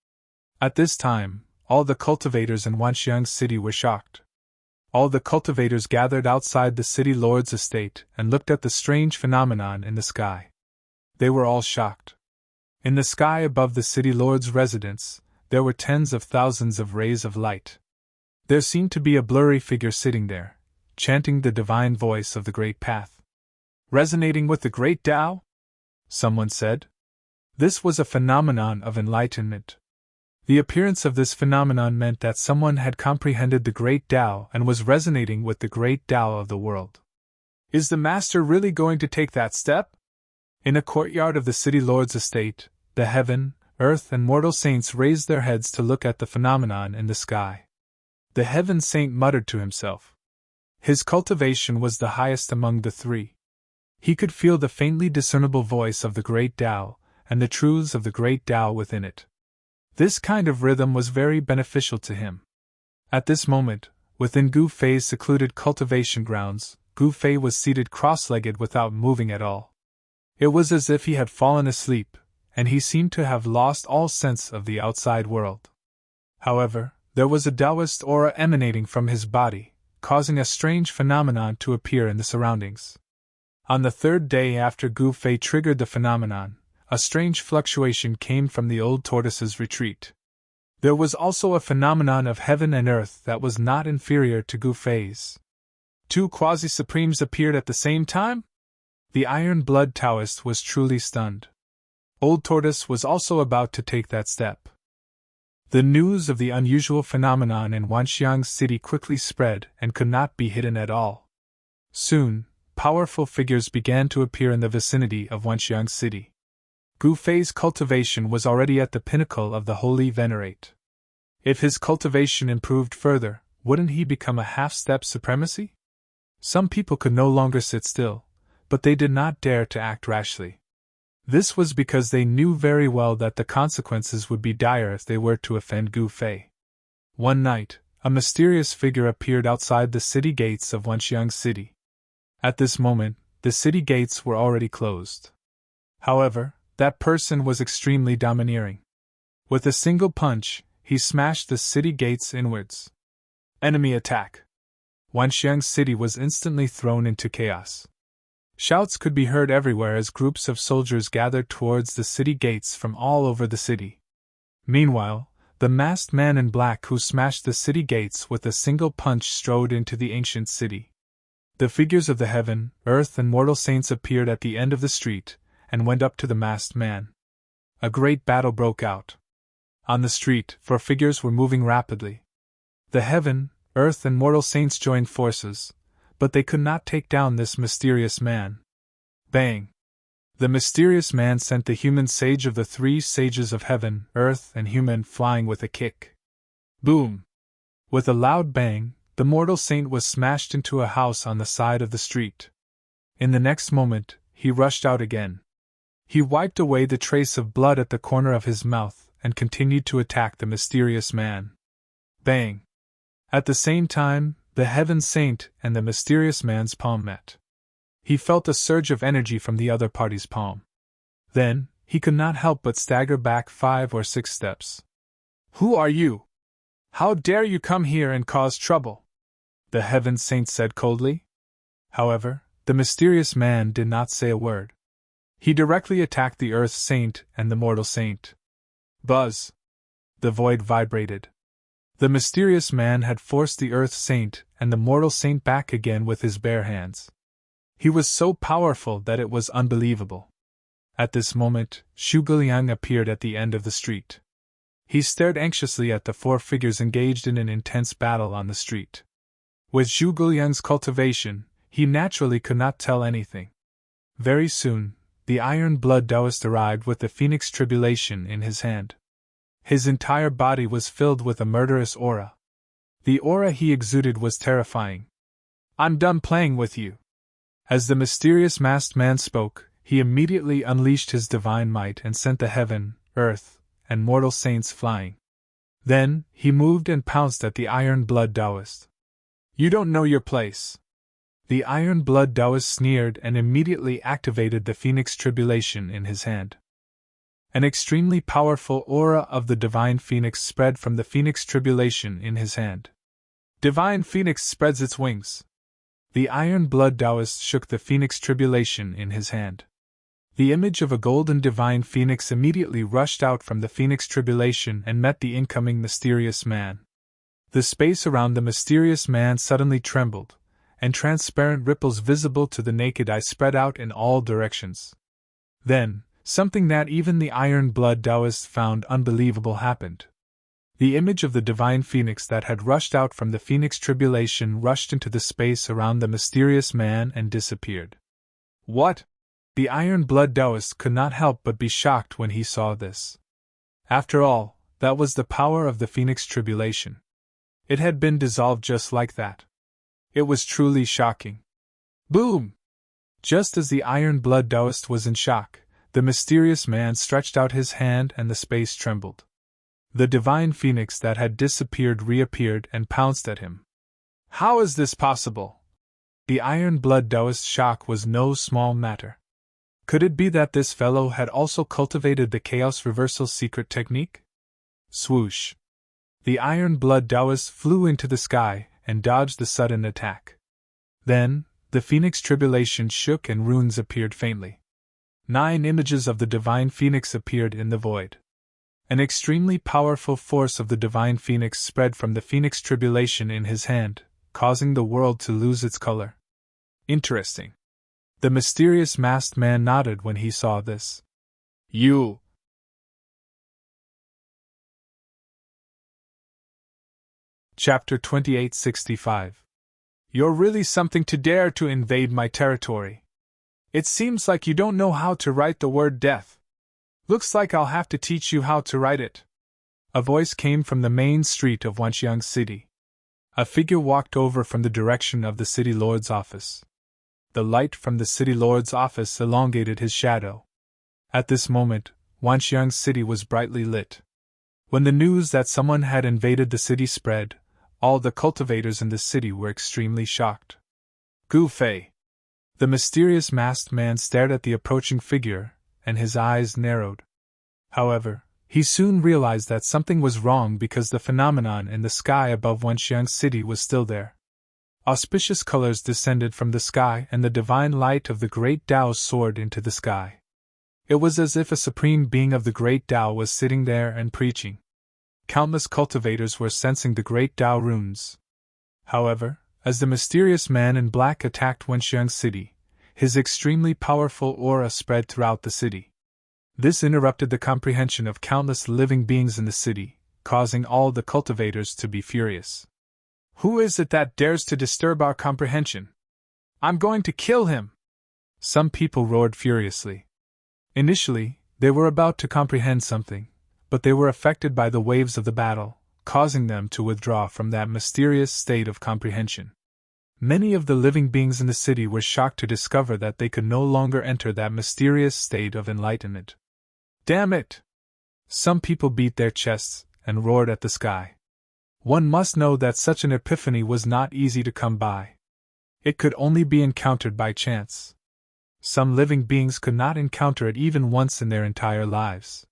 At this time, all the cultivators in Wanxiang's city were shocked. All the cultivators gathered outside the city lord's estate and looked at the strange phenomenon in the sky. They were all shocked. In the sky above the city lord's residence, there were tens of thousands of rays of light. There seemed to be a blurry figure sitting there, chanting the divine voice of the great path. Resonating with the great Tao? Someone said. This was a phenomenon of enlightenment. The appearance of this phenomenon meant that someone had comprehended the great Tao and was resonating with the great Tao of the world. Is the master really going to take that step? In a courtyard of the city lord's estate, the heaven, earth, and mortal saints raised their heads to look at the phenomenon in the sky. The heaven saint muttered to himself. His cultivation was the highest among the three. He could feel the faintly discernible voice of the great Tao, and the truths of the great Tao within it. This kind of rhythm was very beneficial to him. At this moment, within Gu Fei's secluded cultivation grounds, Gu Fei was seated cross-legged without moving at all. It was as if he had fallen asleep, and he seemed to have lost all sense of the outside world. However, there was a Taoist aura emanating from his body, causing a strange phenomenon to appear in the surroundings. On the third day after Gu Fei triggered the phenomenon, a strange fluctuation came from the old tortoise's retreat. There was also a phenomenon of heaven and earth that was not inferior to Gu Fei's. Two quasi-supremes appeared at the same time? The iron-blood Taoist was truly stunned. Old Tortoise was also about to take that step. The news of the unusual phenomenon in Wanxiang's city quickly spread and could not be hidden at all. Soon, powerful figures began to appear in the vicinity of Wanxiang's city. Gu Fei's cultivation was already at the pinnacle of the holy venerate. If his cultivation improved further, wouldn't he become a half-step supremacy? Some people could no longer sit still, but they did not dare to act rashly. This was because they knew very well that the consequences would be dire if they were to offend Gu Fei. One night, a mysterious figure appeared outside the city gates of Wanxiang City. At this moment, the city gates were already closed. However, that person was extremely domineering. With a single punch, he smashed the city gates inwards. Enemy attack! Wanxiang City was instantly thrown into chaos. Shouts could be heard everywhere as groups of soldiers gathered towards the city gates from all over the city. Meanwhile, the masked man in black who smashed the city gates with a single punch strode into the ancient city. The figures of the heaven, earth, and mortal saints appeared at the end of the street and went up to the masked man. A great battle broke out. On the street, 4 figures were moving rapidly. The heaven, earth, and mortal saints joined forces, but they could not take down this mysterious man. Bang! The mysterious man sent the human sage of the 3 sages of heaven, earth, and human flying with a kick. Boom! With a loud bang, the mortal saint was smashed into a house on the side of the street. In the next moment, he rushed out again. He wiped away the trace of blood at the corner of his mouth and continued to attack the mysterious man. Bang! At the same time, the heaven saint and the mysterious man's palm met. He felt a surge of energy from the other party's palm. Then, he could not help but stagger back 5 or 6 steps. Who are you? How dare you come here and cause trouble? The heaven saint said coldly. However, the mysterious man did not say a word. He directly attacked the earth saint and the mortal saint. Buzz! The void vibrated. The mysterious man had forced the earth saint and the mortal saint back again with his bare hands. He was so powerful that it was unbelievable. At this moment, Zhuge Liang appeared at the end of the street. He stared anxiously at the 4 figures engaged in an intense battle on the street. With Zhuge Liang's cultivation, he naturally could not tell anything. Very soon, the iron-blood Taoist arrived with the Phoenix Tribulation in his hand. His entire body was filled with a murderous aura. The aura he exuded was terrifying. I'm done playing with you. As the mysterious masked man spoke, he immediately unleashed his divine might and sent the heaven, earth, and mortal saints flying. Then, he moved and pounced at the iron-blood Taoist. You don't know your place. The iron-blood Taoist sneered and immediately activated the Phoenix Tribulation in his hand. An extremely powerful aura of the divine phoenix spread from the Phoenix Tribulation in his hand. Divine Phoenix spreads its wings. The iron-blood Taoist shook the Phoenix Tribulation in his hand. The image of a golden divine phoenix immediately rushed out from the Phoenix Tribulation and met the incoming mysterious man. The space around the mysterious man suddenly trembled, and transparent ripples visible to the naked eye spread out in all directions. Then, something that even the iron-blood Taoist found unbelievable happened. The image of the divine phoenix that had rushed out from the Phoenix Tribulation rushed into the space around the mysterious man and disappeared. What? The iron-blood Taoist could not help but be shocked when he saw this. After all, that was the power of the Phoenix Tribulation. It had been dissolved just like that. It was truly shocking. Boom! Just as the iron-blood Taoist was in shock, the mysterious man stretched out his hand and the space trembled. The divine phoenix that had disappeared reappeared and pounced at him. How is this possible? The iron-blood Taoist's shock was no small matter. Could it be that this fellow had also cultivated the chaos reversal secret technique? Swoosh! The iron-blood Taoist flew into the sky and dodged the sudden attack. Then, the Phoenix Tribulation shook and runes appeared faintly. 9 images of the divine phoenix appeared in the void. An extremely powerful force of the divine phoenix spread from the Phoenix Tribulation in his hand, causing the world to lose its color. Interesting. The mysterious masked man nodded when he saw this. You. Chapter 2865. You're really something to dare to invade my territory. It seems like you don't know how to write the word death. Looks like I'll have to teach you how to write it. A voice came from the main street of Wanxiang City. A figure walked over from the direction of the city lord's office. The light from the city lord's office elongated his shadow. At this moment, Wanxiang City was brightly lit. When the news that someone had invaded the city spread, all the cultivators in the city were extremely shocked. Gu Fei. The mysterious masked man stared at the approaching figure, and his eyes narrowed. However, he soon realized that something was wrong because the phenomenon in the sky above Wanxiang City was still there. Auspicious colors descended from the sky and the divine light of the great Tao soared into the sky. It was as if a supreme being of the great Tao was sitting there and preaching. Countless cultivators were sensing the great Tao runes. However, as the mysterious man in black attacked Wanxiang City, his extremely powerful aura spread throughout the city. This interrupted the comprehension of countless living beings in the city, causing all the cultivators to be furious. Who is it that dares to disturb our comprehension? I'm going to kill him! Some people roared furiously. Initially, they were about to comprehend something, but they were affected by the waves of the battle, causing them to withdraw from that mysterious state of comprehension. Many of the living beings in the city were shocked to discover that they could no longer enter that mysterious state of enlightenment. Damn it! Some people beat their chests and roared at the sky. One must know that such an epiphany was not easy to come by. It could only be encountered by chance. Some living beings could not encounter it even once in their entire lives.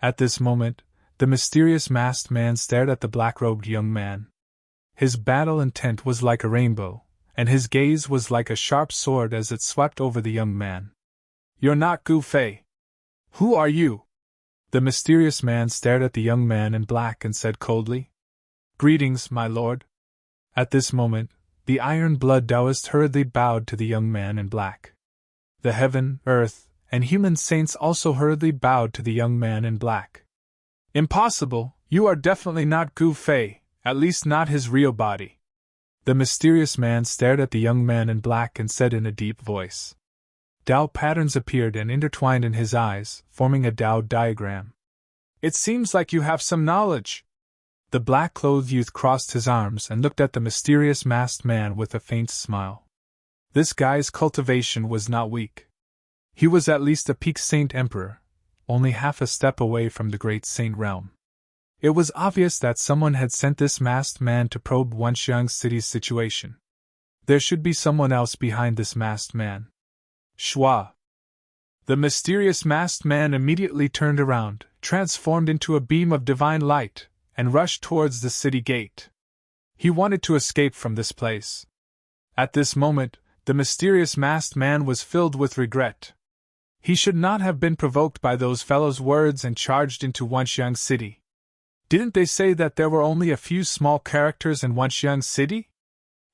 At this moment, the mysterious masked man stared at the black-robed young man. His battle intent was like a rainbow, and his gaze was like a sharp sword as it swept over the young man. You're not Gu Fei. Who are you? The mysterious man stared at the young man in black and said coldly, Greetings, my lord. At this moment, the iron-blood Taoist hurriedly bowed to the young man in black. The heaven, earth, and human saints also hurriedly bowed to the young man in black. Impossible, you are definitely not Gu Fei, at least not his real body. The mysterious man stared at the young man in black and said in a deep voice. Tao patterns appeared and intertwined in his eyes, forming a Tao diagram. It seems like you have some knowledge. The black-clothed youth crossed his arms and looked at the mysterious masked man with a faint smile. This guy's cultivation was not weak. He was at least a peak saint emperor, only half a step away from the great saint realm. It was obvious that someone had sent this masked man to probe Wanxiang City's situation. There should be someone else behind this masked man. Shua. The mysterious masked man immediately turned around, transformed into a beam of divine light, and rushed towards the city gate. He wanted to escape from this place. At this moment, the mysterious masked man was filled with regret. He should not have been provoked by those fellows' words and charged into Wenxiang City. Didn't they say that there were only a few small characters in Wenxiang City?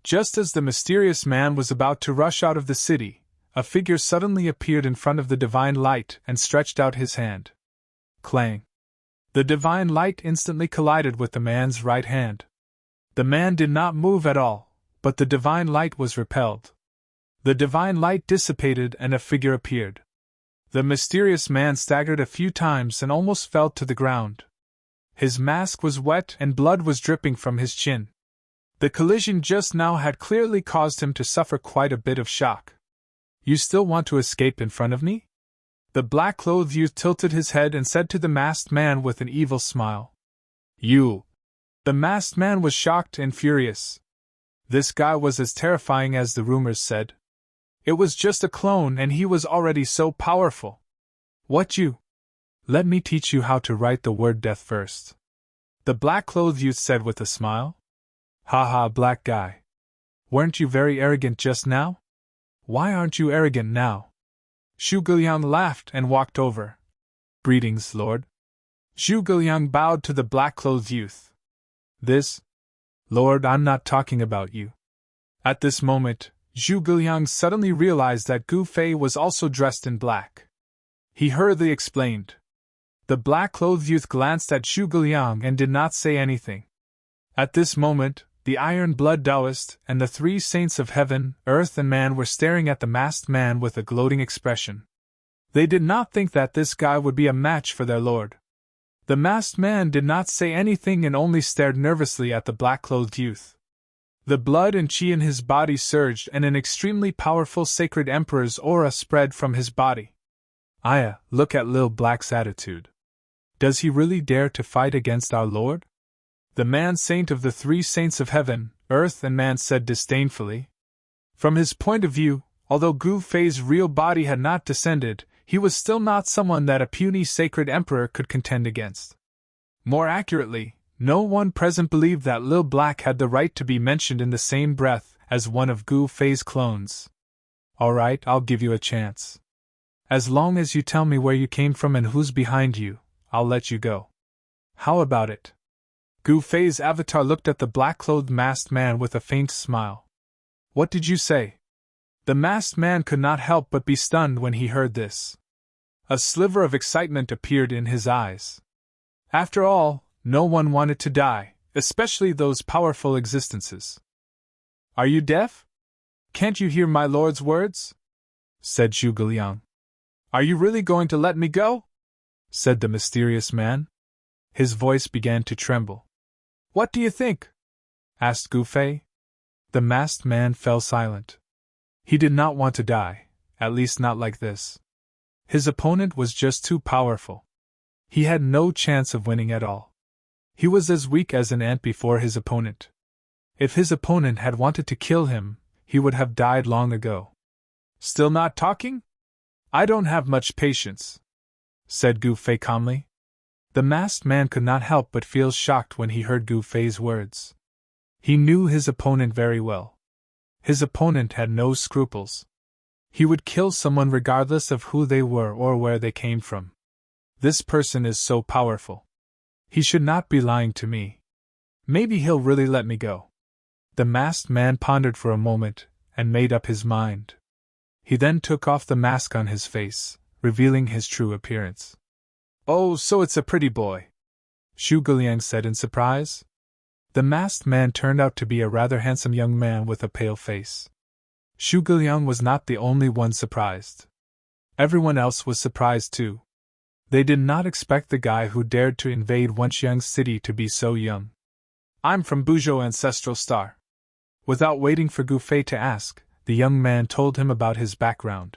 Just as the mysterious man was about to rush out of the city, a figure suddenly appeared in front of the divine light and stretched out his hand. Clang! The divine light instantly collided with the man's right hand. The man did not move at all, but the divine light was repelled. The divine light dissipated and a figure appeared. The mysterious man staggered a few times and almost fell to the ground. His mask was wet and blood was dripping from his chin. The collision just now had clearly caused him to suffer quite a bit of shock. You still want to escape in front of me? The black-clothed youth tilted his head and said to the masked man with an evil smile. You! The masked man was shocked and furious. This guy was as terrifying as the rumors said. It was just a clone and he was already so powerful. What you? Let me teach you how to write the word death first. The black-clothed youth said with a smile. Ha ha, black guy. Weren't you very arrogant just now? Why aren't you arrogant now? Zhuge Liang laughed and walked over. Greetings, Lord. Zhuge Liang bowed to the black-clothed youth. This? Lord, I'm not talking about you. At this moment, Zhuge Liang suddenly realized that Gu Fei was also dressed in black. He hurriedly explained. The black-clothed youth glanced at Zhuge Liang and did not say anything. At this moment, the iron-blood Taoist and the three saints of heaven, earth and man were staring at the masked man with a gloating expression. They did not think that this guy would be a match for their lord. The masked man did not say anything and only stared nervously at the black-clothed youth. The blood and qi in his body surged and an extremely powerful sacred emperor's aura spread from his body. Aya, look at Lil Black's attitude. Does he really dare to fight against our Lord? The man-saint of the three saints of heaven, earth and man said disdainfully. From his point of view, although Gu Fei's real body had not descended, he was still not someone that a puny sacred emperor could contend against. More accurately, no one present believed that Lil Black had the right to be mentioned in the same breath as one of Gu Fei's clones. Alright, I'll give you a chance. As long as you tell me where you came from and who's behind you, I'll let you go. How about it? Gu Fei's avatar looked at the black-clothed masked man with a faint smile. What did you say? The masked man could not help but be stunned when he heard this. A sliver of excitement appeared in his eyes. After all, no one wanted to die, especially those powerful existences. Are you deaf? Can't you hear my lord's words? Said Zhuge Liang. Are you really going to let me go? Said the mysterious man. His voice began to tremble. What do you think? Asked Gu Fei. The masked man fell silent. He did not want to die, at least not like this. His opponent was just too powerful. He had no chance of winning at all. He was as weak as an ant before his opponent. If his opponent had wanted to kill him, he would have died long ago. Still not talking? I don't have much patience, said Gu Fei calmly. The masked man could not help but feel shocked when he heard Gu Fei's words. He knew his opponent very well. His opponent had no scruples. He would kill someone regardless of who they were or where they came from. This person is so powerful. He should not be lying to me. Maybe he'll really let me go. The masked man pondered for a moment and made up his mind. He then took off the mask on his face, revealing his true appearance. Oh, so it's a pretty boy, Zhuge Liang said in surprise. The masked man turned out to be a rather handsome young man with a pale face. Zhuge Liang was not the only one surprised. Everyone else was surprised too. They did not expect the guy who dared to invade Wenxiang City to be so young. I'm from Buzhou Ancestral Star. Without waiting for Gu Fei to ask, the young man told him about his background.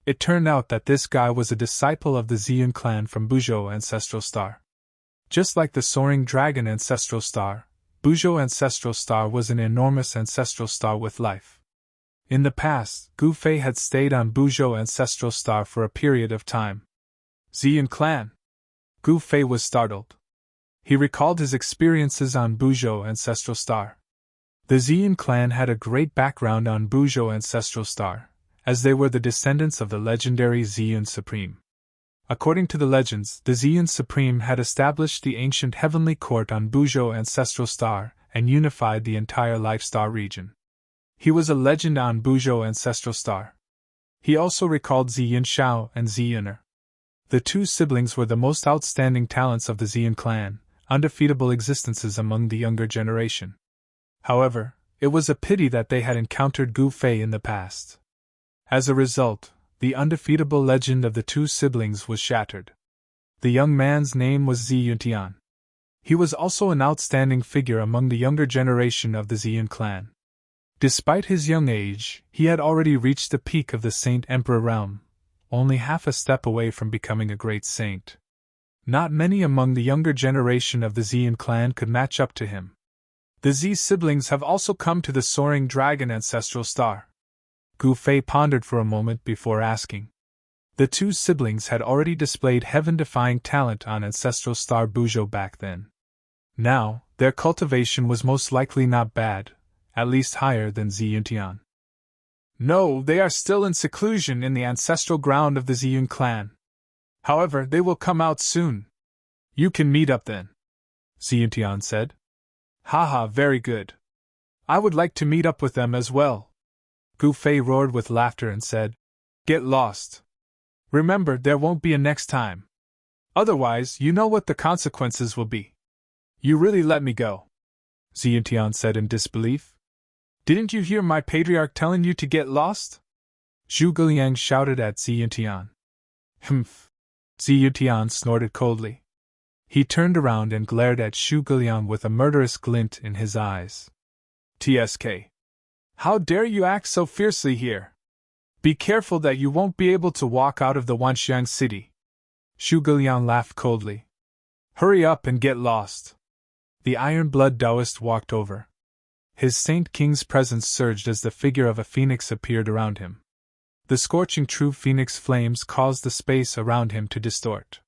It turned out that this guy was a disciple of the Ziyun clan from Buzhou Ancestral Star. Just like the Soaring Dragon Ancestral Star, Buzhou Ancestral Star was an enormous ancestral star with life. In the past, Gu Fei had stayed on Buzhou Ancestral Star for a period of time. Ziyun clan? Gu Fei was startled. He recalled his experiences on Buzhou Ancestral Star. The Xian clan had a great background on Buzhou ancestral star, as they were the descendants of the legendary Xian Supreme. According to the legends, the Xian Supreme had established the ancient heavenly court on Buzhou ancestral star and unified the entire Life Star region. He was a legend on Buzhou ancestral star. He also recalled Xian Shao and Xianer. The two siblings were the most outstanding talents of the Xian clan, undefeatable existences among the younger generation. However, it was a pity that they had encountered Gu Fei in the past. As a result, the undefeatable legend of the two siblings was shattered. The young man's name was Zi Yuntian. He was also an outstanding figure among the younger generation of the Xian clan. Despite his young age, he had already reached the peak of the Saint Emperor realm, only half a step away from becoming a great saint. Not many among the younger generation of the Xian clan could match up to him. The Zi siblings have also come to the soaring dragon ancestral star. Gu Fei pondered for a moment before asking. The two siblings had already displayed heaven-defying talent on ancestral star Buzhou back then. Now, their cultivation was most likely not bad, at least higher than Zi Yuntian. No, they are still in seclusion in the ancestral ground of the Xian clan. However, they will come out soon. You can meet up then, Zi Yuntian said. Haha, very good. I would like to meet up with them as well. Gu Fei roared with laughter and said, Get lost. Remember, there won't be a next time. Otherwise, you know what the consequences will be. You really let me go, Zi Yuntian said in disbelief. Didn't you hear my patriarch telling you to get lost? Zhu Guliang shouted at Zi Yuntian. Humph. Zi Yuntian snorted coldly. He turned around and glared at Zhu Guliang with a murderous glint in his eyes. TSK. How dare you act so fiercely here? Be careful that you won't be able to walk out of the Wanxiang city. Zhu Guliang laughed coldly. Hurry up and get lost. The iron-blood Taoist walked over. His Saint King's presence surged as the figure of a phoenix appeared around him. The scorching true phoenix flames caused the space around him to distort.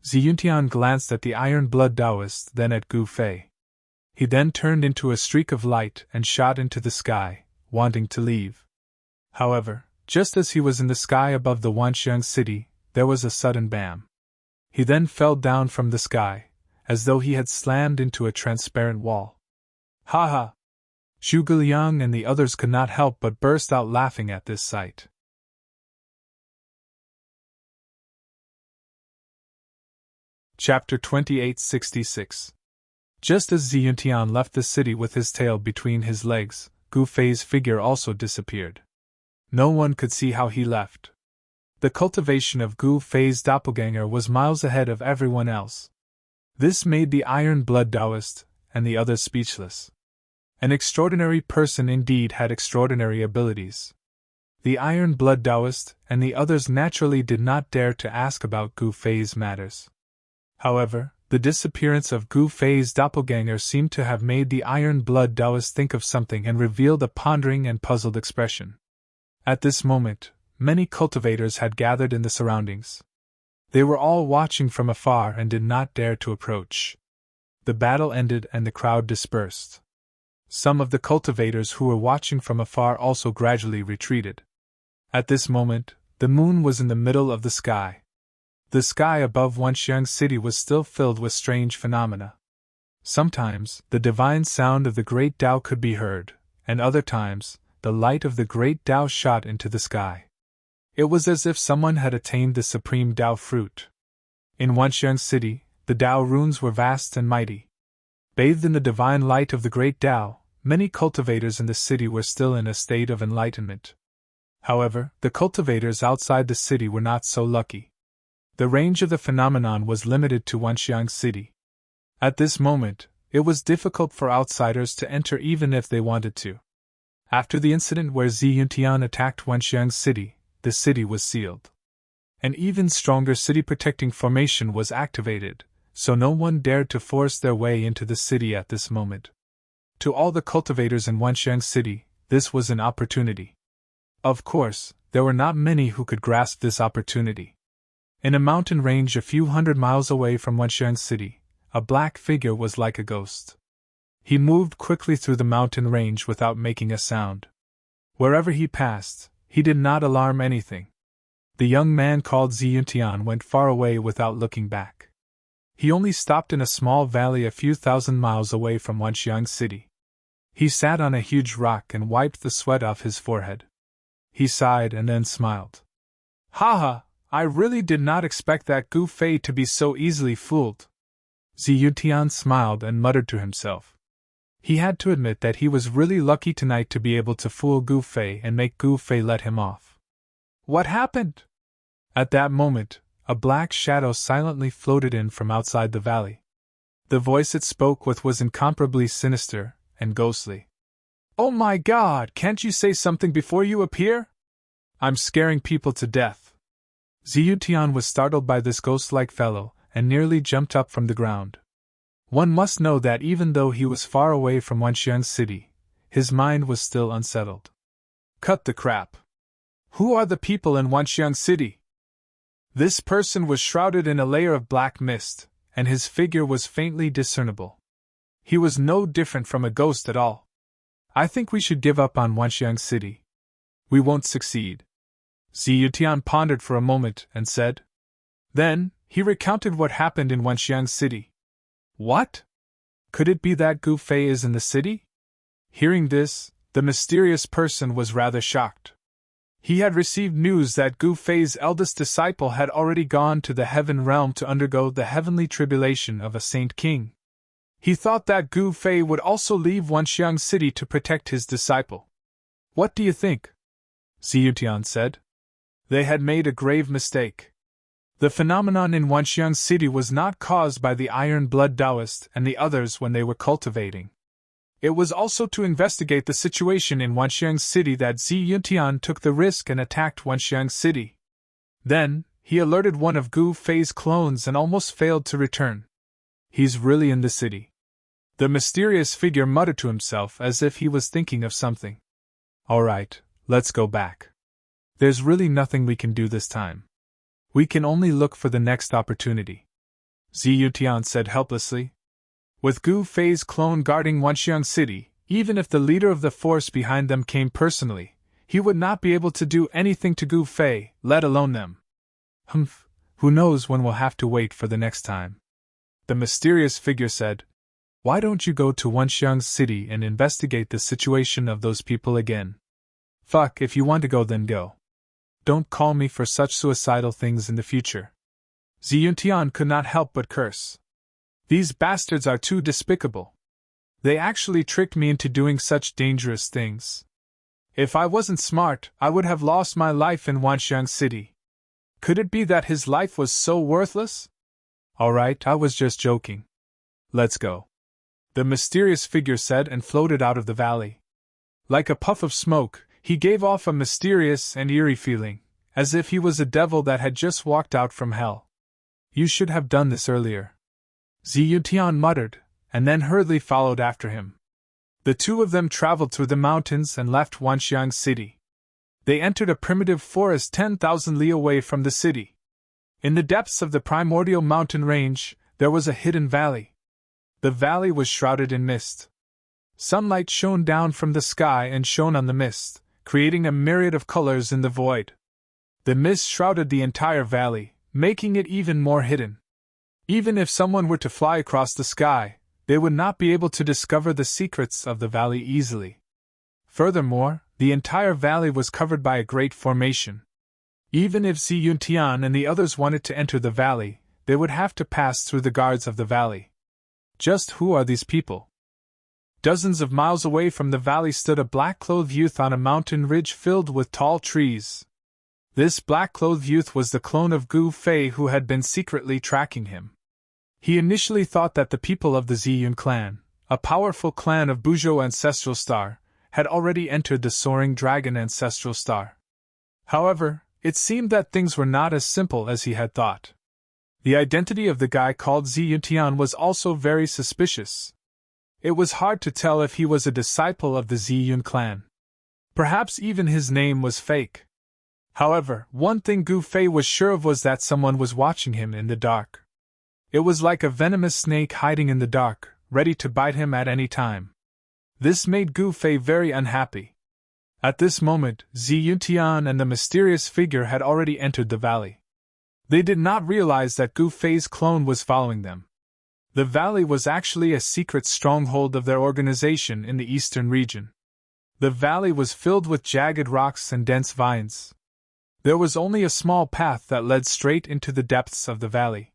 Zi Yuntian glanced at the iron-blood Taoist, then at Gu Fei. He then turned into a streak of light and shot into the sky, wanting to leave. However, just as he was in the sky above the Wanxiang city, there was a sudden bam. He then fell down from the sky, as though he had slammed into a transparent wall. Ha ha! Zhu Guliang and the others could not help but burst out laughing at this sight. Chapter 2866. Just as Zi Yuntian left the city with his tail between his legs, Gu Fei's figure also disappeared. No one could see how he left. The cultivation of Gu Fei's doppelganger was miles ahead of everyone else. This made the iron-blood Taoist and the others speechless. An extraordinary person indeed had extraordinary abilities. The iron-blood Taoist and the others naturally did not dare to ask about Gu Fei's matters. However, the disappearance of Gu Fei's doppelganger seemed to have made the iron-blood Taoist think of something and revealed a pondering and puzzled expression. At this moment, many cultivators had gathered in the surroundings. They were all watching from afar and did not dare to approach. The battle ended and the crowd dispersed. Some of the cultivators who were watching from afar also gradually retreated. At this moment, the moon was in the middle of the sky. The sky above Wanxiang city was still filled with strange phenomena. Sometimes, the divine sound of the great Tao could be heard, and other times, the light of the great Tao shot into the sky. It was as if someone had attained the supreme Tao fruit. In Wanxiang city, the Tao runes were vast and mighty. Bathed in the divine light of the great Tao, many cultivators in the city were still in a state of enlightenment. However, the cultivators outside the city were not so lucky. The range of the phenomenon was limited to Wanxiang city. At this moment, it was difficult for outsiders to enter even if they wanted to. After the incident where Zi Yuntian attacked Wanxiang city, the city was sealed. An even stronger city-protecting formation was activated, so no one dared to force their way into the city at this moment. To all the cultivators in Wanxiang city, this was an opportunity. Of course, there were not many who could grasp this opportunity. In a mountain range a few hundred miles away from Wanxiang city, a black figure was like a ghost. He moved quickly through the mountain range without making a sound. Wherever he passed, he did not alarm anything. The young man called Ziyuntian went far away without looking back. He only stopped in a small valley a few thousand miles away from Wenxiang City. He sat on a huge rock and wiped the sweat off his forehead. He sighed and then smiled. Haha, I really did not expect that Gu Fei to be so easily fooled. Ziyuntian smiled and muttered to himself. He had to admit that he was really lucky tonight to be able to fool Gu Fei and make Gu Fei let him off. What happened? At that moment, a black shadow silently floated in from outside the valley. The voice it spoke with was incomparably sinister and ghostly. Oh my God, can't you say something before you appear? I'm scaring people to death. Ziyuntian was startled by this ghost-like fellow and nearly jumped up from the ground. One must know that even though he was far away from Wenxiang City, his mind was still unsettled. Cut the crap. Who are the people in Wenxiang City? This person was shrouded in a layer of black mist, and his figure was faintly discernible. He was no different from a ghost at all. I think we should give up on Wenxiang City. We won't succeed. Ziyuntian pondered for a moment and said. Then, he recounted what happened in Wenxiang City. What? Could it be that Gu Fei is in the city? Hearing this, the mysterious person was rather shocked. He had received news that Gu Fei's eldest disciple had already gone to the heaven realm to undergo the heavenly tribulation of a saint king. He thought that Gu Fei would also leave Wenxiang City to protect his disciple. What do you think? Ziyuntian said. They had made a grave mistake. The phenomenon in Wenxiang City was not caused by the Iron Blood Taoist and the others when they were cultivating. It was also to investigate the situation in Wenxiang City that Ziyuntian took the risk and attacked Wenxiang City. Then, he alerted one of Gu Fei's clones and almost failed to return. He's really in the city. The mysterious figure muttered to himself as if he was thinking of something. All right, let's go back. There's really nothing we can do this time. We can only look for the next opportunity. Ziyuntian said helplessly. With Gu Fei's clone guarding Wenxiang City, even if the leader of the force behind them came personally, he would not be able to do anything to Gu Fei, let alone them. Humph, who knows when we'll have to wait for the next time. The mysterious figure said, Why don't you go to Wenxiang City and investigate the situation of those people again? Fuck, if you want to go then go. Don't call me for such suicidal things in the future. Ziyuntian could not help but curse. These bastards are too despicable. They actually tricked me into doing such dangerous things. If I wasn't smart, I would have lost my life in Wenxiang City. Could it be that his life was so worthless? Alright, I was just joking. Let's go. The mysterious figure said and floated out of the valley. Like a puff of smoke, he gave off a mysterious and eerie feeling, as if he was a devil that had just walked out from hell. You should have done this earlier. Ziyuntian muttered, and then hurriedly followed after him. The two of them traveled through the mountains and left Wenxiang City. They entered a primitive forest 10,000 li away from the city. In the depths of the primordial mountain range, there was a hidden valley. The valley was shrouded in mist. Sunlight shone down from the sky and shone on the mist, creating a myriad of colors in the void. The mist shrouded the entire valley, making it even more hidden. Even if someone were to fly across the sky, they would not be able to discover the secrets of the valley easily. Furthermore, the entire valley was covered by a great formation. Even if Ziyuntian and the others wanted to enter the valley, they would have to pass through the guards of the valley. Just who are these people? Dozens of miles away from the valley stood a black-clothed youth on a mountain ridge filled with tall trees. This black-clothed youth was the clone of Gu Fei who had been secretly tracking him. He initially thought that the people of the Ziyun clan, a powerful clan of Buzhou ancestral star, had already entered the soaring dragon ancestral star. However, it seemed that things were not as simple as he had thought. The identity of the guy called Ziyuntian was also very suspicious. It was hard to tell if he was a disciple of the Ziyun clan. Perhaps even his name was fake. However, one thing Gu Fei was sure of was that someone was watching him in the dark. It was like a venomous snake hiding in the dark, ready to bite him at any time. This made Gu Fei very unhappy. At this moment, Zi Yuntian and the mysterious figure had already entered the valley. They did not realize that Gu Fei's clone was following them. The valley was actually a secret stronghold of their organization in the eastern region. The valley was filled with jagged rocks and dense vines. There was only a small path that led straight into the depths of the valley.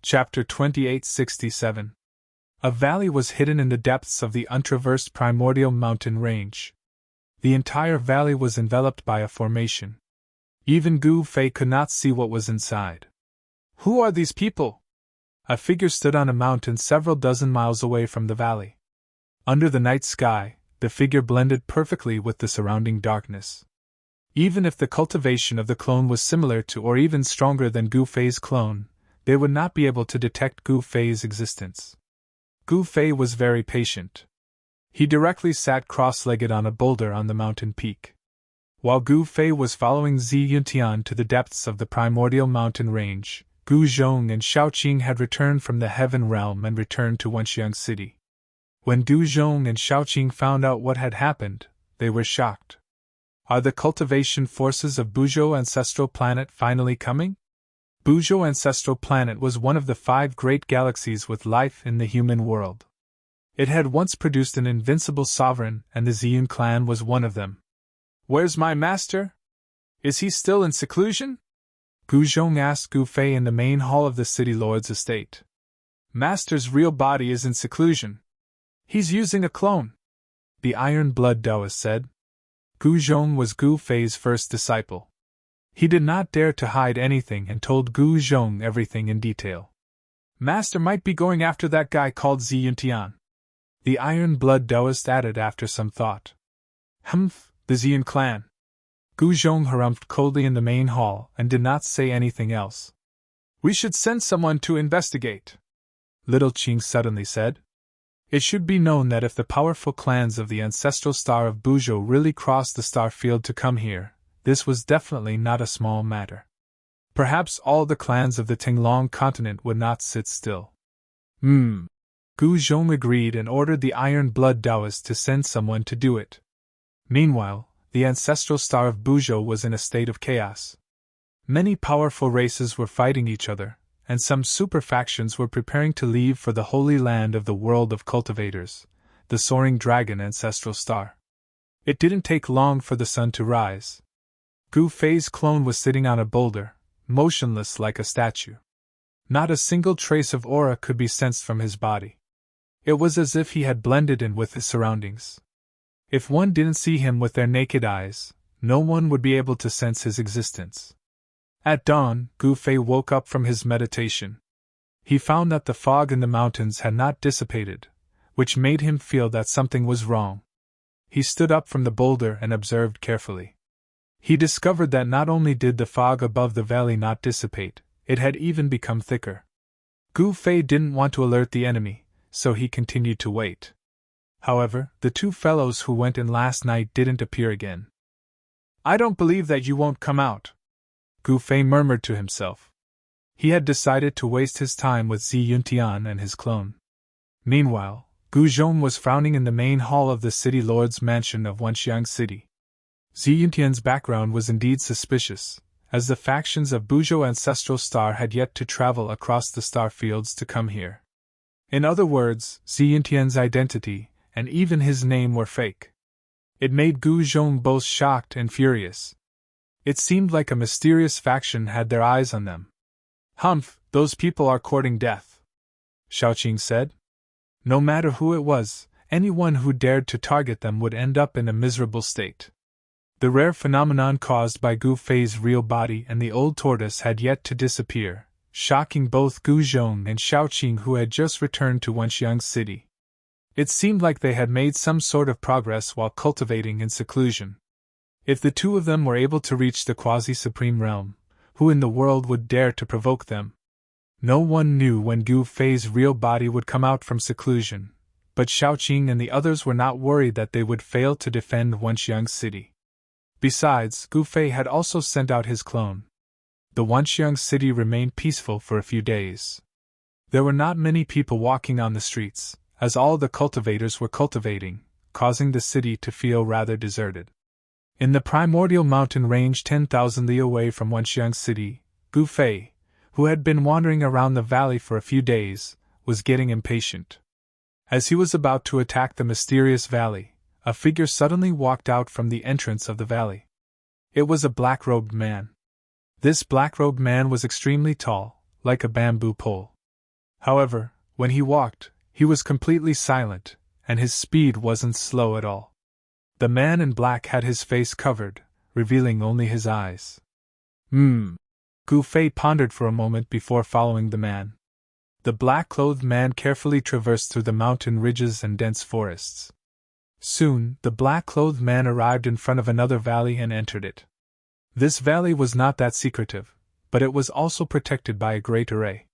Chapter 2867. A valley was hidden in the depths of the untraversed primordial mountain range. The entire valley was enveloped by a formation. Even Gu Fei could not see what was inside. Who are these people? A figure stood on a mountain several dozen miles away from the valley. Under the night sky, the figure blended perfectly with the surrounding darkness. Even if the cultivation of the clone was similar to or even stronger than Gu Fei's clone, they would not be able to detect Gu Fei's existence. Gu Fei was very patient. He directly sat cross-legged on a boulder on the mountain peak. While Gu Fei was following Zi Yuntian to the depths of the primordial mountain range, Gu Zhong and Shaoqing had returned from the Heaven Realm and returned to Wenxiang City. When Gu Zhong and Shaoqing found out what had happened, they were shocked. Are the cultivation forces of Buzhou Ancestral Planet finally coming? Buzhou Ancestral Planet was one of the 5 great galaxies with life in the human world. It had once produced an invincible sovereign, and the Ziyun clan was one of them. Where's my master? Is he still in seclusion? Gu Zhong asked Gu Fei in the main hall of the city lord's estate. Master's real body is in seclusion. He's using a clone, the Iron Blood Taoist said. Gu Zhong was Gu Fei's first disciple. He did not dare to hide anything and told Gu Zhong everything in detail. Master might be going after that guy called Zi Yuntian, the Iron Blood Taoist added after some thought. Humph, the Ziyun clan. Gu Zhong harumphed coldly in the main hall and did not say anything else. We should send someone to investigate, Little Qing suddenly said. It should be known that if the powerful clans of the ancestral star of Buzhou really crossed the star field to come here, this was definitely not a small matter. Perhaps all the clans of the Tinglong continent would not sit still. Gu Zhong agreed and ordered the Iron Blood Taoist to send someone to do it. Meanwhile, the ancestral star of Buzhou was in a state of chaos. Many powerful races were fighting each other, and some super factions were preparing to leave for the holy land of the world of cultivators, the soaring dragon ancestral star. It didn't take long for the sun to rise. Gu Fei's clone was sitting on a boulder, motionless like a statue. Not a single trace of aura could be sensed from his body. It was as if he had blended in with his surroundings. If one didn't see him with their naked eyes, no one would be able to sense his existence. At dawn, Gu Fei woke up from his meditation. He found that the fog in the mountains had not dissipated, which made him feel that something was wrong. He stood up from the boulder and observed carefully. He discovered that not only did the fog above the valley not dissipate, it had even become thicker. Gu Fei didn't want to alert the enemy, so he continued to wait. However, the 2 fellows who went in last night didn't appear again. I don't believe that you won't come out, Gu Fei murmured to himself. He had decided to waste his time with Zi Yuntian and his clone. Meanwhile, Gu Zhong was frowning in the main hall of the city lord's mansion of Wenxiang City. Zi Yuntian's background was indeed suspicious, as the factions of Buzhou Ancestral Star had yet to travel across the star fields to come here. In other words, Zi Yuntian's identity, and even his name, were fake. It made Gu Zhong both shocked and furious. It seemed like a mysterious faction had their eyes on them. Humph, those people are courting death, Shaoqing said. No matter who it was, anyone who dared to target them would end up in a miserable state. The rare phenomenon caused by Gu Fei's real body and the old tortoise had yet to disappear, shocking both Gu Zhong and Shaoqing, who had just returned to Wenxiang City. It seemed like they had made some sort of progress while cultivating in seclusion. If the 2 of them were able to reach the quasi-supreme realm, who in the world would dare to provoke them? No one knew when Gu Fei's real body would come out from seclusion, but Shaoqing and the others were not worried that they would fail to defend Wenxiang City. Besides, Gu Fei had also sent out his clone. The Wanxiang city remained peaceful for a few days. There were not many people walking on the streets, as all the cultivators were cultivating, causing the city to feel rather deserted. In the primordial mountain range 10,000 li away from Wanxiang city, Gu Fei, who had been wandering around the valley for a few days, was getting impatient. As he was about to attack the mysterious valley, a figure suddenly walked out from the entrance of the valley. It was a black-robed man. This black-robed man was extremely tall, like a bamboo pole. However, when he walked, he was completely silent, and his speed wasn't slow at all. The man in black had his face covered, revealing only his eyes. Gu Fei pondered for a moment before following the man. The black-clothed man carefully traversed through the mountain ridges and dense forests. Soon, the black-clothed man arrived in front of another valley and entered it. This valley was not that secretive, but it was also protected by a great array.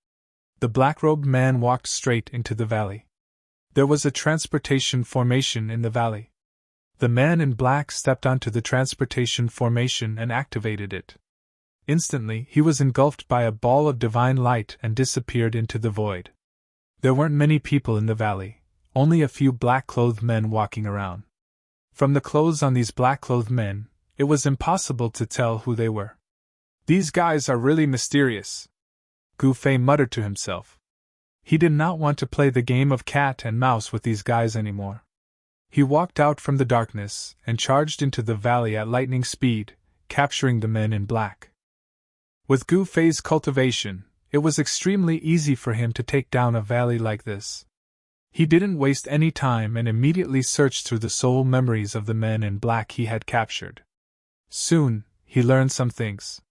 The black-robed man walked straight into the valley. There was a transportation formation in the valley. The man in black stepped onto the transportation formation and activated it. Instantly, he was engulfed by a ball of divine light and disappeared into the void. There weren't many people in the valley, only a few black-clothed men walking around. From the clothes on these black-clothed men, it was impossible to tell who they were. "These guys are really mysterious," Gu Fei muttered to himself. He did not want to play the game of cat and mouse with these guys anymore. He walked out from the darkness and charged into the valley at lightning speed, capturing the men in black. With Gu Fei's cultivation, it was extremely easy for him to take down a valley like this. He didn't waste any time and immediately searched through the soul memories of the men in black he had captured. Soon, he learned some things.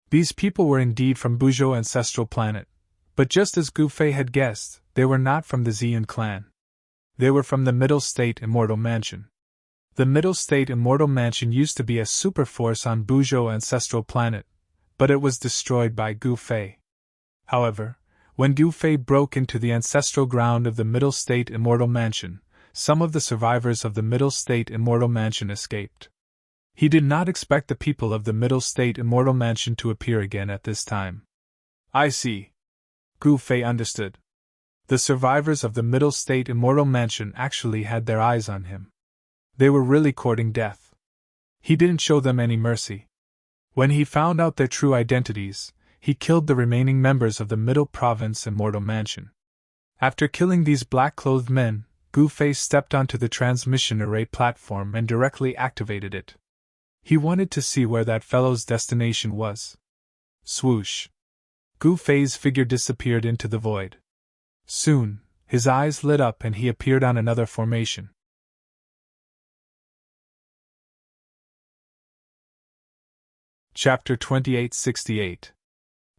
These people were indeed from Buzhou ancestral planet, but just as Gu Fei had guessed, they were not from the Ziyun clan. They were from the Middle State Immortal Mansion. The Middle State Immortal Mansion used to be a superforce on Buzhou ancestral planet, but it was destroyed by Gu Fei. However, when Gu Fei broke into the ancestral ground of the Middle State Immortal Mansion, some of the survivors of the Middle State Immortal Mansion escaped. He did not expect the people of the Middle State Immortal Mansion to appear again at this time. "I see." Gu Fei understood. The survivors of the Middle State Immortal Mansion actually had their eyes on him. They were really courting death. He didn't show them any mercy. When he found out their true identities, he killed the remaining members of the Middle Province Immortal Mansion. After killing these black-clothed men, Gu Fei stepped onto the transmission array platform and directly activated it. He wanted to see where that fellow's destination was. Swoosh! Gu Fei's figure disappeared into the void. Soon, his eyes lit up and he appeared on another formation. Chapter 2868.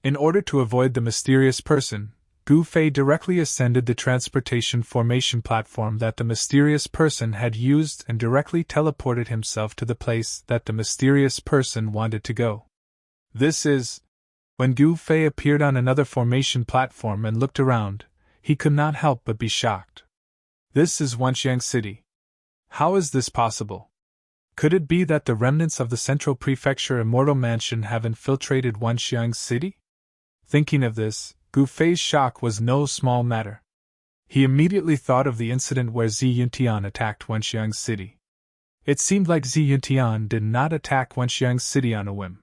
In order to avoid the mysterious person, Gu Fei directly ascended the transportation formation platform that the mysterious person had used and directly teleported himself to the place that the mysterious person wanted to go. This is... When Gu Fei appeared on another formation platform and looked around, he could not help but be shocked. This is Wanxiang City. How is this possible? Could it be that the remnants of the Central Prefecture Immortal Mansion have infiltrated Wanxiang City? Thinking of this, Gu Fei's shock was no small matter. He immediately thought of the incident where Zi Yuntian attacked Wanxiang City. It seemed like Zi Yuntian did not attack Wanxiang City on a whim.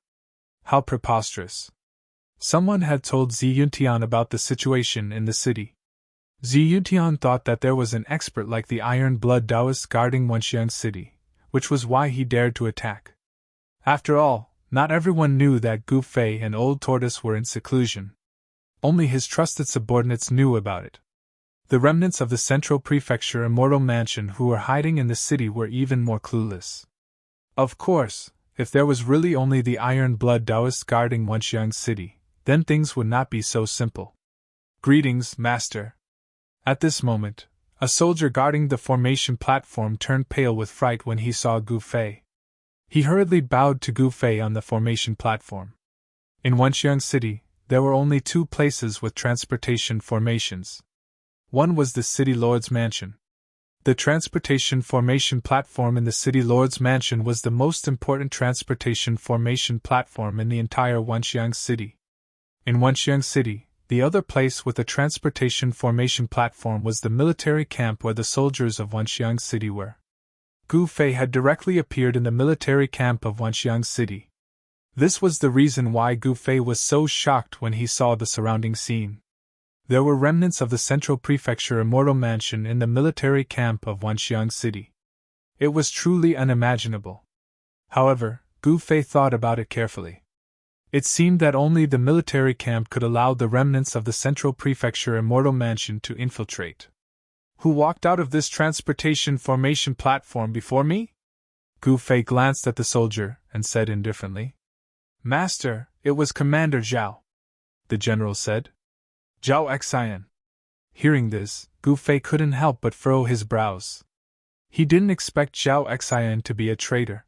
How preposterous. Someone had told Zi Yuntian about the situation in the city. Zi Yuntian thought that there was an expert like the Iron Blood Taoist guarding Wanxiang City, which was why he dared to attack. After all, not everyone knew that Gu Fei and Old Tortoise were in seclusion. Only his trusted subordinates knew about it. The remnants of the Central Prefecture Immortal Mansion who were hiding in the city were even more clueless. Of course, if there was really only the Iron Blood Taoist guarding Wanxiang City, then things would not be so simple. "Greetings, Master." At this moment, a soldier guarding the formation platform turned pale with fright when he saw Gu Fei. He hurriedly bowed to Gu Fei on the formation platform. In Wanxiang City, there were only two places with transportation formations. One was the city lord's mansion. The transportation formation platform in the City Lord's mansion was the most important transportation formation platform in the entire Wenxiang City. In Wenxiang City, the other place with a transportation formation platform was the military camp where the soldiers of Wenxiang City were. Gu Fei had directly appeared in the military camp of Wenxiang City. This was the reason why Gu Fei was so shocked when he saw the surrounding scene. There were remnants of the Central Prefecture Immortal Mansion in the military camp of Wenxiang City. It was truly unimaginable. However, Gu Fei thought about it carefully. It seemed that only the military camp could allow the remnants of the Central Prefecture Immortal Mansion to infiltrate. Who walked out of this transportation formation platform before me? Gu Fei glanced at the soldier and said indifferently. Master, it was Commander Zhao. The general said. Zhao Xian. Hearing this, Gu Fei couldn't help but furrow his brows. He didn't expect Zhao Xian to be a traitor.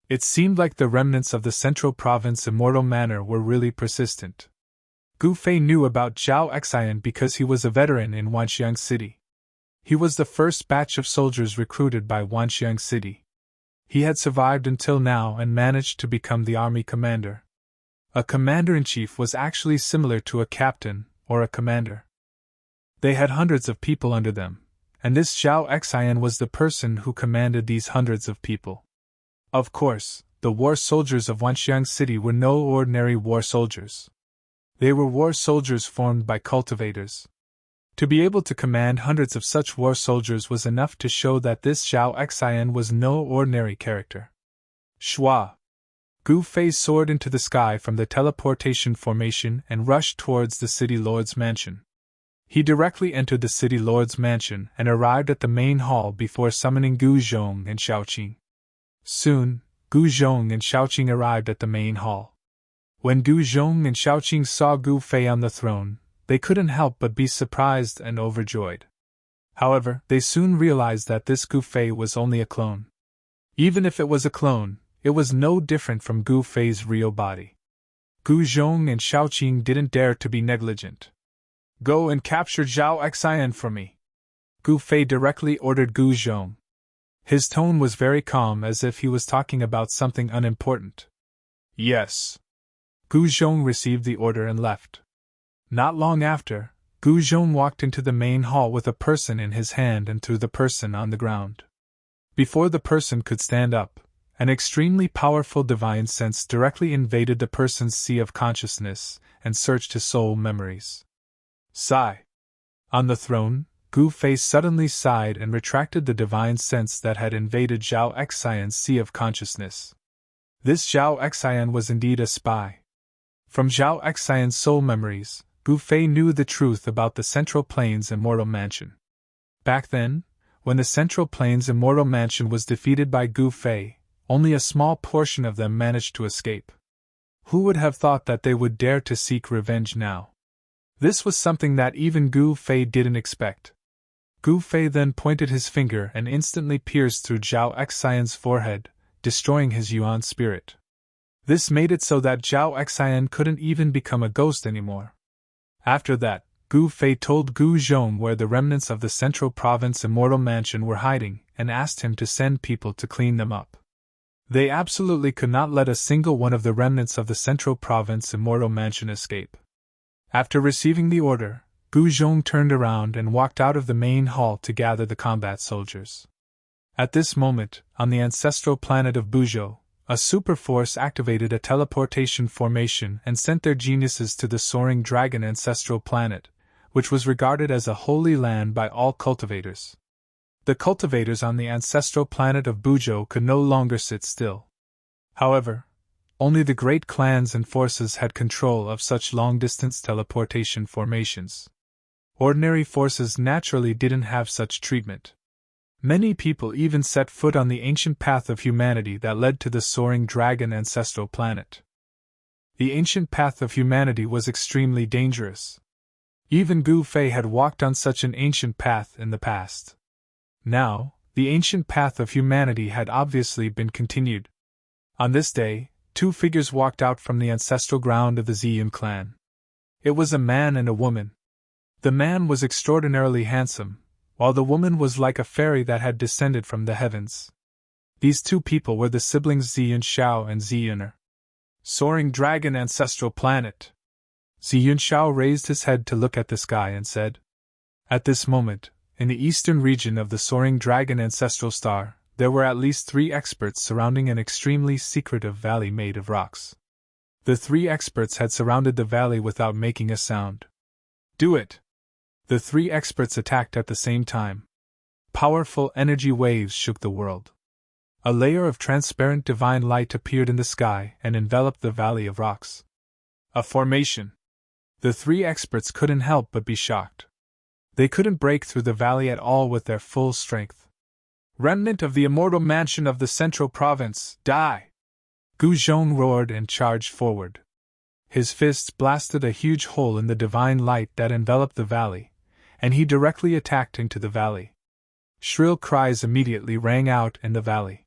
It seemed like the remnants of the Central Province Immortal Manor were really persistent. Gu Fei knew about Zhao Xian because he was a veteran in Wenxiang City. He was the first batch of soldiers recruited by Wenxiang City. He had survived until now and managed to become the army commander. A commander-in-chief was actually similar to a captain or a commander. They had hundreds of people under them, and this Zhao Xian was the person who commanded these hundreds of people. Of course, the war soldiers of Wenxiang City were no ordinary war soldiers. They were war soldiers formed by cultivators. To be able to command hundreds of such war soldiers was enough to show that this Zhao Xian was no ordinary character. Shua! Gu Fei soared into the sky from the teleportation formation and rushed towards the City Lord's mansion. He directly entered the City Lord's mansion and arrived at the main hall before summoning Gu Zhong and Xiaoqing. Soon, Gu Zhong and Xiaoqing arrived at the main hall. When Gu Zhong and Xiaoqing saw Gu Fei on the throne, they couldn't help but be surprised and overjoyed. However, they soon realized that this Gu Fei was only a clone. Even if it was a clone, it was no different from Gu Fei's real body. Gu Zhong and Xiaoqing didn't dare to be negligent. Go and capture Zhao Xian for me. Gu Fei directly ordered Gu Zhong. His tone was very calm, as if he was talking about something unimportant. Yes. Gu Zhong received the order and left. Not long after, Gu Zhong walked into the main hall with a person in his hand and threw the person on the ground. Before the person could stand up, an extremely powerful divine sense directly invaded the person's sea of consciousness and searched his soul memories. Sigh. On the throne, Gu Fei suddenly sighed and retracted the divine sense that had invaded Zhao Xian's sea of consciousness. This Zhao Xian was indeed a spy. From Zhao Xian's soul memories, Gu Fei knew the truth about the Central Plains Immortal Mansion. Back then, when the Central Plains Immortal Mansion was defeated by Gu Fei, only a small portion of them managed to escape. Who would have thought that they would dare to seek revenge now? This was something that even Gu Fei didn't expect. Gu Fei then pointed his finger and instantly pierced through Zhao Xian's forehead, destroying his Yuan spirit. This made it so that Zhao Xian couldn't even become a ghost anymore. After that, Gu Fei told Gu Zhong where the remnants of the Central Province Immortal Mansion were hiding and asked him to send people to clean them up. They absolutely could not let a single one of the remnants of the Central Province Immortal Mansion escape. After receiving the order, Gu Zhong turned around and walked out of the main hall to gather the combat soldiers. At this moment, on the ancestral planet of Buzhou, a superforce activated a teleportation formation and sent their geniuses to the soaring dragon ancestral planet, which was regarded as a holy land by all cultivators. The cultivators on the ancestral planet of Buzhou could no longer sit still. However, only the great clans and forces had control of such long-distance teleportation formations. Ordinary forces naturally didn't have such treatment. Many people even set foot on the ancient path of humanity that led to the soaring dragon ancestral planet. The ancient path of humanity was extremely dangerous. Even Gu Fei had walked on such an ancient path in the past. Now, the ancient path of humanity had obviously been continued. On this day, two figures walked out from the ancestral ground of the Ziyun clan. It was a man and a woman. The man was extraordinarily handsome, while the woman was like a fairy that had descended from the heavens. These two people were the siblings Ziyun Shao and Ziyuner. Soaring Dragon Ancestral Planet. Ziyun Shao raised his head to look at the sky and said, "At this moment, in the eastern region of the Soaring Dragon Ancestral Star, there were at least 3 experts surrounding an extremely secretive valley made of rocks. The 3 experts had surrounded the valley without making a sound. Do it!" The 3 experts attacked at the same time. Powerful energy waves shook the world. A layer of transparent divine light appeared in the sky and enveloped the valley of rocks. A formation. The 3 experts couldn't help but be shocked. They couldn't break through the valley at all with their full strength. "Remnant of the immortal mansion of the central province, die!" Gu Zhong roared and charged forward. His fists blasted a huge hole in the divine light that enveloped the valley, and he directly attacked into the valley. Shrill cries immediately rang out in the valley.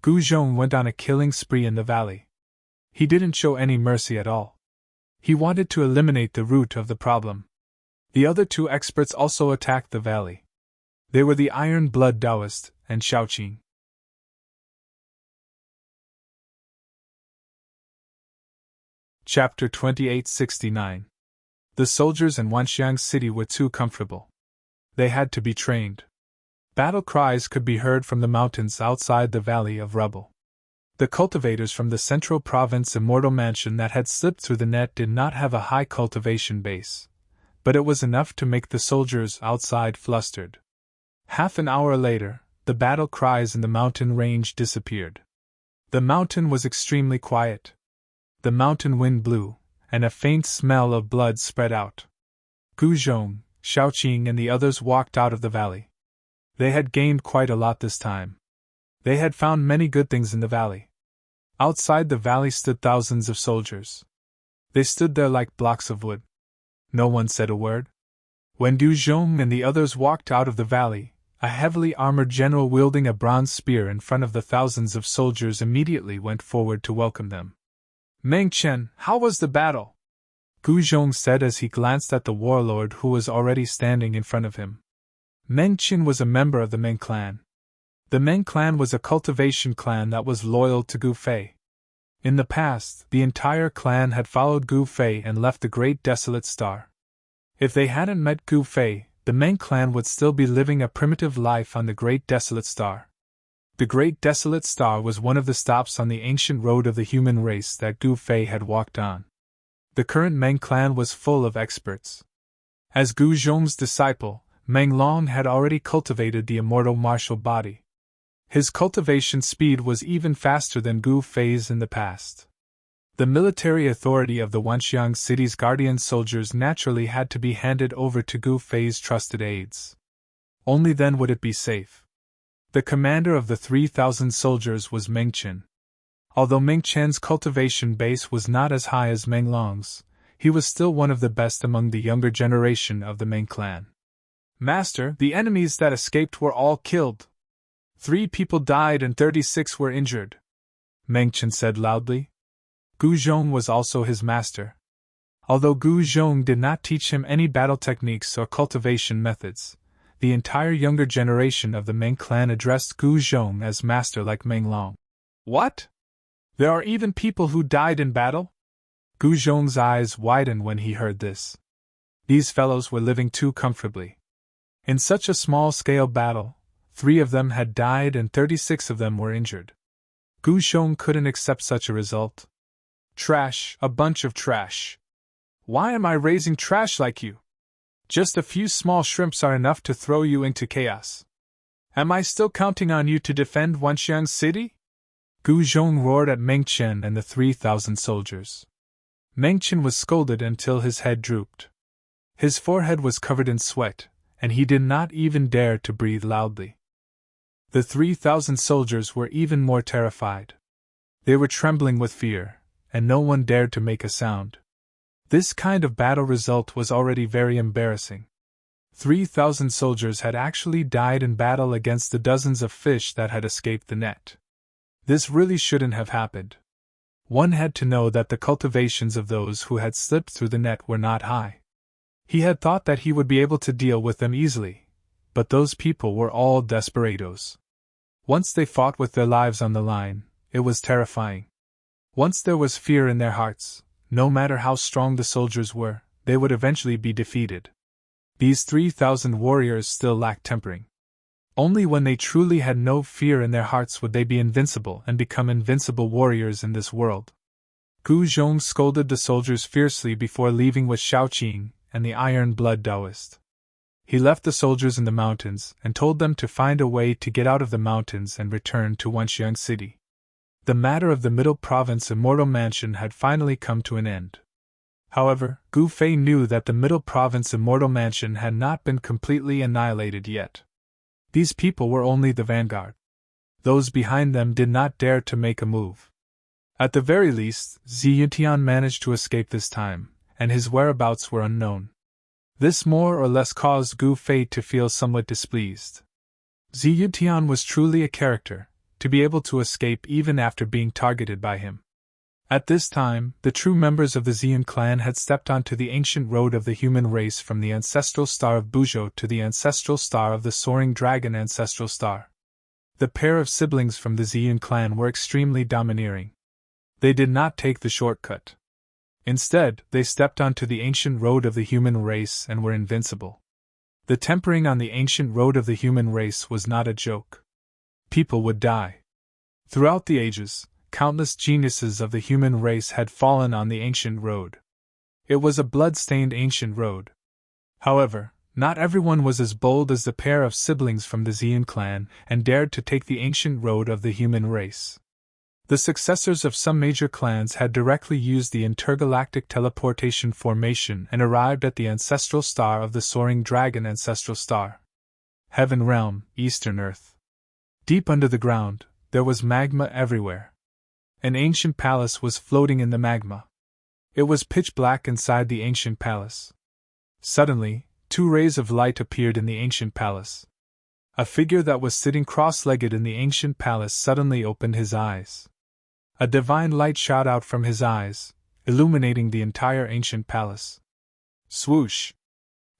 Gu Zhong went on a killing spree in the valley. He didn't show any mercy at all. He wanted to eliminate the root of the problem. The other 2 experts also attacked the valley. They were the Iron Blood Taoist and Shaoqing. Chapter 2869. The soldiers in Wanxiang City were too comfortable. They had to be trained. Battle cries could be heard from the mountains outside the Valley of Rubble. The cultivators from the Central Province Immortal Mansion that had slipped through the net did not have a high cultivation base, but it was enough to make the soldiers outside flustered. Half an hour later, the battle cries in the mountain range disappeared. The mountain was extremely quiet. The mountain wind blew, and a faint smell of blood spread out. Gu Zhong, Shaoqing, and the others walked out of the valley. They had gained quite a lot this time. They had found many good things in the valley. Outside the valley stood thousands of soldiers. They stood there like blocks of wood. No one said a word. When Gu Zhong and the others walked out of the valley, a heavily armored general wielding a bronze spear in front of the thousands of soldiers immediately went forward to welcome them. "Meng Chen, how was the battle?" Gu Zhong said as he glanced at the warlord who was already standing in front of him. Meng Chen was a member of the Meng clan. The Meng clan was a cultivation clan that was loyal to Gu Fei. In the past, the entire clan had followed Gu Fei and left the Great Desolate Star. If they hadn't met Gu Fei, the Meng clan would still be living a primitive life on the Great Desolate Star. The Great Desolate Star was one of the stops on the ancient road of the human race that Gu Fei had walked on. The current Meng clan was full of experts. As Gu Zhong's disciple, Meng Long had already cultivated the immortal martial body. His cultivation speed was even faster than Gu Fei's in the past. The military authority of the Wanxiang city's guardian soldiers naturally had to be handed over to Gu Fei's trusted aides. Only then would it be safe. The commander of the 3,000 soldiers was Meng Chen. Although Meng Chen's cultivation base was not as high as Meng Long's, he was still one of the best among the younger generation of the Meng clan. "Master, the enemies that escaped were all killed. 3 people died and 36 were injured," Meng Chen said loudly. Gu Zhong was also his master. Although Gu Zhong did not teach him any battle techniques or cultivation methods, the entire younger generation of the Meng clan addressed Gu Zhong as master like Meng Long. "What? There are even people who died in battle?" Gu Zhong's eyes widened when he heard this. These fellows were living too comfortably. In such a small-scale battle, 3 of them had died and 36 of them were injured. Gu Zhong couldn't accept such a result. "Trash, a bunch of trash. Why am I raising trash like you? Just a few small shrimps are enough to throw you into chaos. Am I still counting on you to defend Wanxiang City?" Gu Zhong roared at Meng Chen and the 3,000 soldiers. Meng Chen was scolded until his head drooped. His forehead was covered in sweat, and he did not even dare to breathe loudly. The 3,000 soldiers were even more terrified. They were trembling with fear, and no one dared to make a sound. This kind of battle result was already very embarrassing. 3,000 soldiers had actually died in battle against the dozens of fish that had escaped the net. This really shouldn't have happened. One had to know that the cultivations of those who had slipped through the net were not high. He had thought that he would be able to deal with them easily, but those people were all desperados. Once they fought with their lives on the line, it was terrifying. Once there was fear in their hearts, no matter how strong the soldiers were, they would eventually be defeated. These 3,000 warriors still lacked tempering. Only when they truly had no fear in their hearts would they be invincible and become invincible warriors in this world. Gu Zhong scolded the soldiers fiercely before leaving with Shaoqing and the iron-blood Taoist. He left the soldiers in the mountains and told them to find a way to get out of the mountains and return to Wenxiang City. The matter of the Middle Province Immortal Mansion had finally come to an end. However, Gu Fei knew that the Middle Province Immortal Mansion had not been completely annihilated yet. These people were only the vanguard. Those behind them did not dare to make a move. At the very least, Zi Yutian managed to escape this time, and his whereabouts were unknown. This more or less caused Gu Fei to feel somewhat displeased. Zi Yutian was truly a character, to be able to escape even after being targeted by him. At this time, the true members of the Xian clan had stepped onto the ancient road of the human race from the ancestral star of Buzhou to the ancestral star of the soaring dragon ancestral star. The pair of siblings from the Xian clan were extremely domineering. They did not take the shortcut. Instead, they stepped onto the ancient road of the human race and were invincible. The tempering on the ancient road of the human race was not a joke. People would die. Throughout the ages, countless geniuses of the human race had fallen on the ancient road. It was a blood-stained ancient road. However, not everyone was as bold as the pair of siblings from the Xian clan and dared to take the ancient road of the human race. The successors of some major clans had directly used the intergalactic teleportation formation and arrived at the ancestral star of the soaring dragon ancestral star. Heaven Realm, Eastern Earth. Deep under the ground, there was magma everywhere. An ancient palace was floating in the magma. It was pitch black inside the ancient palace. Suddenly, two rays of light appeared in the ancient palace. A figure that was sitting cross-legged in the ancient palace suddenly opened his eyes. A divine light shot out from his eyes, illuminating the entire ancient palace. Swoosh!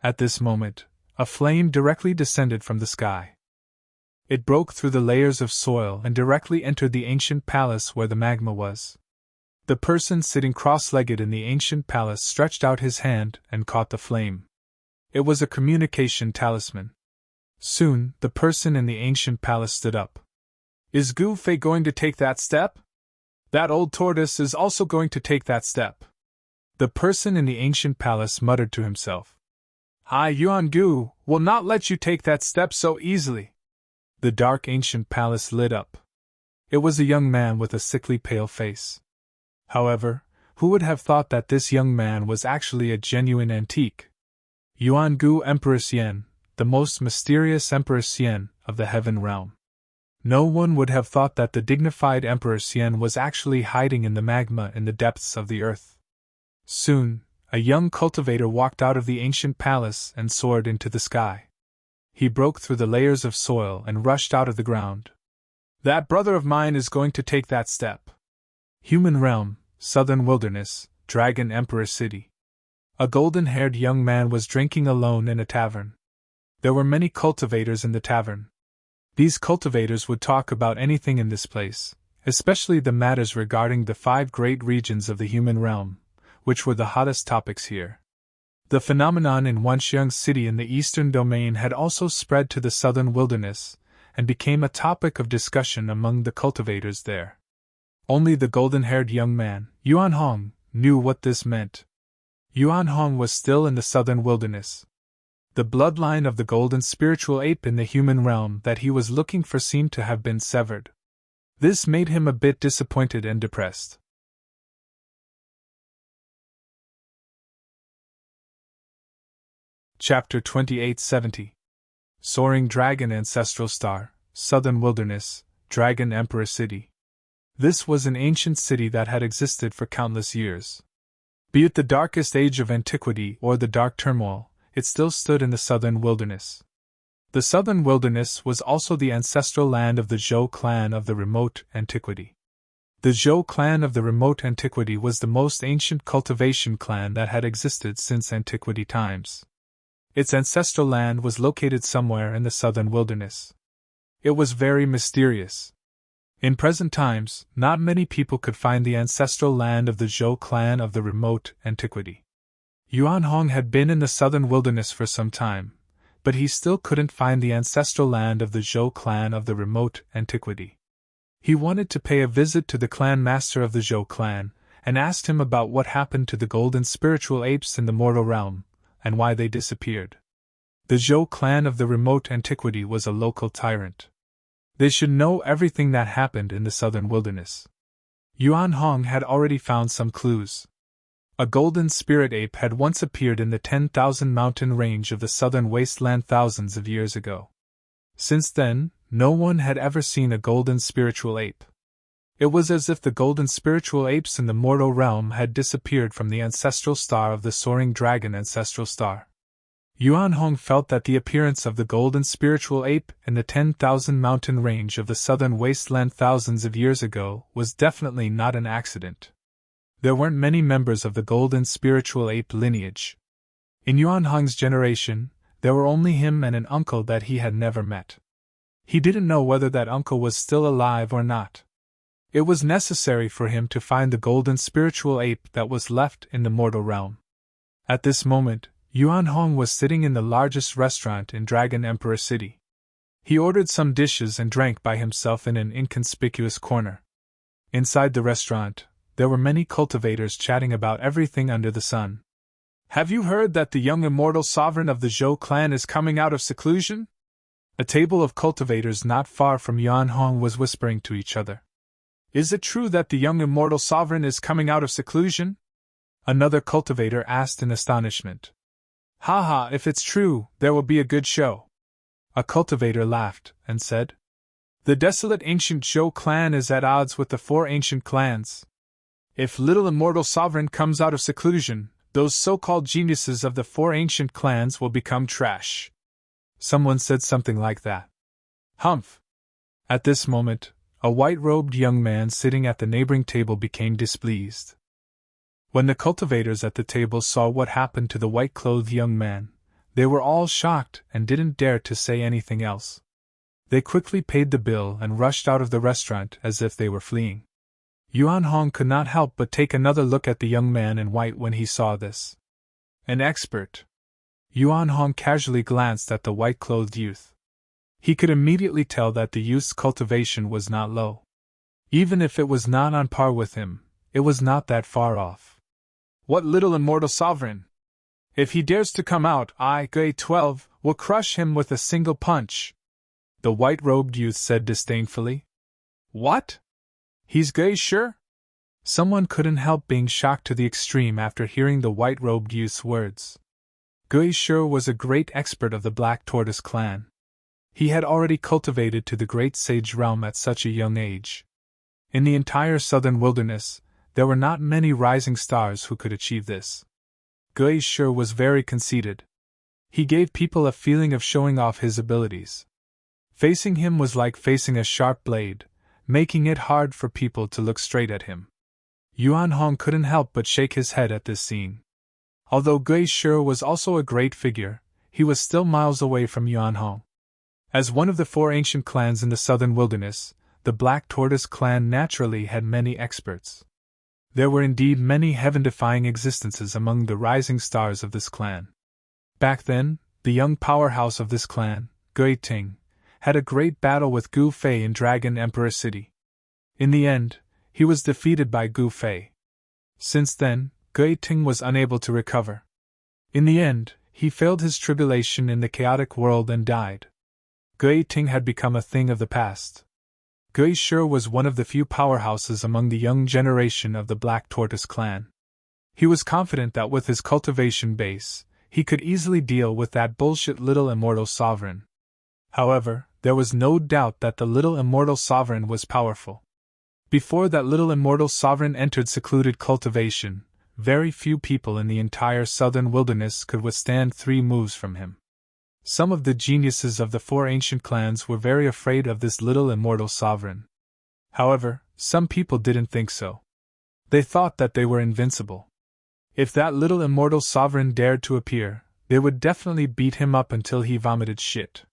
At this moment, a flame directly descended from the sky. It broke through the layers of soil and directly entered the ancient palace where the magma was. The person sitting cross-legged in the ancient palace stretched out his hand and caught the flame. It was a communication talisman. Soon, the person in the ancient palace stood up. Is Gu Fei going to take that step? That old tortoise is also going to take that step. The person in the ancient palace muttered to himself. Hai Yuan Gu will not let you take that step so easily. The dark ancient palace lit up. It was a young man with a sickly pale face. However, who would have thought that this young man was actually a genuine antique? Yuan Gu Empress Yen, the most mysterious Empress Yen of the Heaven Realm. No one would have thought that the dignified Emperor Xian was actually hiding in the magma in the depths of the earth. Soon, a young cultivator walked out of the ancient palace and soared into the sky. He broke through the layers of soil and rushed out of the ground. That brother of mine is going to take that step. Human Realm, Southern Wilderness, Dragon Emperor City. A golden-haired young man was drinking alone in a tavern. There were many cultivators in the tavern. These cultivators would talk about anything in this place, especially the matters regarding the 5 great regions of the human realm, which were the hottest topics here. The phenomenon in Wenxiang City in the eastern domain had also spread to the southern wilderness, and became a topic of discussion among the cultivators there. Only the golden-haired young man, Yuan Hong, knew what this meant. Yuan Hong was still in the southern wilderness. The bloodline of the golden spiritual ape in the human realm that he was looking for seemed to have been severed. This made him a bit disappointed and depressed. Chapter 2870. Soaring Dragon Ancestral Star, Southern Wilderness, Dragon Emperor City. This was an ancient city that had existed for countless years. Be it the darkest age of antiquity or the dark turmoil, it still stood in the southern wilderness. The southern wilderness was also the ancestral land of the Zhou clan of the remote antiquity. The Zhou clan of the remote antiquity was the most ancient cultivation clan that had existed since antiquity times. Its ancestral land was located somewhere in the southern wilderness. It was very mysterious. In present times, not many people could find the ancestral land of the Zhou clan of the remote antiquity. Yuan Hong had been in the southern wilderness for some time, but he still couldn't find the ancestral land of the Zhou clan of the remote antiquity. He wanted to pay a visit to the clan master of the Zhou clan, and asked him about what happened to the golden spiritual apes in the mortal realm, and why they disappeared. The Zhou clan of the remote antiquity was a local tyrant. They should know everything that happened in the southern wilderness. Yuan Hong had already found some clues. A golden spirit ape had once appeared in the 10,000 mountain range of the southern wasteland thousands of years ago. Since then, no one had ever seen a golden spiritual ape. It was as if the golden spiritual apes in the mortal realm had disappeared from the ancestral star of the soaring dragon ancestral star. Yuan Hong felt that the appearance of the golden spiritual ape in the 10,000 mountain range of the southern wasteland thousands of years ago was definitely not an accident. There weren't many members of the golden spiritual ape lineage. In Yuan Hong's generation, there were only him and an uncle that he had never met. He didn't know whether that uncle was still alive or not. It was necessary for him to find the golden spiritual ape that was left in the mortal realm. At this moment, Yuan Hong was sitting in the largest restaurant in Dragon Emperor City. He ordered some dishes and drank by himself in an inconspicuous corner. Inside the restaurant, there were many cultivators chatting about everything under the sun. "Have you heard that the young immortal sovereign of the Zhou clan is coming out of seclusion?" A table of cultivators not far from Yuan Hong was whispering to each other. "Is it true that the young immortal sovereign is coming out of seclusion?" Another cultivator asked in astonishment. "Ha, if it's true, there will be a good show." A cultivator laughed and said, "The desolate ancient Zhou clan is at odds with the four ancient clans. If little immortal sovereign comes out of seclusion, those so-called geniuses of the four ancient clans will become trash." Someone said something like that. Humph! At this moment, a white-robed young man sitting at the neighboring table became displeased. When the cultivators at the table saw what happened to the white-clothed young man, they were all shocked and didn't dare to say anything else. They quickly paid the bill and rushed out of the restaurant as if they were fleeing. Yuan Hong could not help but take another look at the young man in white when he saw this. An expert. Yuan Hong casually glanced at the white-clothed youth. He could immediately tell that the youth's cultivation was not low. Even if it was not on par with him, it was not that far off. "What little immortal sovereign? If he dares to come out, I, Gui 12, will crush him with a single punch," the white-robed youth said disdainfully. "What? He's Gui sure?" Someone couldn't help being shocked to the extreme after hearing the white-robed youth's words. Gui Sure was a great expert of the Black Tortoise clan. He had already cultivated to the great sage realm at such a young age. In the entire southern wilderness, there were not many rising stars who could achieve this. Gui Sure was very conceited. He gave people a feeling of showing off his abilities. Facing him was like facing a sharp blade, making it hard for people to look straight at him. Yuan Hong couldn't help but shake his head at this scene. Although Gui Sure was also a great figure, he was still miles away from Yuan Hong. As one of the four ancient clans in the southern wilderness, the Black Tortoise clan naturally had many experts. There were indeed many heaven-defying existences among the rising stars of this clan. Back then, the young powerhouse of this clan, Gui Ting, had a great battle with Gu Fei in Dragon Emperor City. In the end, he was defeated by Gu Fei. Since then, Gui Ting was unable to recover. In the end, he failed his tribulation in the chaotic world and died. Gui Ting had become a thing of the past. Gui Sure was one of the few powerhouses among the young generation of the Black Tortoise clan. He was confident that with his cultivation base, he could easily deal with that bullshit little immortal sovereign. However, there was no doubt that the little immortal sovereign was powerful. Before that little immortal sovereign entered secluded cultivation, very few people in the entire southern wilderness could withstand 3 moves from him. Some of the geniuses of the four ancient clans were very afraid of this little immortal sovereign. However, some people didn't think so. They thought that they were invincible. If that little immortal sovereign dared to appear, They would definitely beat him up until he vomited shit.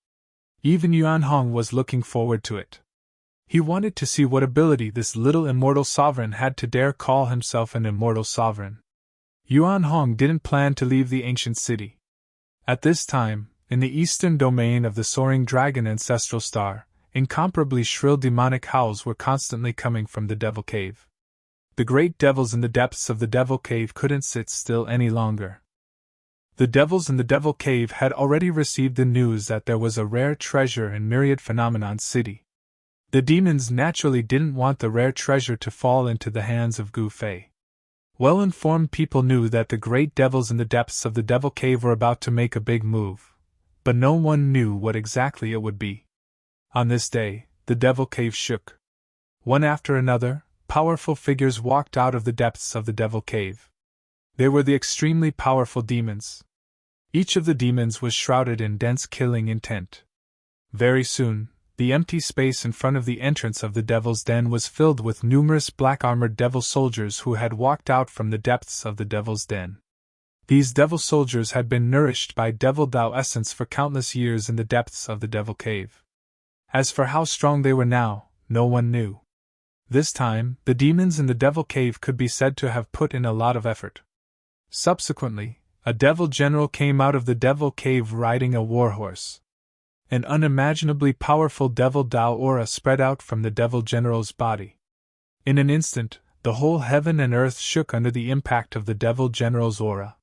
Even Yuan Hong was looking forward to it. He wanted to see what ability this little immortal sovereign had to dare call himself an immortal sovereign. Yuan Hong didn't plan to leave the ancient city. At this time, in the eastern domain of the soaring dragon ancestral star, incomparably shrill demonic howls were constantly coming from the Devil Cave. The great devils in the depths of the Devil Cave couldn't sit still any longer. The devils in the Devil Cave had already received the news that there was a rare treasure in Myriad Phenomenon City. The demons naturally didn't want the rare treasure to fall into the hands of Gu Fei. Well-informed people knew that the great devils in the depths of the Devil Cave were about to make a big move, but no one knew what exactly it would be. On this day, the Devil Cave shook. One after another, powerful figures walked out of the depths of the Devil Cave. They were the extremely powerful demons. Each of the demons was shrouded in dense killing intent. Very soon, the empty space in front of the entrance of the Devil's Den was filled with numerous black-armored devil soldiers who had walked out from the depths of the Devil's Den. These devil soldiers had been nourished by Devil Tao essence for countless years in the depths of the Devil Cave. As for how strong they were now, no one knew. This time, the demons in the Devil Cave could be said to have put in a lot of effort. Subsequently, a devil general came out of the Devil Cave riding a warhorse. An unimaginably powerful Devil Tao aura spread out from the Devil General's body. In an instant, the whole heaven and earth shook under the impact of the Devil General's aura.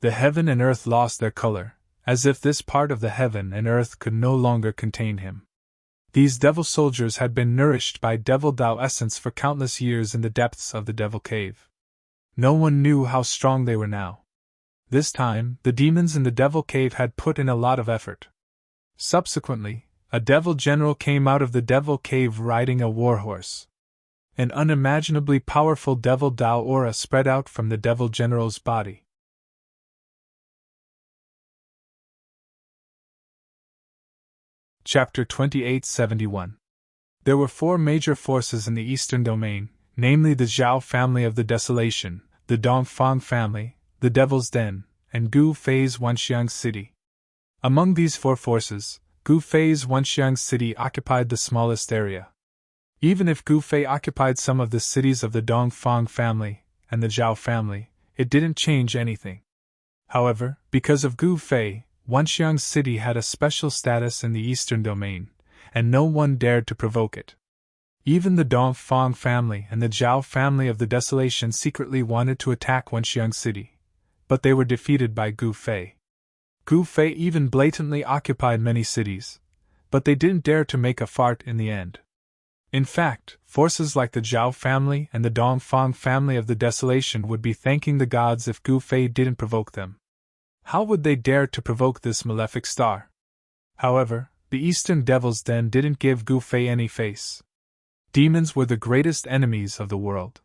The heaven and earth lost their color, as if this part of the heaven and earth could no longer contain him. These devil soldiers had been nourished by Devil Tao essence for countless years in the depths of the Devil Cave. No one knew how strong they were now. This time, the demons in the Devil Cave had put in a lot of effort. Subsequently, a devil general came out of the Devil Cave riding a warhorse. An unimaginably powerful Devil Tao aura spread out from the Devil General's body. Chapter 2871. There were 4 major forces in the Eastern Domain, namely the Zhao family of the Desolation, the Dongfang family, the Devil's Den, and Gu Fei's Wanxiang City. Among these 4 forces, Gu Fei's Wanxiang City occupied the smallest area. Even if Gu Fei occupied some of the cities of the Dongfang family and the Zhao family, it didn't change anything. However, because of Gu Fei, Wanxiang City had a special status in the Eastern Domain, and no one dared to provoke it. Even the Dongfang family and the Zhao family of the Desolation secretly wanted to attack Wanxiang City, but they were defeated by Gu Fei. Gu Fei even blatantly occupied many cities, but they didn't dare to make a fart in the end. In fact, forces like the Zhao family and the Dongfang family of the Desolation would be thanking the gods if Gu Fei didn't provoke them. How would they dare to provoke this malefic star? However, the Eastern Devil's Den didn't give Gu Fei any face. Demons were the greatest enemies of the world.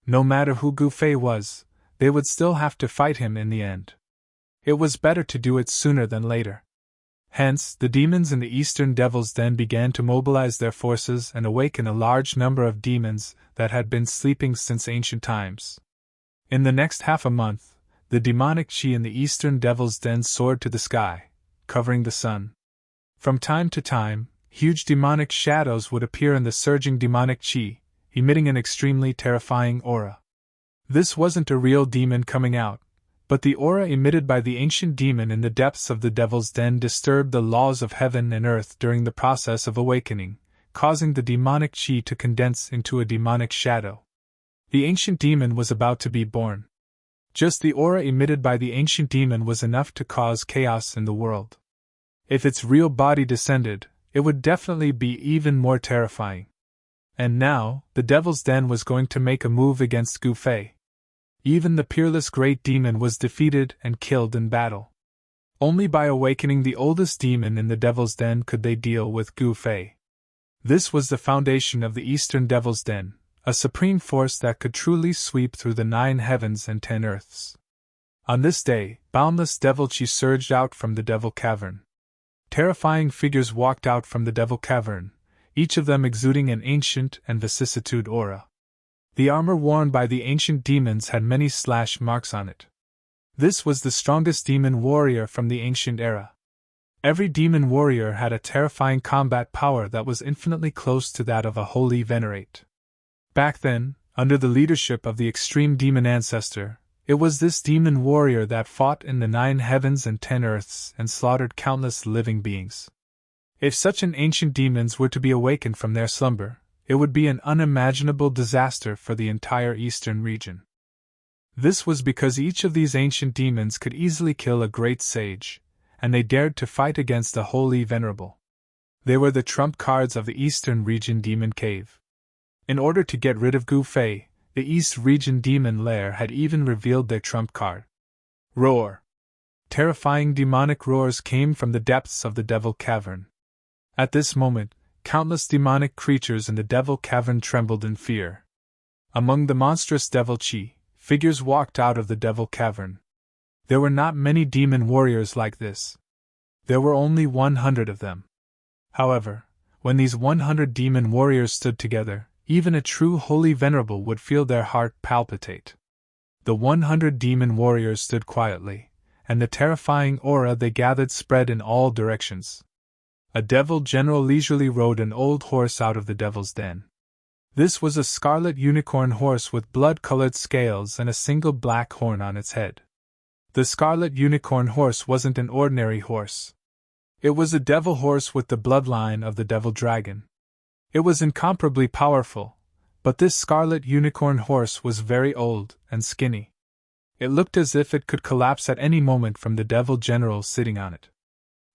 No matter who Gu Fei was, they would still have to fight him in the end. It was better to do it sooner than later. Hence, the demons in the Eastern Devil's Den began to mobilize their forces and awaken a large number of demons that had been sleeping since ancient times. In the next half a month, the demonic chi in the Eastern Devil's Den soared to the sky, covering the sun. From time to time, huge demonic shadows would appear in the surging demonic chi, emitting an extremely terrifying aura. This wasn't a real demon coming out, but the aura emitted by the ancient demon in the depths of the Devil's Den disturbed the laws of heaven and earth during the process of awakening, causing the demonic chi to condense into a demonic shadow. The ancient demon was about to be born. Just the aura emitted by the ancient demon was enough to cause chaos in the world. If its real body descended, it would definitely be even more terrifying. And now, the Devil's Den was going to make a move against Gu Fei. Even the peerless great demon was defeated and killed in battle. Only by awakening the oldest demon in the Devil's Den could they deal with Gu Fei. This was the foundation of the Eastern Devil's Den, a supreme force that could truly sweep through the 9 heavens and 10 earths. On this day, boundless devil chi surged out from the Devil Cavern. Terrifying figures walked out from the Devil Cavern, each of them exuding an ancient and vicissitude aura. The armor worn by the ancient demons had many slash marks on it. This was the strongest demon warrior from the ancient era. Every demon warrior had a terrifying combat power that was infinitely close to that of a holy venerate. Back then, under the leadership of the extreme demon ancestor, it was this demon warrior that fought in the 9 heavens and 10 earths and slaughtered countless living beings. If such an ancient demons were to be awakened from their slumber, it would be an unimaginable disaster for the entire eastern region. This was because each of these ancient demons could easily kill a great sage, and they dared to fight against the holy Venerable. They were the trump cards of the eastern region demon cave. In order to get rid of Gu Fei, the East Region Demon Lair had even revealed their trump card. Roar! Terrifying demonic roars came from the depths of the Devil Cavern. At this moment, countless demonic creatures in the Devil Cavern trembled in fear. Among the monstrous Devil Chi, figures walked out of the Devil Cavern. There were not many demon warriors like this. There were only 100 of them. However, when these 100 demon warriors stood together, even a true holy venerable would feel their heart palpitate. The 100 demon warriors stood quietly, and the terrifying aura they gathered spread in all directions. A devil general leisurely rode an old horse out of the devil's den. This was a scarlet unicorn horse with blood-colored scales and a single black horn on its head. The scarlet unicorn horse wasn't an ordinary horse. It was a devil horse with the bloodline of the devil dragon. It was incomparably powerful, but this scarlet unicorn horse was very old and skinny. It looked as if it could collapse at any moment from the devil general sitting on it.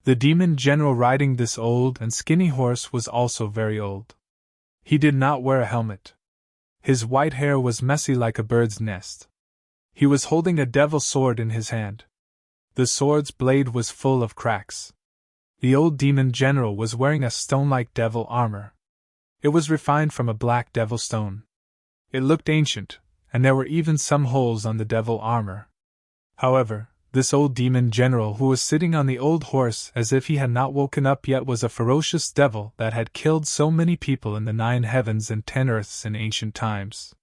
The demon general riding this old and skinny horse was also very old. He did not wear a helmet. His white hair was messy like a bird's nest. He was holding a devil sword in his hand. The sword's blade was full of cracks. The old demon general was wearing a stone-like devil armor. It was refined from a black devil stone. It looked ancient, and there were even some holes on the devil armor. However, this old demon general who was sitting on the old horse as if he had not woken up yet was a ferocious devil that had killed so many people in the 9 heavens and 10 earths in ancient times.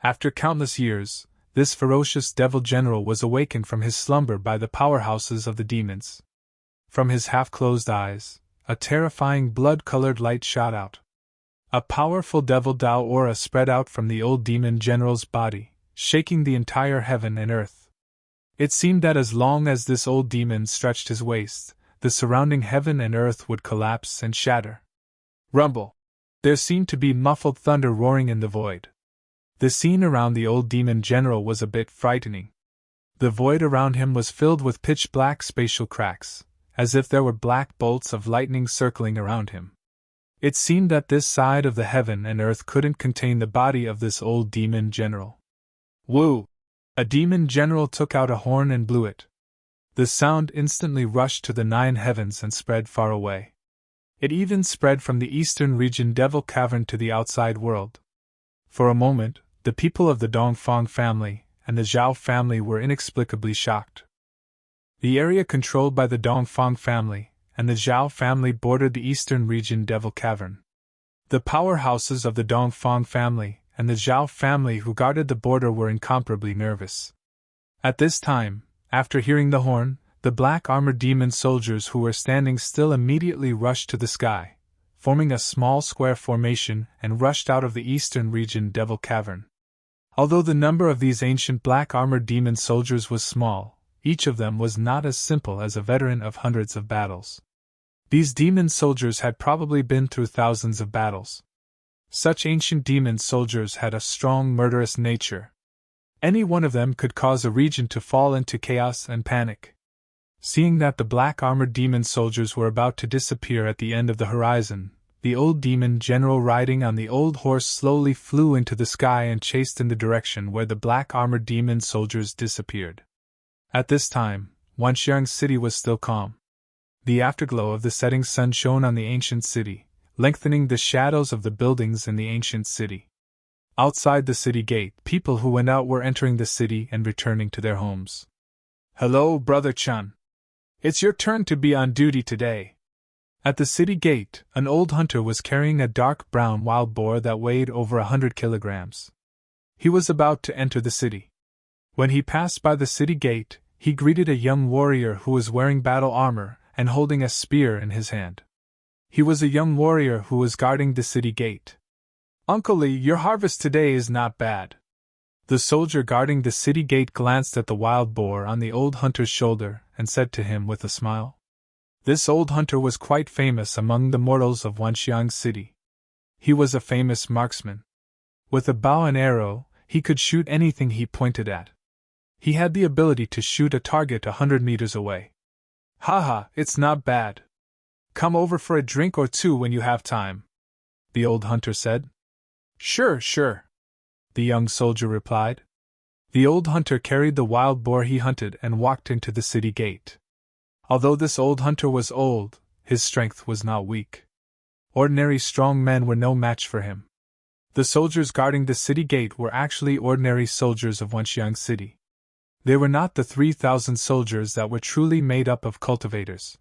After countless years, this ferocious devil general was awakened from his slumber by the powerhouses of the demons. From his half-closed eyes, a terrifying blood-colored light shot out. A powerful devil Tao aura spread out from the old demon general's body, shaking the entire heaven and earth. It seemed that as long as this old demon stretched his waist, the surrounding heaven and earth would collapse and shatter. Rumble! There seemed to be muffled thunder roaring in the void. The scene around the old demon general was a bit frightening. The void around him was filled with pitch-black spatial cracks, as if there were black bolts of lightning circling around him. It seemed that this side of the heaven and earth couldn't contain the body of this old demon general. Woo! A demon general took out a horn and blew it. The sound instantly rushed to the 9 heavens and spread far away. It even spread from the eastern region Devil Cavern to the outside world. For a moment, the people of the Dongfang family and the Zhao family were inexplicably shocked. The area controlled by the Dongfang family and the Zhao family bordered the eastern region Devil Cavern. The powerhouses of the Dongfang family and the Zhao family who guarded the border were incomparably nervous. At this time, after hearing the horn, the black-armored demon soldiers who were standing still immediately rushed to the sky, forming a small square formation and rushed out of the eastern region Devil Cavern. Although the number of these ancient black-armored demon soldiers was small, each of them was not as simple as a veteran of hundreds of battles. These demon soldiers had probably been through thousands of battles. Such ancient demon soldiers had a strong murderous nature. Any one of them could cause a region to fall into chaos and panic. Seeing that the black-armored demon soldiers were about to disappear at the end of the horizon, the old demon general riding on the old horse slowly flew into the sky and chased in the direction where the black-armored demon soldiers disappeared. At this time, Wanxiang City was still calm. The afterglow of the setting sun shone on the ancient city, lengthening the shadows of the buildings in the ancient city. Outside the city gate, people who went out were entering the city and returning to their homes. "Hello, Brother Chun. It's your turn to be on duty today." At the city gate, an old hunter was carrying a dark brown wild boar that weighed over 100 kilograms. He was about to enter the city. When he passed by the city gate, he greeted a young warrior who was wearing battle armor and holding a spear in his hand. He was a young warrior who was guarding the city gate. "Uncle Lee, your harvest today is not bad." The soldier guarding the city gate glanced at the wild boar on the old hunter's shoulder and said to him with a smile. This old hunter was quite famous among the mortals of Wanxiang City. He was a famous marksman. With a bow and arrow, he could shoot anything he pointed at. He had the ability to shoot a target 100 meters away. "Haha, it's not bad. Come over for a drink or two when you have time," the old hunter said. Sure, the young soldier replied. The old hunter carried the wild boar he hunted and walked into the city gate. Although this old hunter was old, his strength was not weak. Ordinary strong men were no match for him. The soldiers guarding the city gate were actually ordinary soldiers of Wanxiang City. They were not the 3,000 soldiers that were truly made up of cultivators.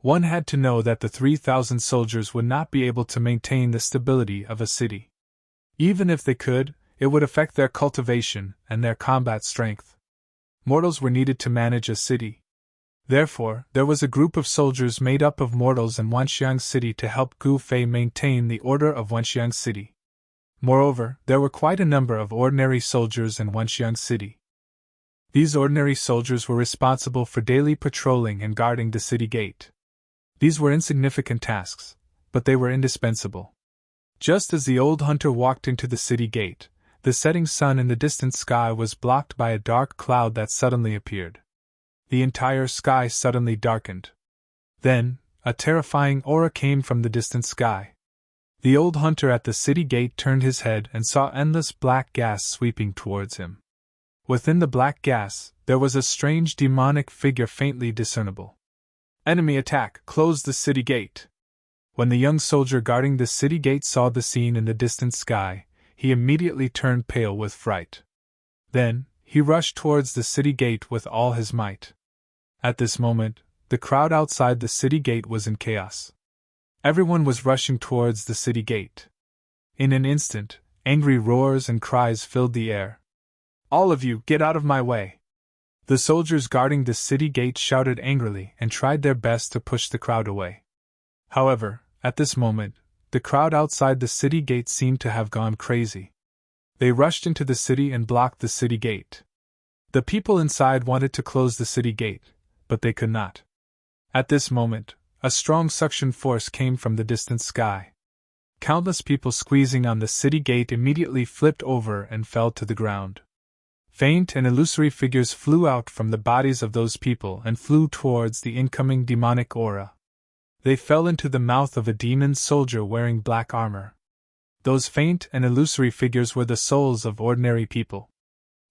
One had to know that the 3,000 soldiers would not be able to maintain the stability of a city. Even if they could, it would affect their cultivation and their combat strength. Mortals were needed to manage a city. Therefore, there was a group of soldiers made up of mortals in Wanxiang City to help Gu Fei maintain the order of Wanxiang City. Moreover, there were quite a number of ordinary soldiers in Wanxiang City. These ordinary soldiers were responsible for daily patrolling and guarding the city gate. These were insignificant tasks, but they were indispensable. Just as the old hunter walked into the city gate, the setting sun in the distant sky was blocked by a dark cloud that suddenly appeared. The entire sky suddenly darkened. Then, a terrifying aura came from the distant sky. The old hunter at the city gate turned his head and saw endless black gas sweeping towards him. Within the black gas, there was a strange demonic figure faintly discernible. "Enemy attack! Close the city gate!" When the young soldier guarding the city gate saw the scene in the distant sky, he immediately turned pale with fright. Then, he rushed towards the city gate with all his might. At this moment, the crowd outside the city gate was in chaos. Everyone was rushing towards the city gate. In an instant, angry roars and cries filled the air. "All of you, get out of my way!" The soldiers guarding the city gate shouted angrily and tried their best to push the crowd away. However, at this moment, the crowd outside the city gate seemed to have gone crazy. They rushed into the city and blocked the city gate. The people inside wanted to close the city gate, but they could not. At this moment, a strong suction force came from the distant sky. Countless people squeezing on the city gate immediately flipped over and fell to the ground. Faint and illusory figures flew out from the bodies of those people and flew towards the incoming demonic aura. They fell into the mouth of a demon soldier wearing black armor. Those faint and illusory figures were the souls of ordinary people.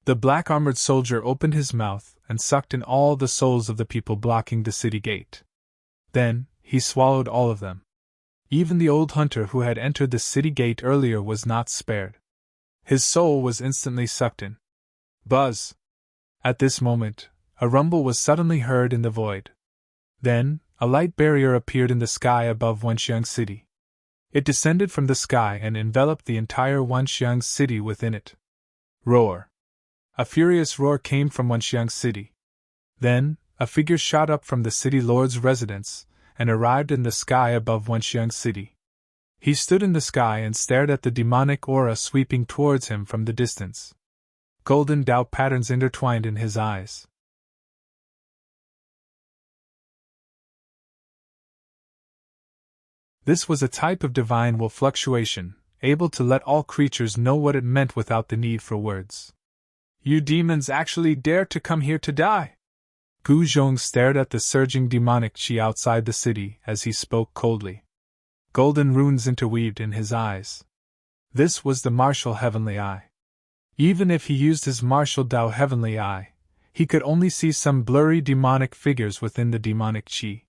The black-armored soldier opened his mouth and sucked in all the souls of the people blocking the city gate. Then, he swallowed all of them. Even the old hunter who had entered the city gate earlier was not spared. His soul was instantly sucked in. Buzz! At this moment, a rumble was suddenly heard in the void. Then, a light barrier appeared in the sky above Wanxiang City. It descended from the sky and enveloped the entire Wanxiang City within it. Roar! A furious roar came from Wanxiang City. Then, a figure shot up from the city lord's residence and arrived in the sky above Wanxiang City. He stood in the sky and stared at the demonic aura sweeping towards him from the distance. Golden doubt patterns intertwined in his eyes. This was a type of divine will fluctuation, able to let all creatures know what it meant without the need for words. "You demons actually dare to come here to die?" Gu Zhong stared at the surging demonic chi outside the city as he spoke coldly. Golden runes interweaved in his eyes. This was the martial heavenly eye. Even if he used his martial Dao heavenly eye, he could only see some blurry demonic figures within the demonic chi.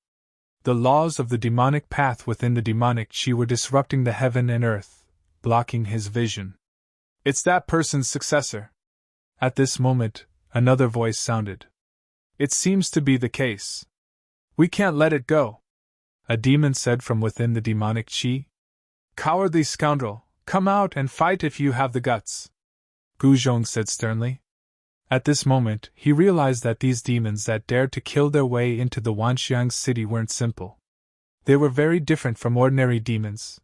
The laws of the demonic path within the demonic chi were disrupting the heaven and earth, blocking his vision. "It's that person's successor." At this moment, another voice sounded. "It seems to be the case. We can't let it go," a demon said from within the demonic chi. "Cowardly scoundrel, come out and fight if you have the guts," Gu Zhong said sternly. At this moment, he realized that these demons that dared to kill their way into the Wanxiang city weren't simple. They were very different from ordinary demons.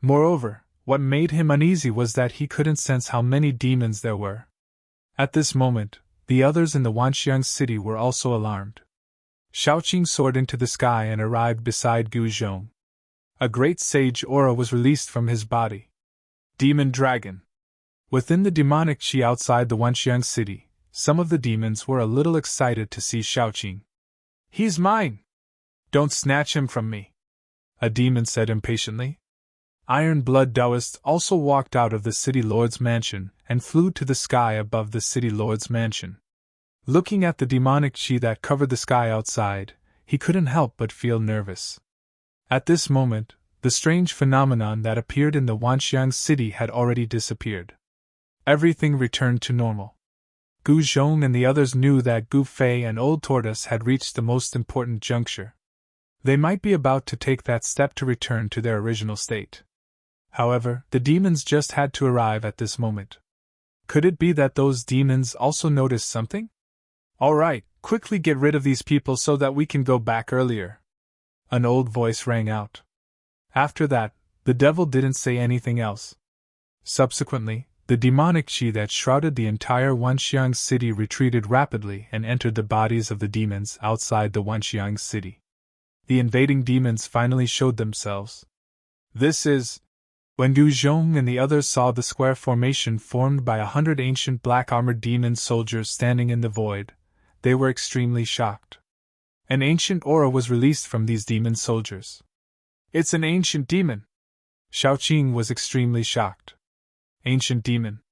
Moreover, what made him uneasy was that he couldn't sense how many demons there were. At this moment, the others in the Wanxiang city were also alarmed. Shaoqing soared into the sky and arrived beside Gu Zhong. A great sage aura was released from his body. Demon Dragon. Within the demonic qi outside the Wanxiang city, some of the demons were a little excited to see Shaoqing. "He's mine! Don't snatch him from me," a demon said impatiently. Iron Blood Taoists also walked out of the city lord's mansion and flew to the sky above the city lord's mansion. Looking at the demonic qi that covered the sky outside, he couldn't help but feel nervous. At this moment, the strange phenomenon that appeared in the Wanxiang city had already disappeared. Everything returned to normal. Gu Zhong and the others knew that Gu Fei and Old Tortoise had reached the most important juncture. They might be about to take that step to return to their original state. However, the demons just had to arrive at this moment. Could it be that those demons also noticed something? "All right, quickly get rid of these people so that we can go back earlier," an old voice rang out. After that, the devil didn't say anything else. Subsequently, the demonic qi that shrouded the entire Wanxiang city retreated rapidly and entered the bodies of the demons outside the Wanxiang city. The invading demons finally showed themselves. This is... When Gu Zhong and the others saw the square formation formed by 100 ancient black-armored demon soldiers standing in the void, they were extremely shocked. An ancient aura was released from these demon soldiers. "It's an ancient demon!" Shaoqing was extremely shocked. Ancient demon.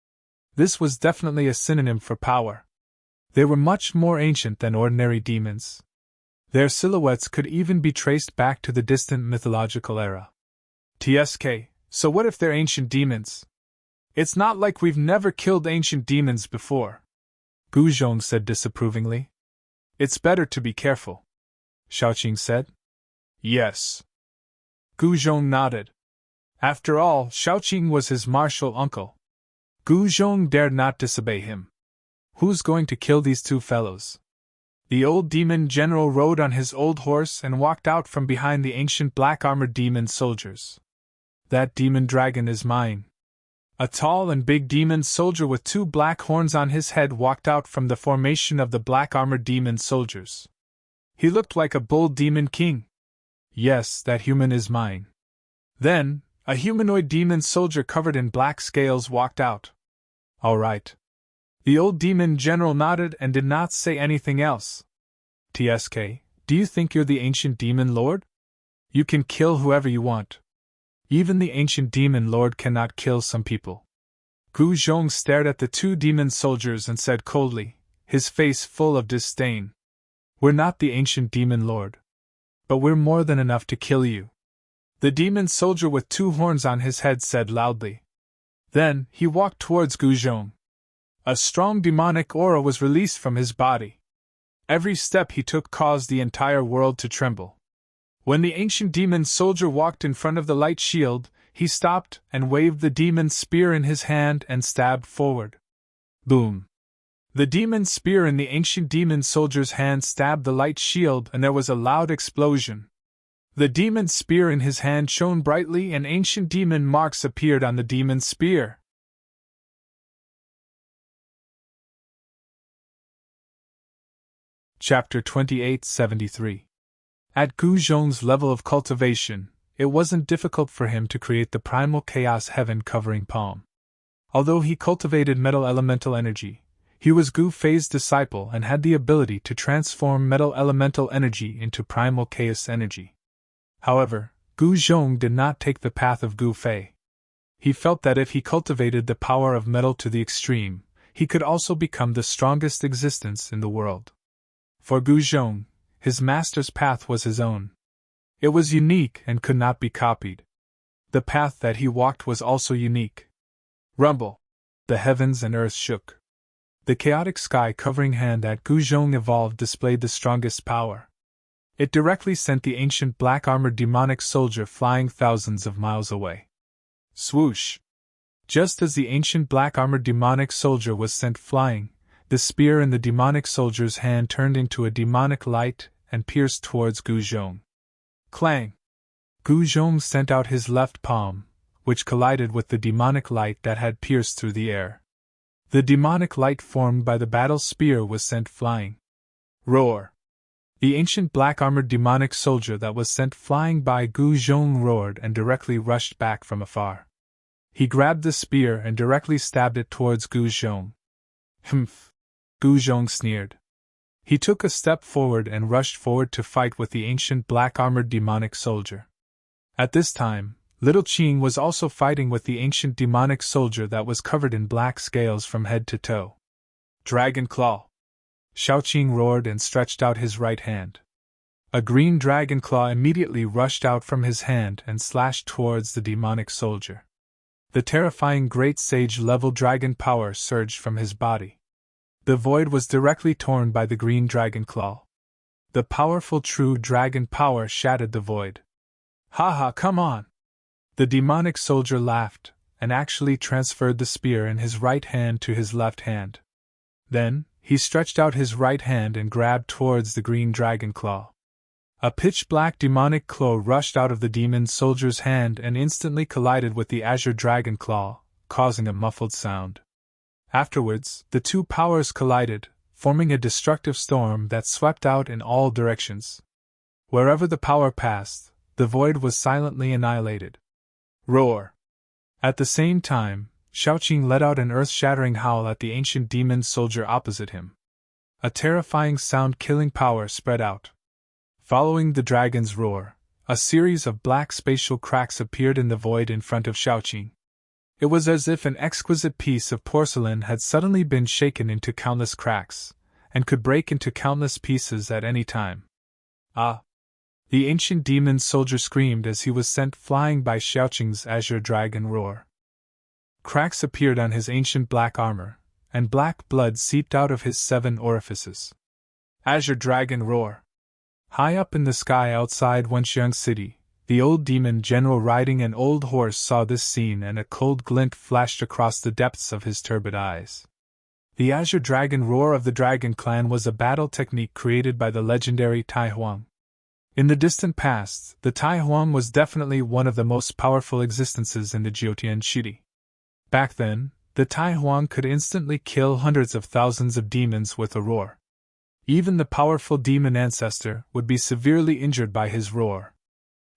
This was definitely a synonym for power. They were much more ancient than ordinary demons. Their silhouettes could even be traced back to the distant mythological era. TSK, so what if they're ancient demons? It's not like we've never killed ancient demons before, Gu Zhong said disapprovingly. It's better to be careful, Shaoqing said. Yes. Gu Zhong nodded. After all, Shaoqing was his martial uncle. Gu Zhong dared not disobey him. Who's going to kill these two fellows? The old demon general rode on his old horse and walked out from behind the ancient black-armored demon soldiers. That demon dragon is mine. A tall and big demon soldier with 2 black horns on his head walked out from the formation of the black-armored demon soldiers. He looked like a bull demon king. Yes, that human is mine. Then, a humanoid demon soldier covered in black scales walked out. All right. The old demon general nodded and did not say anything else. TSK, do you think you're the ancient demon lord? You can kill whoever you want. Even the ancient demon lord cannot kill some people. Gu Zhong stared at the 2 demon soldiers and said coldly, his face full of disdain. We're not the ancient demon lord. But we're more than enough to kill you. The demon soldier with 2 horns on his head said loudly. Then, he walked towards Gu Zhong. A strong demonic aura was released from his body. Every step he took caused the entire world to tremble. When the ancient demon soldier walked in front of the light shield, he stopped and waved the demon spear in his hand and stabbed forward. Boom! The demon spear in the ancient demon soldier's hand stabbed the light shield and there was a loud explosion. The demon spear in his hand shone brightly and ancient demon marks appeared on the demon spear. Chapter 2873. At Gu Zhong's level of cultivation, it wasn't difficult for him to create the primal chaos heaven-covering palm. Although he cultivated metal elemental energy, he was Gu Fei's disciple and had the ability to transform metal elemental energy into primal chaos energy. However, Gu Zhong did not take the path of Gu Fei. He felt that if he cultivated the power of metal to the extreme, he could also become the strongest existence in the world. For Gu Zhong, his master's path was his own. It was unique and could not be copied. The path that he walked was also unique. Rumble! The heavens and earth shook. The chaotic sky-covering hand that Gu Zhong evolved displayed the strongest power. It directly sent the ancient black-armored demonic soldier flying thousands of miles away. Swoosh! Just as the ancient black-armored demonic soldier was sent flying, The spear in the demonic soldier's hand turned into a demonic light and pierced towards Gu Zhong. Clang! Gu Zhong sent out his left palm, which collided with the demonic light that had pierced through the air. The demonic light formed by the battle spear was sent flying. Roar! The ancient black-armored demonic soldier that was sent flying by Gu Zhong roared and directly rushed back from afar. He grabbed the spear and directly stabbed it towards Gu Zhong. Humph! Gu Zhong sneered. He took a step forward and rushed forward to fight with the ancient black-armored demonic soldier. At this time, Little Qing was also fighting with the ancient demonic soldier that was covered in black scales from head to toe. Dragon Claw! Xiaoqing roared and stretched out his right hand. A green dragon claw immediately rushed out from his hand and slashed towards the demonic soldier. The terrifying great sage-level dragon power surged from his body. The void was directly torn by the green dragon claw. The powerful true dragon power shattered the void. "Ha, come on!" The demonic soldier laughed, and actually transferred the spear in his right hand to his left hand. Then, he stretched out his right hand and grabbed towards the green dragon claw. A pitch-black demonic claw rushed out of the demon soldier's hand and instantly collided with the azure dragon claw, causing a muffled sound. Afterwards, the two powers collided, forming a destructive storm that swept out in all directions. Wherever the power passed, the void was silently annihilated. Roar! At the same time, Xiaoqing let out an earth-shattering howl at the ancient demon soldier opposite him. A terrifying sound-killing power spread out. Following the dragon's roar, a series of black spatial cracks appeared in the void in front of Xiaoqing. It was as if an exquisite piece of porcelain had suddenly been shaken into countless cracks, and could break into countless pieces at any time. Ah! The ancient demon soldier screamed as he was sent flying by Xiaoqing's azure dragon roar. Cracks appeared on his ancient black armor, and black blood seeped out of his 7 orifices. Azure dragon roar! High up in the sky outside Wenxiang City, the old demon general riding an old horse saw this scene, and a cold glint flashed across the depths of his turbid eyes. The azure dragon roar of the dragon clan was a battle technique created by the legendary Tai Huang. In the distant past, the Tai Huang was definitely one of the most powerful existences in the Jiutian City. Back then, the Tai Huang could instantly kill hundreds of thousands of demons with a roar. Even the powerful demon ancestor would be severely injured by his roar.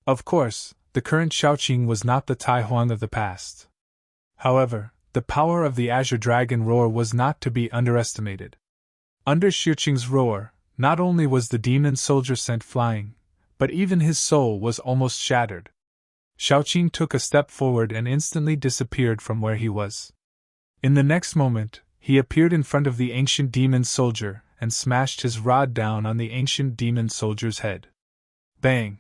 Of course, the current Xiaoqing was not the Tai Huang of the past. However, the power of the azure dragon roar was not to be underestimated. Under Xiaoqing's roar, not only was the demon soldier sent flying, but even his soul was almost shattered. Xiaoqing took a step forward and instantly disappeared from where he was. In the next moment, he appeared in front of the ancient demon soldier and smashed his rod down on the ancient demon soldier's head. Bang!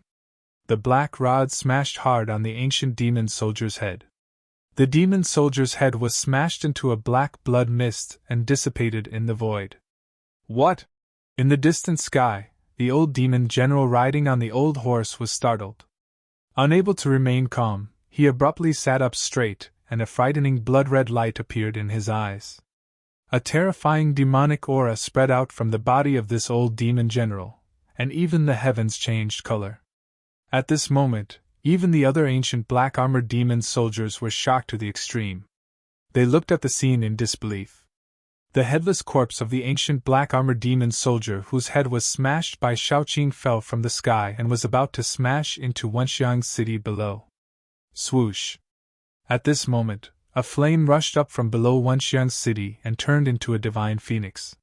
The black rod smashed hard on the ancient demon soldier's head. The demon soldier's head was smashed into a black blood mist and dissipated in the void. What? In the distant sky, the old demon general riding on the old horse was startled. Unable to remain calm, he abruptly sat up straight, and a frightening blood-red light appeared in his eyes. A terrifying demonic aura spread out from the body of this old demon general, and even the heavens changed color. At this moment, even the other ancient black-armored demon soldiers were shocked to the extreme. They looked at the scene in disbelief. The headless corpse of the ancient black-armored demon soldier whose head was smashed by Xiaoqing fell from the sky and was about to smash into Wenxiang City below. Swoosh! At this moment, a flame rushed up from below Wenxiang City and turned into a divine phoenix.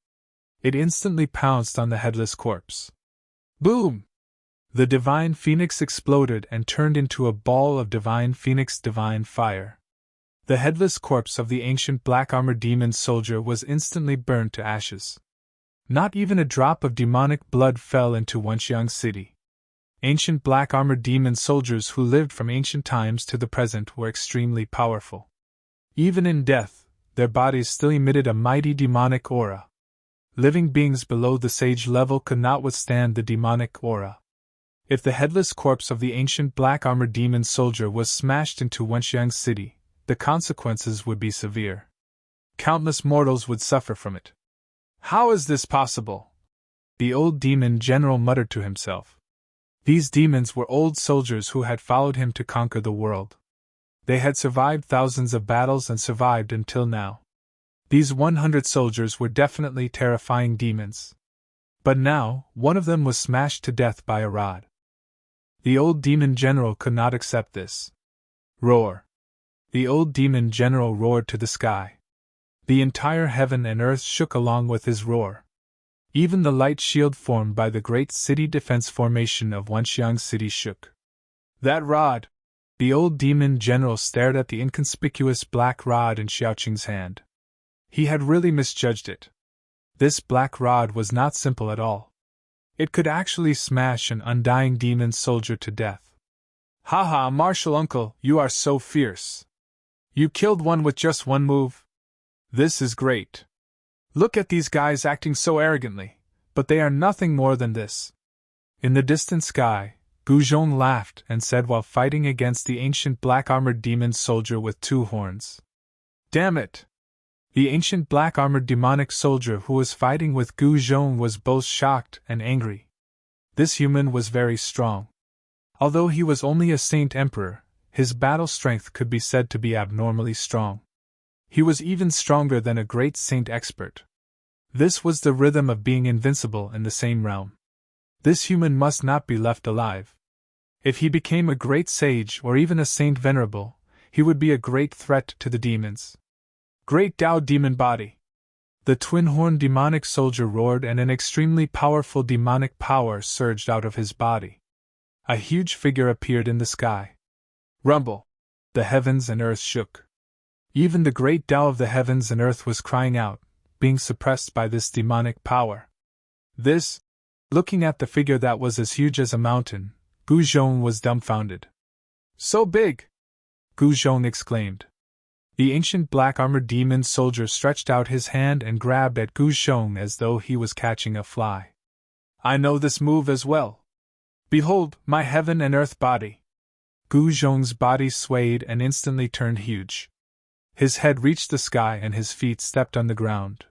It instantly pounced on the headless corpse. Boom! The divine phoenix exploded and turned into a ball of divine phoenix divine fire. The headless corpse of the ancient black-armored demon soldier was instantly burned to ashes. Not even a drop of demonic blood fell into Wenxiang City. Ancient black-armored demon soldiers who lived from ancient times to the present were extremely powerful. Even in death, their bodies still emitted a mighty demonic aura. Living beings below the sage level could not withstand the demonic aura. If the headless corpse of the ancient black-armored demon soldier was smashed into Wenxiang City, the consequences would be severe. Countless mortals would suffer from it. How is this possible? The old demon general muttered to himself. These demons were old soldiers who had followed him to conquer the world. They had survived thousands of battles and survived until now. These 100 soldiers were definitely terrifying demons. But now, one of them was smashed to death by a rod. The old demon general could not accept this. Roar! The old demon general roared to the sky. The entire heaven and earth shook along with his roar. Even the light shield formed by the great city defense formation of Wanxiang City shook. That rod! The old demon general stared at the inconspicuous black rod in Xiaoqing's hand. He had really misjudged it. This black rod was not simple at all. It could actually smash an undying demon soldier to death. Ha ha, martial uncle, you are so fierce. You killed one with just one move? This is great. Look at these guys acting so arrogantly, but they are nothing more than this. In the distant sky, Guzhong laughed and said while fighting against the ancient black-armored demon soldier with 2 horns. Damn it! The ancient black-armored demonic soldier who was fighting with Guzhong was both shocked and angry. This human was very strong. Although he was only a saint emperor, his battle strength could be said to be abnormally strong. He was even stronger than a great saint expert. This was the rhythm of being invincible in the same realm. This human must not be left alive. If he became a great sage or even a saint venerable, he would be a great threat to the demons. Great Tao demon body! The twin-horned demonic soldier roared and an extremely powerful demonic power surged out of his body. A huge figure appeared in the sky. Rumble! The heavens and earth shook. Even the great Tao of the heavens and earth was crying out, being suppressed by this demonic power. Looking at the figure that was as huge as a mountain, Guzhong was dumbfounded. So big! Guzhong exclaimed. The ancient black-armored demon soldier stretched out his hand and grabbed at Guzhong as though he was catching a fly. I know this move as well. Behold, my heaven and earth body! Guzhong's body swayed and instantly turned huge. His head reached the sky and his feet stepped on the ground.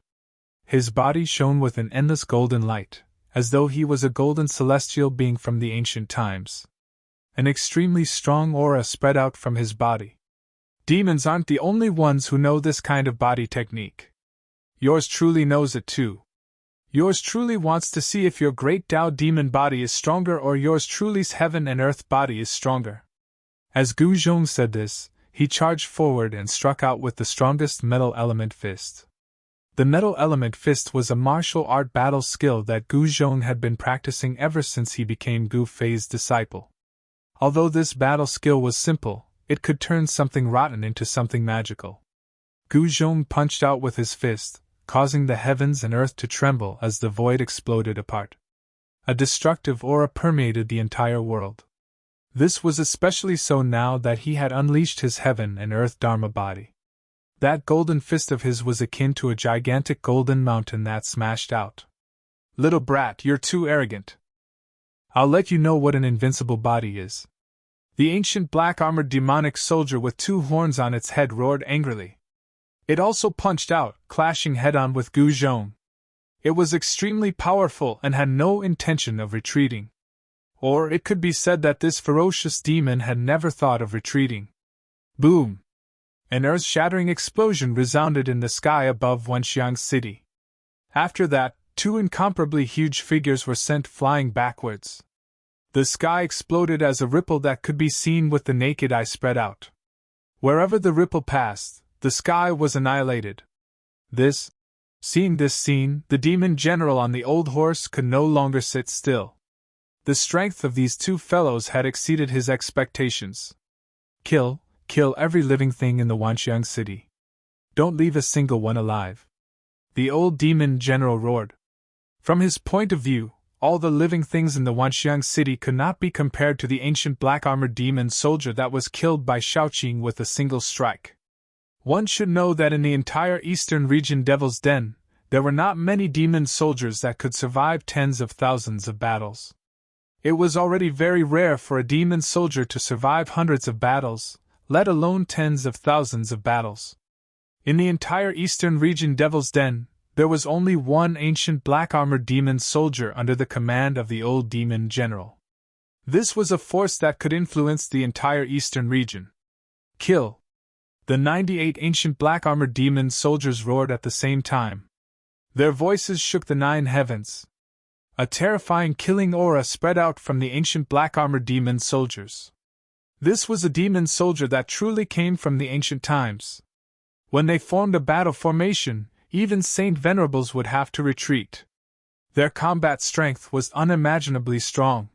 His body shone with an endless golden light, as though he was a golden celestial being from the ancient times. An extremely strong aura spread out from his body. Demons aren't the only ones who know this kind of body technique. Yours truly knows it too. Yours truly wants to see if your great Tao demon body is stronger or yours truly's heaven and earth body is stronger. As Guzhong said this, he charged forward and struck out with the strongest metal element fist. The metal element fist was a martial art battle skill that Guzhong had been practicing ever since he became Gu Fei's disciple. Although this battle skill was simple, it could turn something rotten into something magical. Guzhong punched out with his fist, causing the heavens and earth to tremble as the void exploded apart. A destructive aura permeated the entire world. This was especially so now that he had unleashed his heaven and earth Dharma body. That golden fist of his was akin to a gigantic golden mountain that smashed out. Little brat, you're too arrogant. I'll let you know what an invincible body is. The ancient black-armored demonic soldier with 2 horns on its head roared angrily. It also punched out, clashing head-on with Guzhong. It was extremely powerful and had no intention of retreating. Or it could be said that this ferocious demon had never thought of retreating. Boom! An earth-shattering explosion resounded in the sky above Wanxiang City. After that, 2 incomparably huge figures were sent flying backwards. The sky exploded as a ripple that could be seen with the naked eye spread out. Wherever the ripple passed, the sky was annihilated. Seeing this scene, the demon general on the old horse could no longer sit still. The strength of these 2 fellows had exceeded his expectations. Kill every living thing in the Wanxiang City. Don't leave a single one alive. The old demon general roared. From his point of view, all the living things in the Wanxiang City could not be compared to the ancient black-armored demon soldier that was killed by Xiaoqing with a single strike. One should know that in the entire eastern region Devil's Den, there were not many demon soldiers that could survive tens of thousands of battles. It was already very rare for a demon soldier to survive hundreds of battles, let alone tens of thousands of battles. In the entire eastern region Devil's Den, There was only one ancient black-armored demon soldier under the command of the old demon general. This was a force that could influence the entire eastern region. Kill! The 98 ancient black-armored demon soldiers roared at the same time. Their voices shook the 9 heavens. A terrifying killing aura spread out from the ancient black-armored demon soldiers. This was a demon soldier that truly came from the ancient times. When they formed a battle formation, even Saint Venerables would have to retreat. Their combat strength was unimaginably strong.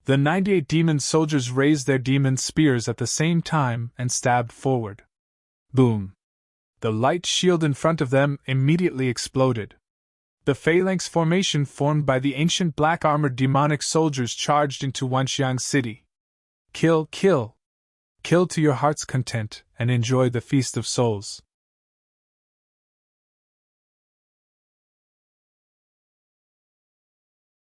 The 98 demon soldiers raised their demon spears at the same time and stabbed forward. Boom! The light shield in front of them immediately exploded. The phalanx formation formed by the ancient black-armored demonic soldiers charged into Wanxiang City. Kill, kill! Kill to your heart's content and enjoy the feast of souls.